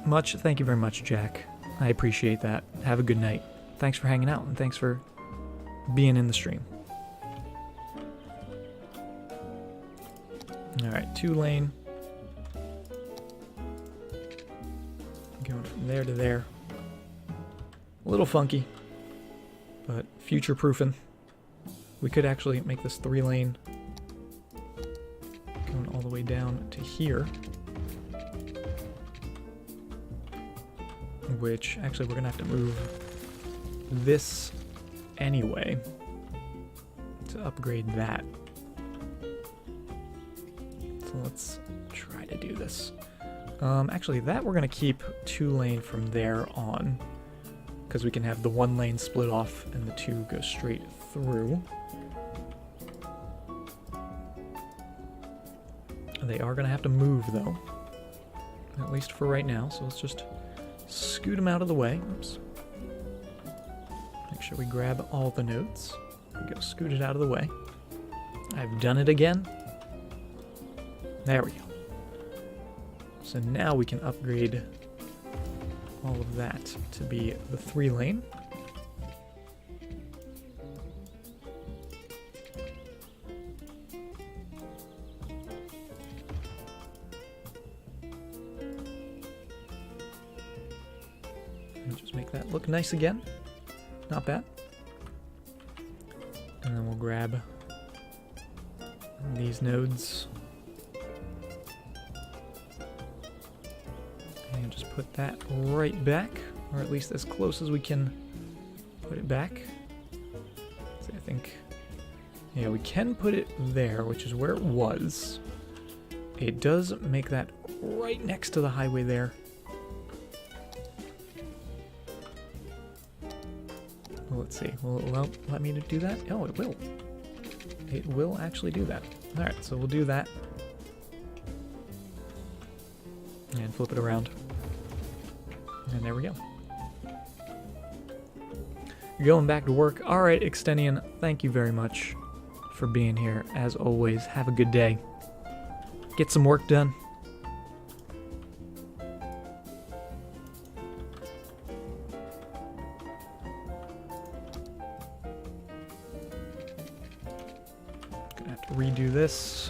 much. Thank you very much, Jack. I appreciate that. Have a good night. Thanks for hanging out, and thanks for being in the stream. Alright, 2-lane. Going from there to there. A little funky, but future-proofing. We could actually make this 3-lane going all the way down to here. Which, actually, we're going to have to move this anyway to upgrade that. So let's try to do this. Actually, that we're going to keep 2-lane from there on, because we can have the 1-lane split off and the 2 go straight through. They are going to have to move, though, at least for right now. So let's just scoot them out of the way. Oops. Make sure we grab all the nodes. We go scoot it out of the way. I've done it again. There we go. So now we can upgrade all of that to be the 3-lane. And just make that look nice again. Not bad. And then we'll grab these nodes and just put that right back, or at least as close as we can put it back. So I think, yeah, we can put it there, which is where it was. It does make that right next to the highway there. Let's see. Will it let me do that? Oh, it will. It will actually do that. Alright, so we'll do that. And flip it around. And there we go. You're going back to work. Alright, Extenian, thank you very much for being here. As always, have a good day. Get some work done. Redo this.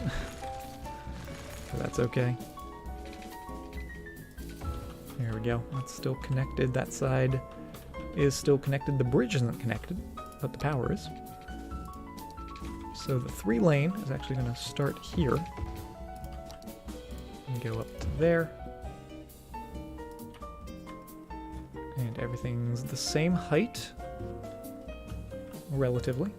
So that's okay. There we go. That's still connected. That side is still connected. The bridge isn't connected, but the power is. So the 3-lane is actually going to start here and go up to there. And everything's the same height, relatively.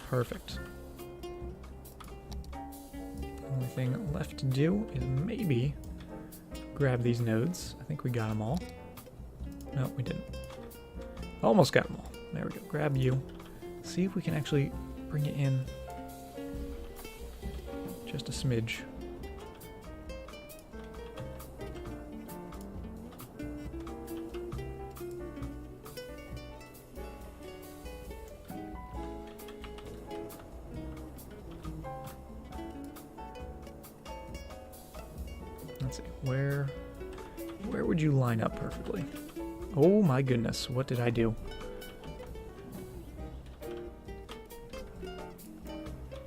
Perfect. Only thing left to do is maybe grab these nodes. I think we got them all. No, we didn't. Almost got them all. There we go. Grab you. See if we can actually bring it in just a smidge. Let's see, where would you line up perfectly? Oh my goodness, what did I do?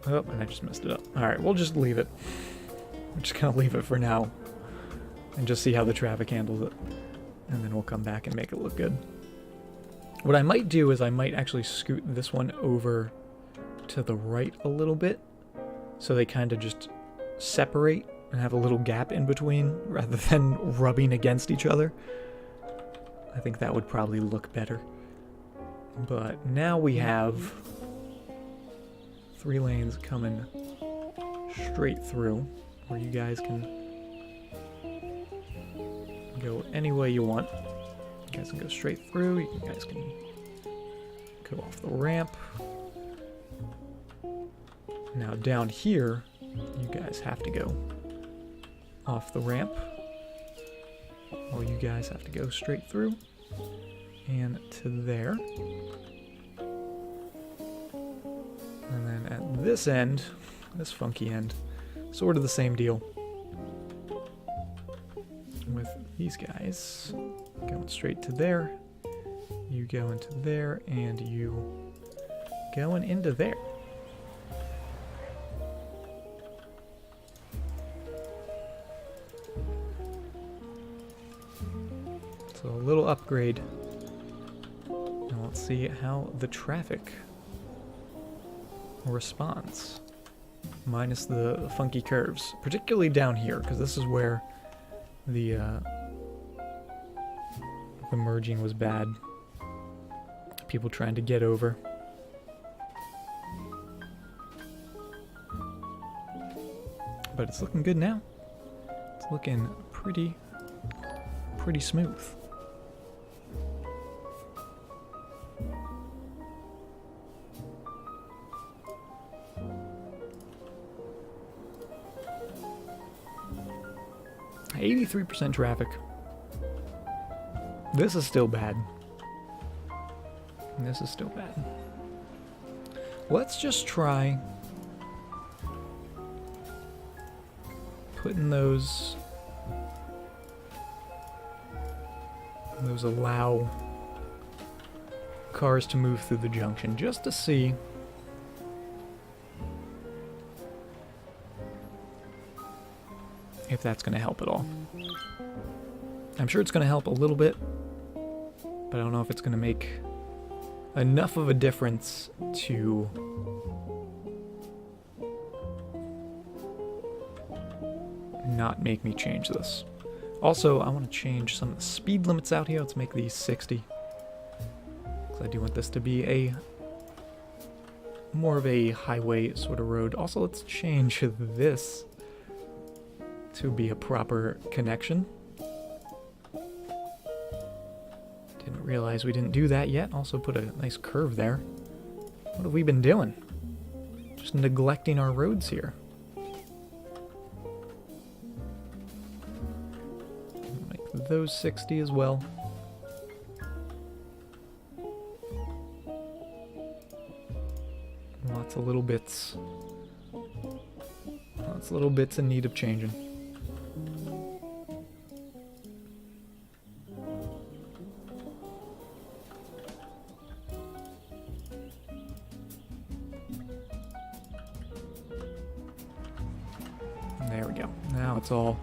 Oh, and I just messed it up. Alright, we'll just leave it. We're just gonna leave it for now. And just see how the traffic handles it. And then we'll come back and make it look good. What I might do is I might actually scoot this one over to the right a little bit. So they kind of just separate and have a little gap in between rather than rubbing against each other. I think that would probably look better. But now we have 3 lanes coming straight through where you guys can go any way you want. You guys can go straight through, you guys can go off the ramp. Now down here, you guys have to go off the ramp, or you guys have to go straight through and to there. And then at this end, this funky end, sort of the same deal with these guys going straight to there, you go into there, and you going into there. So a little upgrade. Now let's see how the traffic responds. Minus the funky curves. Particularly down here, because this is where the merging was bad. People trying to get over. But it's looking good now. It's looking pretty smooth. %83 traffic. This is still bad. This is still bad. Let's just try putting those allow cars to move through the junction just to see if that's going to help at all. I'm sure it's going to help a little bit, but I don't know if it's going to make enough of a difference to not make me change this. Also, I want to change some of the speed limits out here. Let's make these 60. Because I do want this to be a more of a highway sort of road. Also, let's change this to be a proper connection. Didn't realize we didn't do that yet. Also put a nice curve there. What have we been doing? Just neglecting our roads here. Make those 60 as well. Lots of little bits. Lots of little bits in need of changing. There we go. Now it's all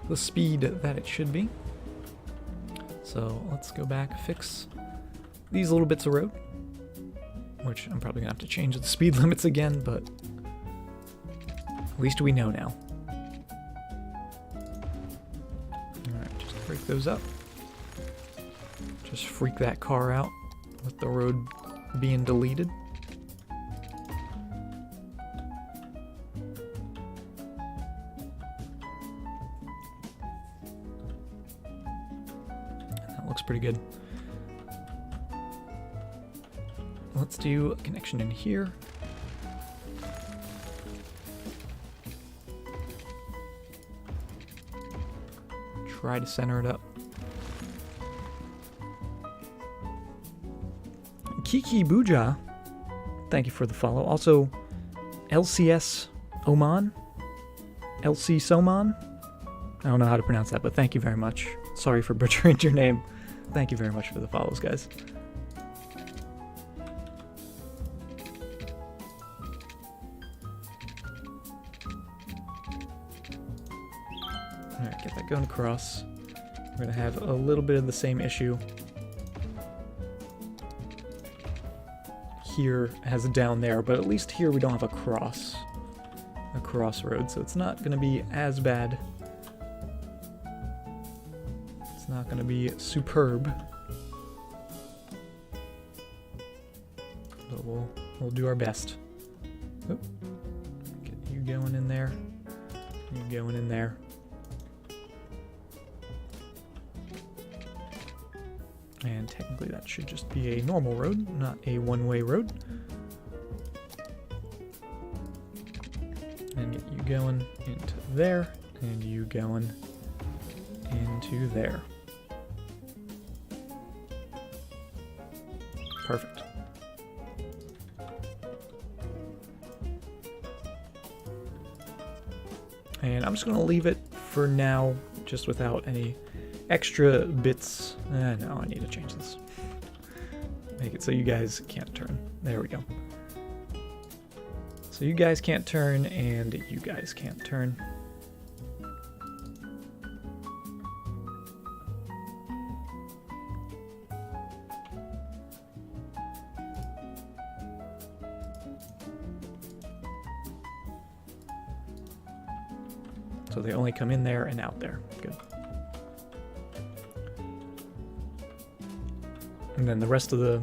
the speed that it should be. So let's go back, fix these little bits of road, which I'm probably gonna have to change the speed limits again, but at least we know now. Alright, just break those up. Just freak that car out with the road being deleted. pretty good. Let's do a connection in here. Try to center it up. Kiki Buja, thank you for the follow. Also, LCS Oman? LC Soman? I don't know how to pronounce that, but thank you very much. Sorry for butchering your name. Thank you very much for the follows, guys. Alright, get that going across. We're going to have a little bit of the same issue here as down there, but at least here we don't have a crossroad, so it's not going to be as bad. It's not going to be superb, but we'll do our best. Oop. Get you going in there. You going in there. And technically that should just be a normal road, not a one-way road. And get you going into there, and you going into there. Perfect. And I'm just going to leave it for now, just without any extra bits. No, I need to change this. Make it so you guys can't turn. There we go. So you guys can't turn, and you guys can't turn. So they only come in there and out there. Good. And then the rest of the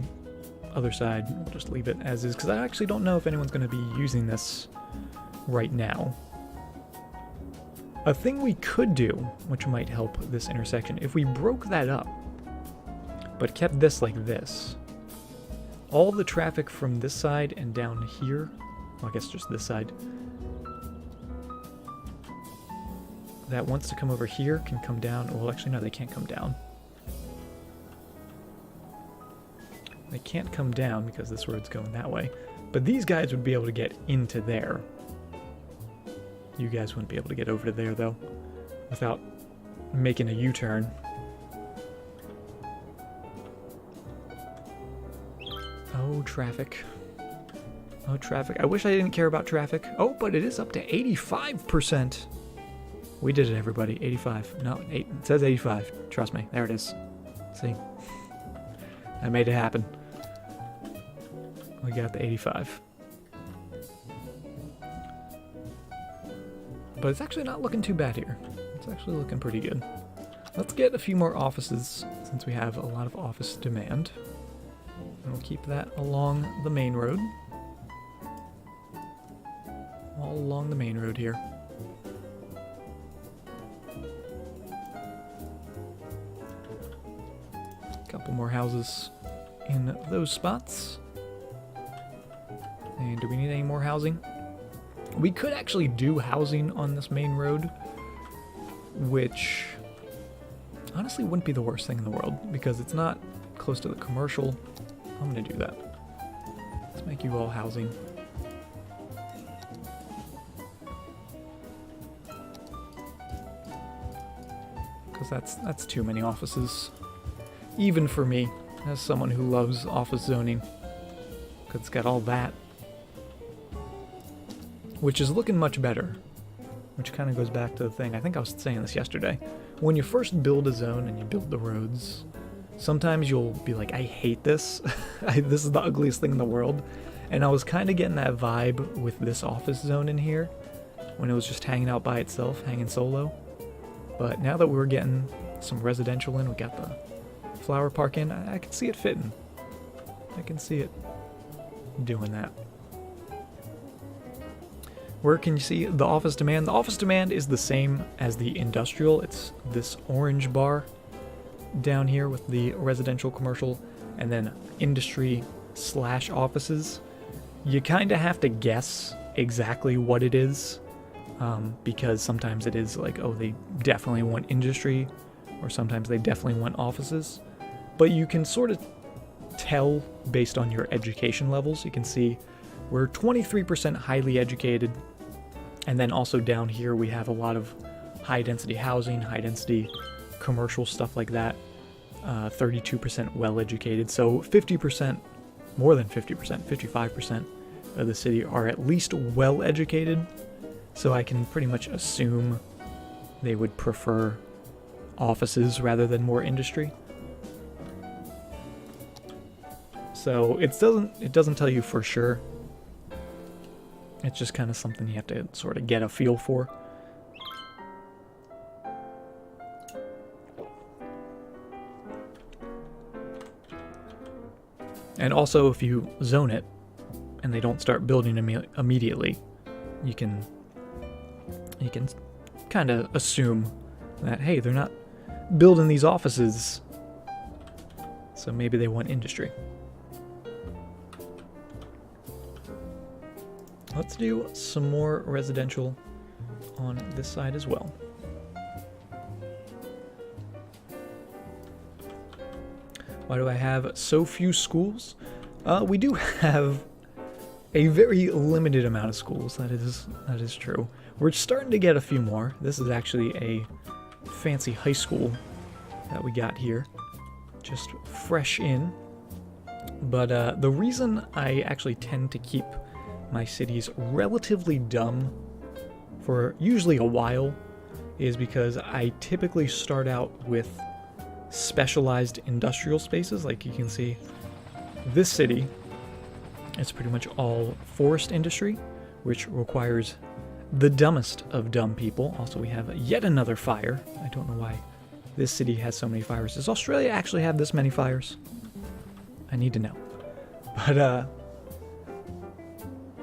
other side, we'll just leave it as is, because I actually don't know if anyone's going to be using this right now. A thing we could do, which might help this intersection, if we broke that up, but kept this like this, all the traffic from this side and down here, well, I guess just this side, that wants to come over here can come down. Well, actually, no, they can't come down. They can't come down because this road's going that way. But these guys would be able to get into there. You guys wouldn't be able to get over to there, though, without making a U-turn. Oh, traffic. Oh, traffic. I wish I didn't care about traffic. Oh, but it is up to 85%. We did it, everybody. 85. No, 8. It says 85. Trust me. There it is. See? I made it happen. We got the 85. But it's actually not looking too bad here. It's actually looking pretty good. Let's get a few more offices, since we have a lot of office demand. And we'll keep that along the main road. All along the main road here. Couple more houses in those spots. And do we need any more housing? We could actually do housing on this main road, which honestly wouldn't be the worst thing in the world, because it's not close to the commercial. I'm gonna do that. Let's make you all housing. Because that's too many offices. Even for me, as someone who loves office zoning. Because it's got all that. Which is looking much better. Which kind of goes back to the thing, I think I was saying this yesterday. When you first build a zone and you build the roads, sometimes you'll be like, I hate this. This is the ugliest thing in the world. And I was kind of getting that vibe with this office zone in here. When it was just hanging out by itself, hanging solo. But now that we're getting some residential in, we got the flower park in, I can see it fitting. I can see it doing that. Where can you see the office demand? The office demand is the same as the industrial. It's this orange bar. down here with the residential, commercial, and then industry / offices, you kind of have to guess exactly what it is, because sometimes it is like, oh, they definitely want industry, or sometimes they definitely want offices. But you can sort of tell based on your education levels. You can see we're 23% highly educated, and then also down here we have a lot of high density housing, high density commercial stuff like that. 32% well educated, so 50%, more than 50%, 55% of the city are at least well educated. So I can pretty much assume they would prefer offices rather than more industry. So it doesn't tell you for sure. It's just kind of something you have to sort of get a feel for. And also, if you zone it and they don't start building immediately, you can kind of assume that, hey, they're not building these offices, so maybe they want industry. Let's do some more residential on this side as well. Why do I have so few schools? We do have a very limited amount of schools. That is true. We're starting to get a few more. This is actually a fancy high school that we got here, just fresh in. But the reason I actually tend to keep my cities relatively dumb for usually a while is because I typically start out with specialized industrial spaces. Like you can see, this city is pretty much all forest industry, which requires the dumbest of dumb people. Also, we have yet another fire. I don't know why this city has so many fires. Does Australia actually have this many fires? I need to know. But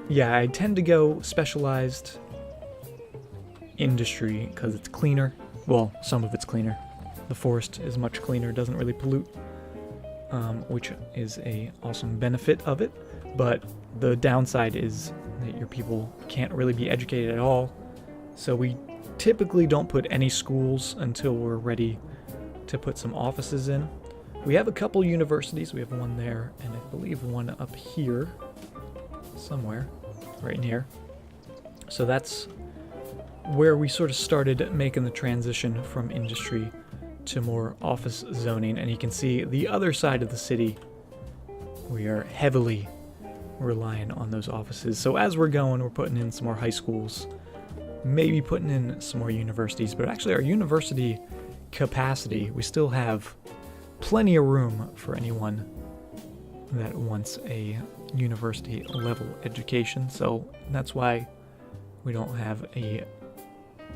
yeah, I tend to go specialized industry because it's cleaner. Well, some of it's cleaner. The forest is much cleaner, doesn't really pollute, which is a awesome benefit of it. But the downside is that your people can't really be educated at all. So we typically don't put any schools until we're ready to put some offices in. We have a couple universities. We have one there, and I believe one up here somewhere, right in here. So that's where we sort of started making the transition from industry to more office zoning. And you can see the other side of the city, we are heavily relying on those offices. So as we're going, we're putting in some more high schools, maybe putting in some more universities. But actually our university capacity, we still have plenty of room for anyone that wants a university level education. So that's why we don't have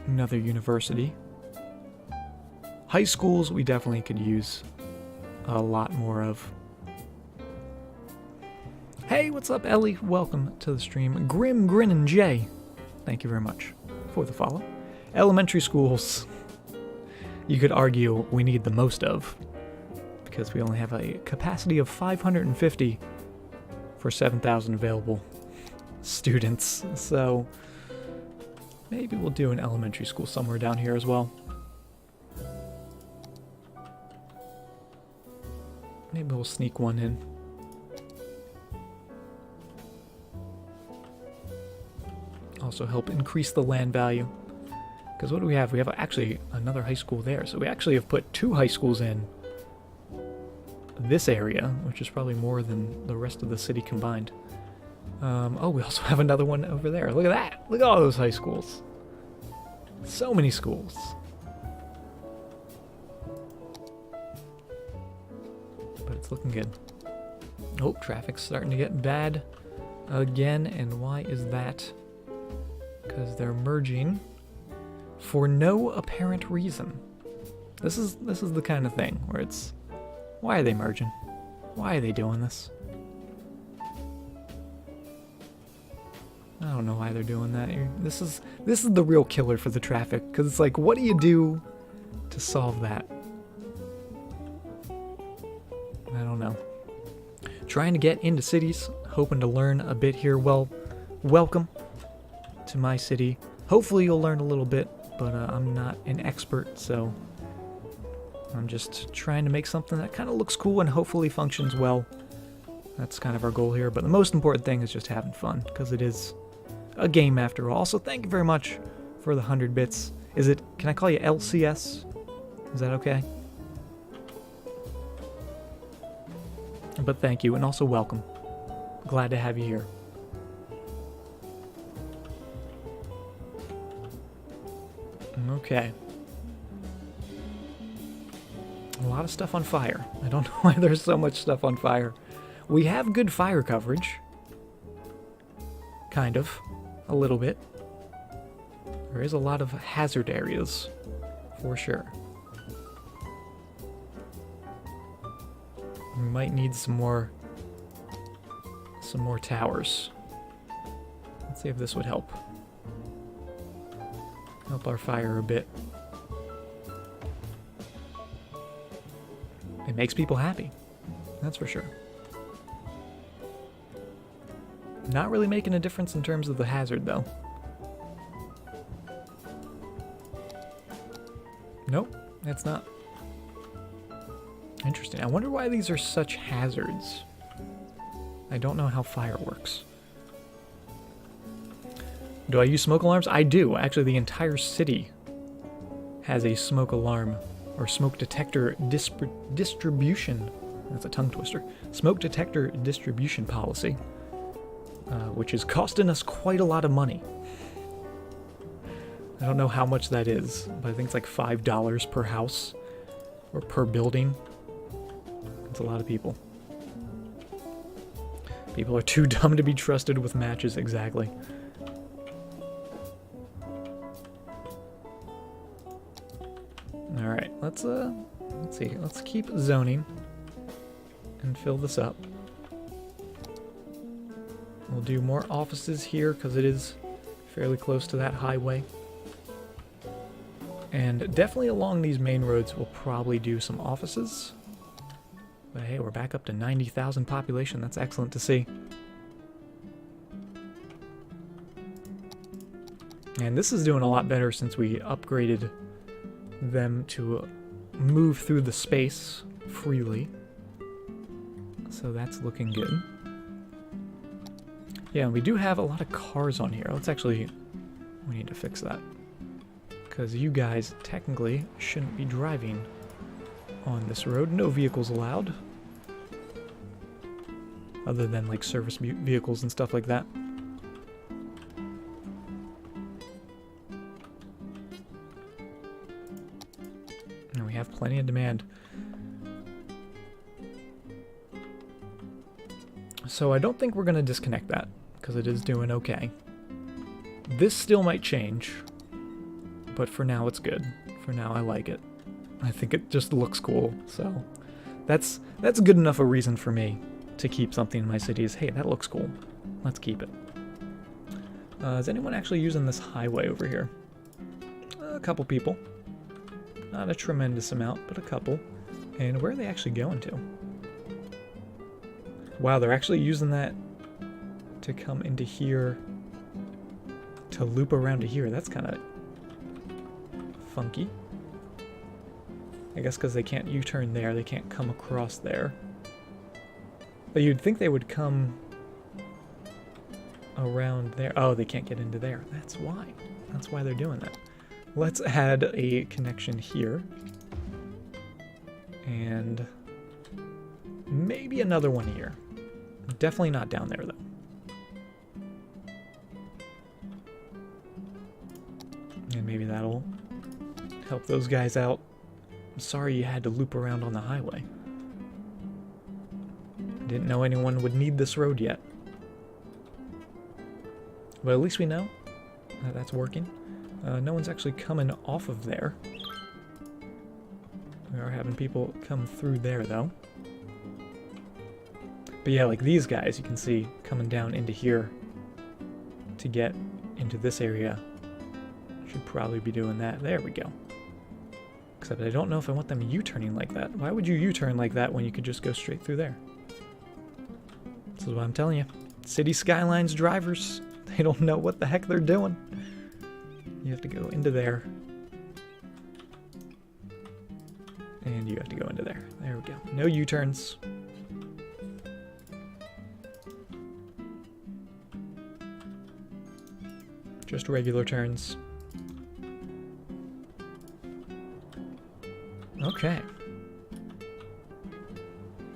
another university. High schools we definitely could use a lot more of. Hey, what's up, Ellie? Welcome to the stream. Grim Grinnin' Jay, thank you very much for the follow. Elementary schools, you could argue we need the most of, because we only have a capacity of 550 for 7,000 available students. So maybe we'll do an elementary school somewhere down here as well. Maybe we'll sneak one in. Also help increase the land value. Because what do we have? We have actually another high school there. So we actually have put 2 high schools in this area, which is probably more than the rest of the city combined. Oh, we also have another one over there. Look at that. Look at all those high schools. So many schools. But it's looking good. Oh, traffic's starting to get bad again. And why is that? Because they're merging for no apparent reason. This is the kind of thing where it's, why are they merging? Why are they doing this? I don't know why they're doing that. This is the real killer for the traffic, because it's like, what do you do to solve that? trying to get into cities, hoping to learn a bit here. Well, welcome to my city. Hopefully you'll learn a little bit, but I'm not an expert, so I'm just trying to make something that kind of looks cool and hopefully functions well. That's kind of our goal here, but the most important thing is just having fun, because it is a game after all. So thank you very much for the 100 bits. Can I call you LCS? Is that okay? But thank you, and also welcome. Glad to have you here. Okay. A lot of stuff on fire. I don't know why there's so much stuff on fire. We have good fire coverage. Kind of. A little bit. There is a lot of hazard areas, for sure. We might need some more towers. Let's see if this would help. Help our fire a bit. It makes people happy. That's for sure. Not really making a difference in terms of the hazard, though. Nope, it's not. Interesting. I wonder why these are such hazards. I don't know how fire works. Do I use smoke alarms? I do. Actually, the entire city has a smoke alarm or smoke detector distribution. That's a tongue twister. Smoke detector distribution policy, which is costing us quite a lot of money. I don't know how much that is, but I think it's like $5 per house or per building. That's a lot of people. People are too dumb to be trusted with matches, exactly. Alright, let's see. Let's keep zoning and fill this up. We'll do more offices here because it is fairly close to that highway. And definitely along these main roads we'll probably do some offices. But hey, we're back up to 90,000 population. That's excellent to see. And this is doing a lot better since we upgraded them to move through the space freely. So that's looking good. Yeah, we do have a lot of cars on here. We need to fix that. Because you guys technically shouldn't be driving on this road. No vehicles allowed. Other than like service vehicles and stuff like that. And we have plenty of demand. So I don't think we're going to disconnect that, because it is doing okay. This still might change, but for now it's good. For now I like it. I think it just looks cool, so that's good enough a reason for me to keep something in my city is, hey, that looks cool. Let's keep it. Is anyone actually using this highway over here? A couple people. Not a tremendous amount, but a couple. And where are they actually going to? Wow, they're actually using that to come into here, to loop around to here. That's kind of funky. I guess because they can't U-turn there, they can't come across there. But you'd think they would come around there. Oh, they can't get into there. That's why. That's why they're doing that. Let's add a connection here. And maybe another one here. Definitely not down there, though. And maybe that'll help those guys out. I'm sorry you had to loop around on the highway. Didn't know anyone would need this road yet. But at least we know that that's working. No one's actually coming off of there. We are having people come through there, though. But yeah, like these guys, you can see coming down into here to get into this area. Should probably be doing that. There we go. Except I don't know if I want them U-turning like that. Why would you U-turn like that when you could just go straight through there? This is what I'm telling you. City Skylines drivers, they don't know what the heck they're doing. You have to go into there. And you have to go into there. There we go. No U-turns. Just regular turns. Okay.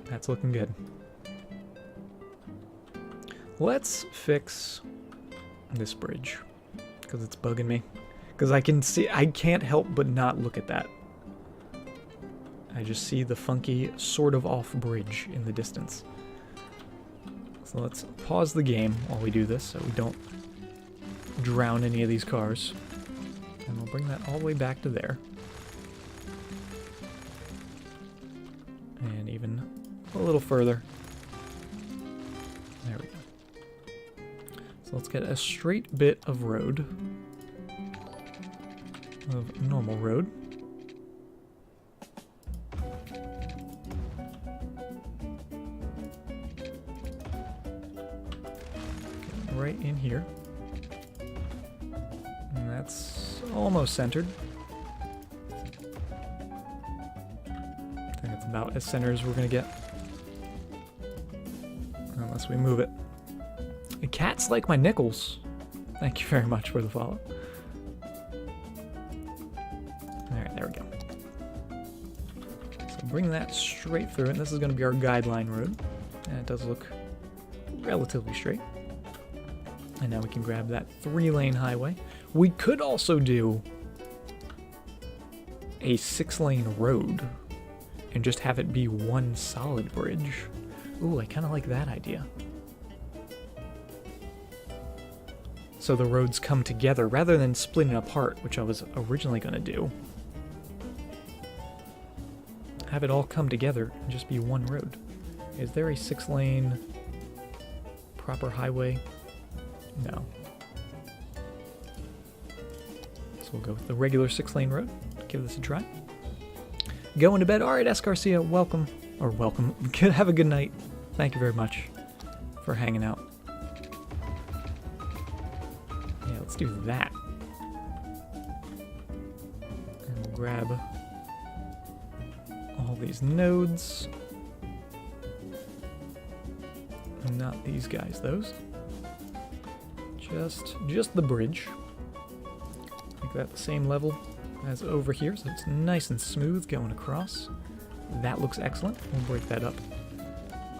That's looking good. Let's fix this bridge, because it's bugging me. Because I can see, I can't help but not look at that. I just see the funky, sort of off bridge in the distance. So let's pause the game while we do this so we don't drown any of these cars. And we'll bring that all the way back to there. And even a little further. There we go. So let's get a straight bit of road. Of normal road. Right in here. And that's almost centered. I think it's about as centered as we're gonna get. Unless we move it. The cats like my nickels. Thank you very much for the follow. Alright, there we go. So bring that straight through, and this is gonna be our guideline road. And it does look relatively straight. And now we can grab that 3-lane highway. We could also do a 6-lane road and just have it be one solid bridge. Ooh, I kind of like that idea. So the roads come together rather than splitting apart, which I was originally going to do. Have it all come together and just be one road. Is there a 6-lane proper highway? No. So we'll go with the regular 6-lane road. Give this a try. Going to bed. All right, S. Garcia, welcome. Or welcome. Have a good night. Thank you very much for hanging out. Yeah, let's do that. And we'll grab all these nodes. Not these guys, those. Just the bridge. Make that the same level as over here, so it's nice and smooth going across. That looks excellent. We'll break that up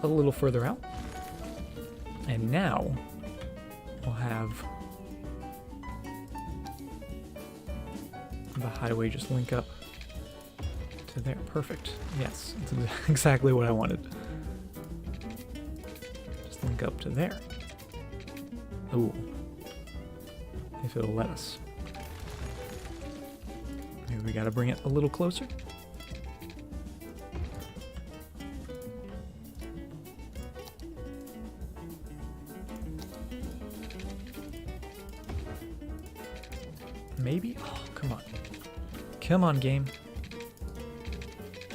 a little further out. And now we'll have the highway just link up to there. Perfect. Yes, that's exactly what I wanted. Just link up to there. Ooh. If it'll let us. Maybe we gotta bring it a little closer. Maybe? Oh, come on. Come on, game.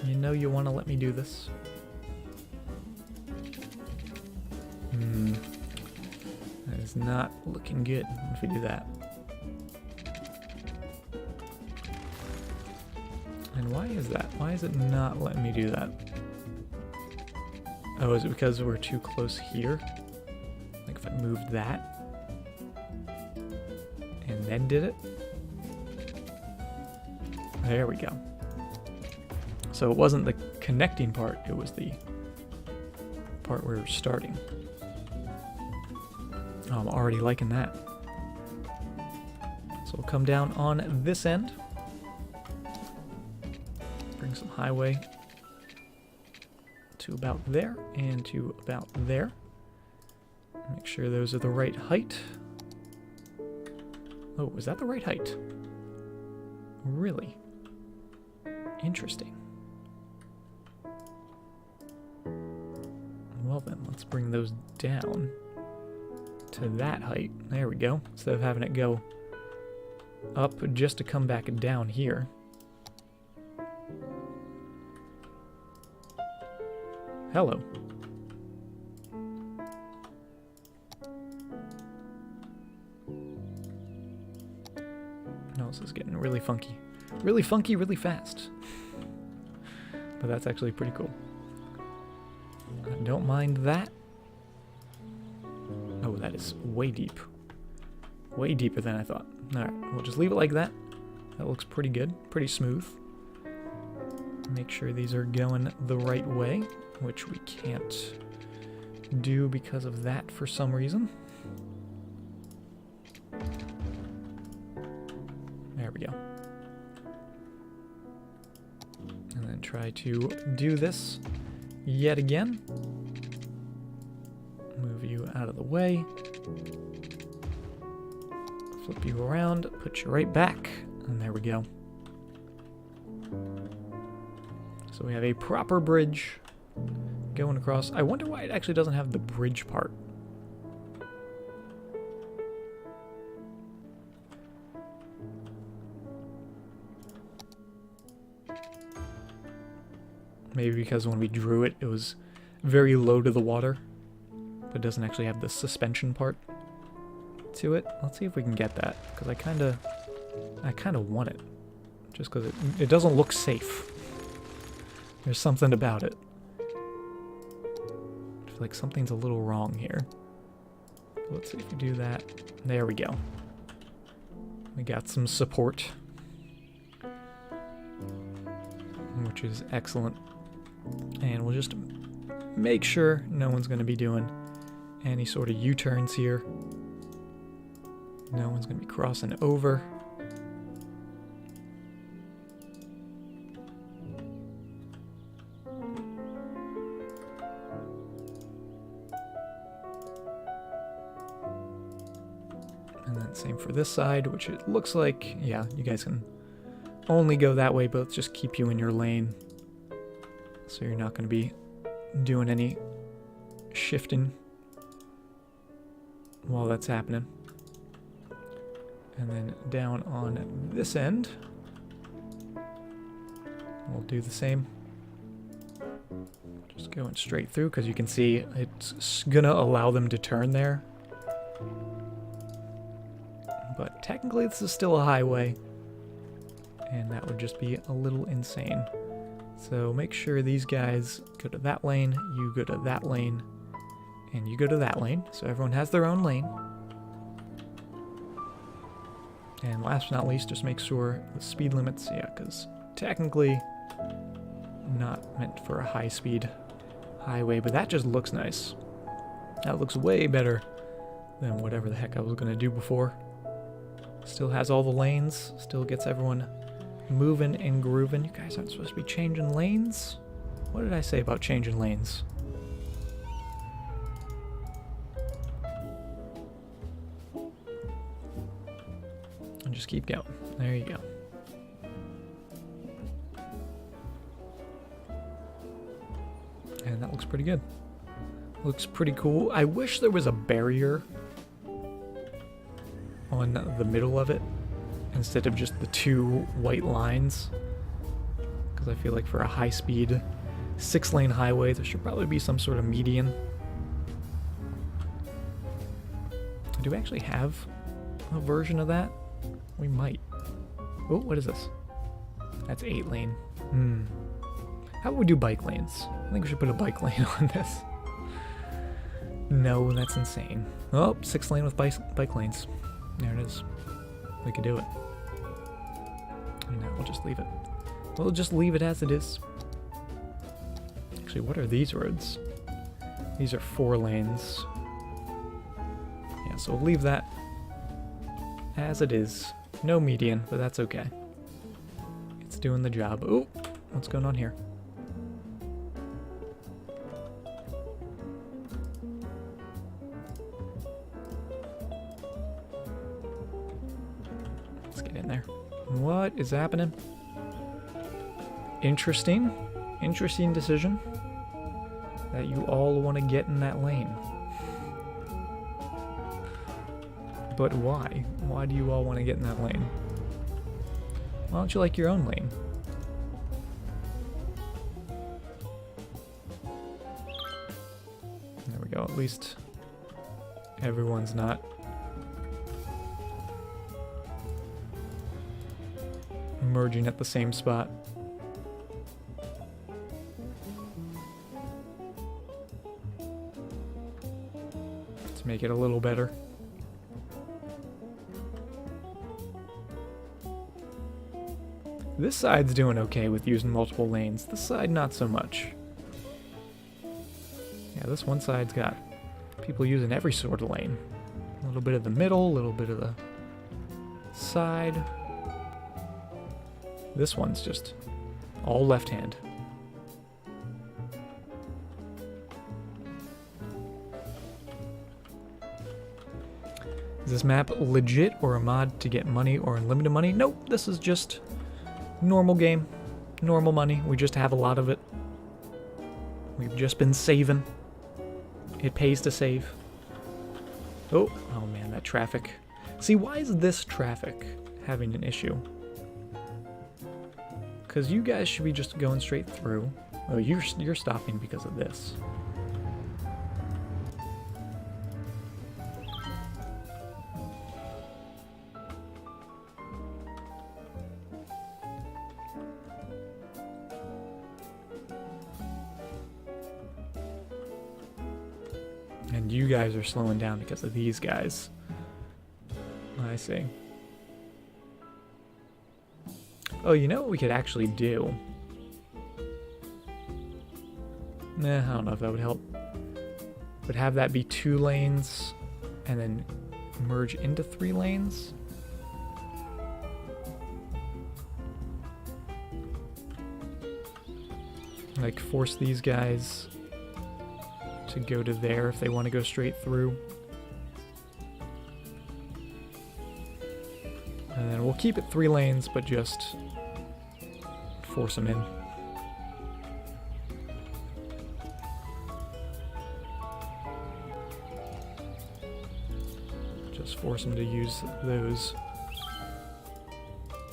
You know you want to let me do this. That is not looking good if we do that. And why is that? Why is it not letting me do that? Oh, is it because we're too close here? Like if I moved that and then did it? There we go. So it wasn't the connecting part, it was the part where we're starting. Oh, I'm already liking that. So we'll come down on this end. Bring some highway to about there and to about there. Make sure those are the right height. Oh, is that the right height? Really? Interesting. Well then, let's bring those down to that height. There we go. Instead of having it go up just to come back down here. Hello. This is getting really funky. Really funky, really fast. But that's actually pretty cool. I don't mind that. Oh, that is way deep. Way deeper than I thought. Alright, we'll just leave it like that. That looks pretty good, pretty smooth. Make sure these are going the right way, which we can't do because of that for some reason. There we go. And then try to do this yet again. Move you out of the way. Flip you around, put you right back, and there we go. So we have a proper bridge going across. I wonder why it actually doesn't have the bridge part. Maybe because when we drew it, it was very low to the water, but it doesn't actually have the suspension part to it. Let's see if we can get that, because I kind of want it, just because it doesn't look safe. There's something about it. I feel like something's a little wrong here. Let's see if we do that. There we go. We got some support, which is excellent. And we'll just make sure no one's going to be doing any sort of U-turns here. No one's going to be crossing over. And then same for this side, which it looks like, yeah, you guys can only go that way, but let's just keep you in your lane. So you're not going to be doing any shifting while that's happening. And then down on this end, we'll do the same. Just going straight through, because you can see it's going to allow them to turn there. But technically this is still a highway, and that would just be a little insane. So make sure these guys go to that lane, you go to that lane, and you go to that lane, so everyone has their own lane. And last but not least, just make sure the speed limits, yeah, because technically not meant for a high-speed highway, but that just looks nice. That looks way better than whatever the heck I was going to do before. Still has all the lanes, still gets everyone moving and grooving. You guys aren't supposed to be changing lanes? What did I say about changing lanes? And just keep going. There you go. And that looks pretty good. Looks pretty cool. I wish there was a barrier on the middle of it instead of just the two white lines, because I feel like for a high-speed 6-lane highway there should probably be some sort of median. Do we actually have a version of that? We might. Oh, what is this? That's 8-lane. How would we do bike lanes? I think we should put a bike lane on this. No, that's insane. Oh, 6-lane with bike lanes. There it is. We could do it. No, we'll just leave it. We'll just leave it as it is. Actually, what are these roads? These are 4 lanes. Yeah, so we'll leave that as it is. No median, but that's okay. It's doing the job. Oh, what's going on here? Let's get in there. What is happening? Interesting. Interesting decision that you all want to get in that lane. But why? Why do you all want to get in that lane? Why don't you like your own lane? There we go. At least everyone's not merging at the same spot. Let's make it a little better. This side's doing okay with using multiple lanes. This side, not so much. Yeah, this one side's got people using every sort of lane. A little bit of the middle, a little bit of the side. This one's just all left hand. Is this map legit or a mod to get money or unlimited money? Nope, this is just normal game, normal money. We just have a lot of it. We've just been saving. It pays to save. Oh man, that traffic. See, why is this traffic having an issue? Because you guys should be just going straight through. Oh, you're stopping because of this. And you guys are slowing down because of these guys. I see. Oh, you know what we could actually do? Nah, I don't know if that would help. But have that be 2 lanes and then merge into 3 lanes? Like force these guys to go to there if they want to go straight through. And then we'll keep it 3 lanes, but just force them in. Just force them to use those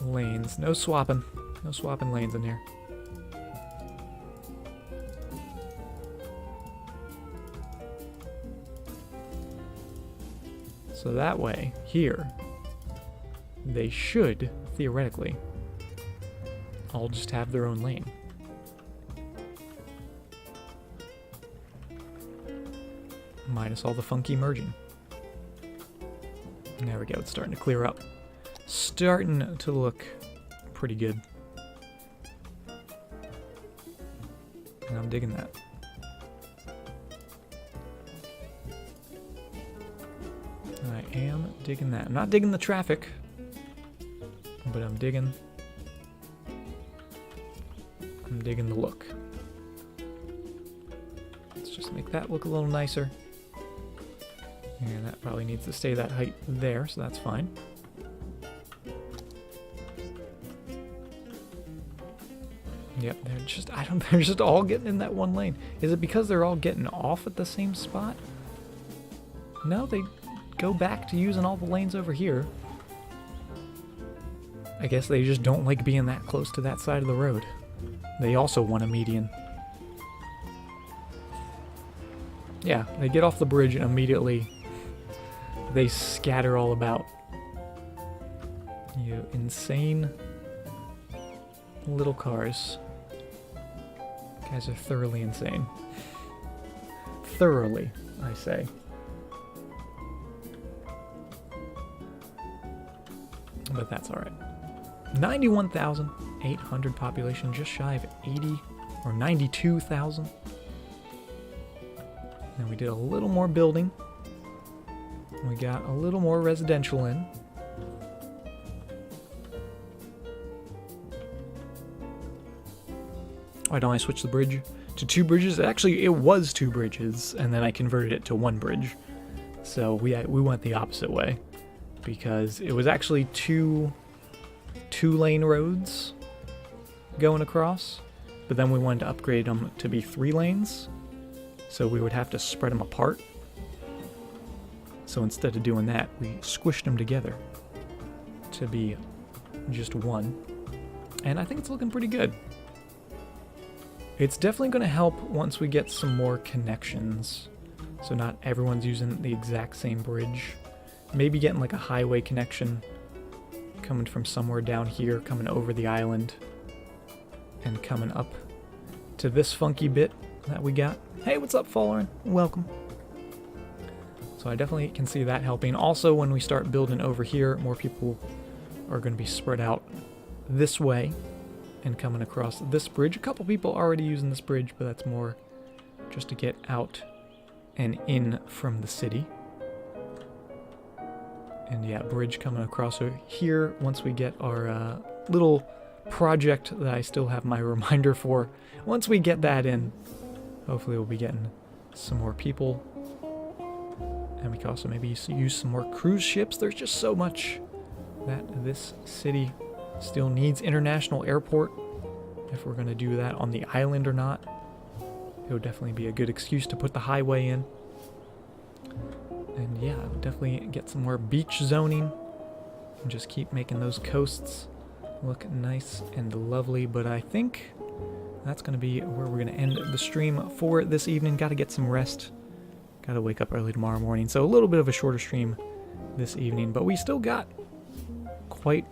lanes. No swapping. No swapping lanes in here. So that way, here, they should, theoretically, all just have their own lane. Minus all the funky merging. There we go, it's starting to clear up. Starting to look pretty good. And I'm digging that. I am digging that. I'm not digging the traffic, but I'm digging the look. Let's just make that look a little nicer. And that probably needs to stay that height there, so that's fine. Yep, they're just all getting in that one lane. Is it because they're all getting off at the same spot? No, they go back to using all the lanes over here. I guess they just don't like being that close to that side of the road. They also want a median. Yeah, they get off the bridge and immediately they scatter all about. You insane little cars. Guys are thoroughly insane. Thoroughly, I say. But that's alright. 91,800 population, just shy of 80 or 92,000. And we did a little more building. We got a little more residential in. Why don't I switch the bridge to 2 bridges? Actually, it was 2 bridges, and then I converted it to 1 bridge. So we went the opposite way, because it was actually two lane roads going across, but then we wanted to upgrade them to be 3 lanes, so we would have to spread them apart. So instead of doing that, we squished them together to be just 1, and I think it's looking pretty good. It's definitely going to help once we get some more connections, so not everyone's using the exact same bridge. Maybe getting like a highway connection coming from somewhere down here, coming over the island, and coming up to this funky bit that we got. Hey, what's up, Fallen? Welcome. So I definitely can see that helping. Also, when we start building over here, more people are going to be spread out this way and coming across this bridge. A couple people already using this bridge, but that's more just to get out and in from the city. And yeah, bridge coming across here once we get our little project that I still have my reminder for. Once we get that in, hopefully we'll be getting some more people. And we can also maybe use some more cruise ships. There's just so much that this city still needs. International airport, if we're going to do that on the island or not. It would definitely be a good excuse to put the highway in. And yeah, definitely get some more beach zoning. And just keep making those coasts look nice and lovely. But I think that's going to be where we're going to end the stream for this evening. Got to get some rest. Got to wake up early tomorrow morning. So a little bit of a shorter stream this evening. But we still got quite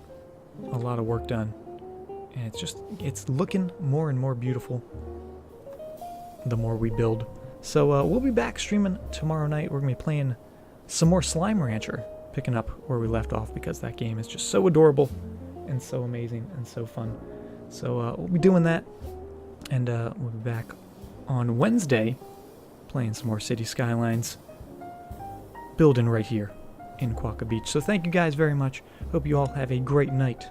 a lot of work done. And it's looking more and more beautiful the more we build. So we'll be back streaming tomorrow night. We're going to be playing some more Slime Rancher, picking up where we left off because that game is just so adorable and so amazing and so fun. So we'll be doing that, and we'll be back on Wednesday playing some more City Skylines, building right here in Quokka Beach. So thank you guys very much. Hope you all have a great night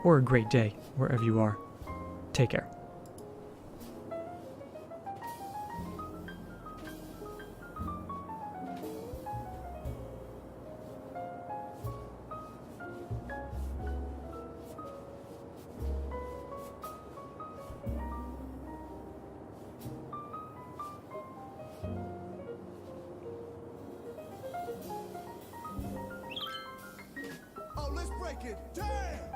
or a great day wherever you are. Take care. Oh, let's break it. Damn!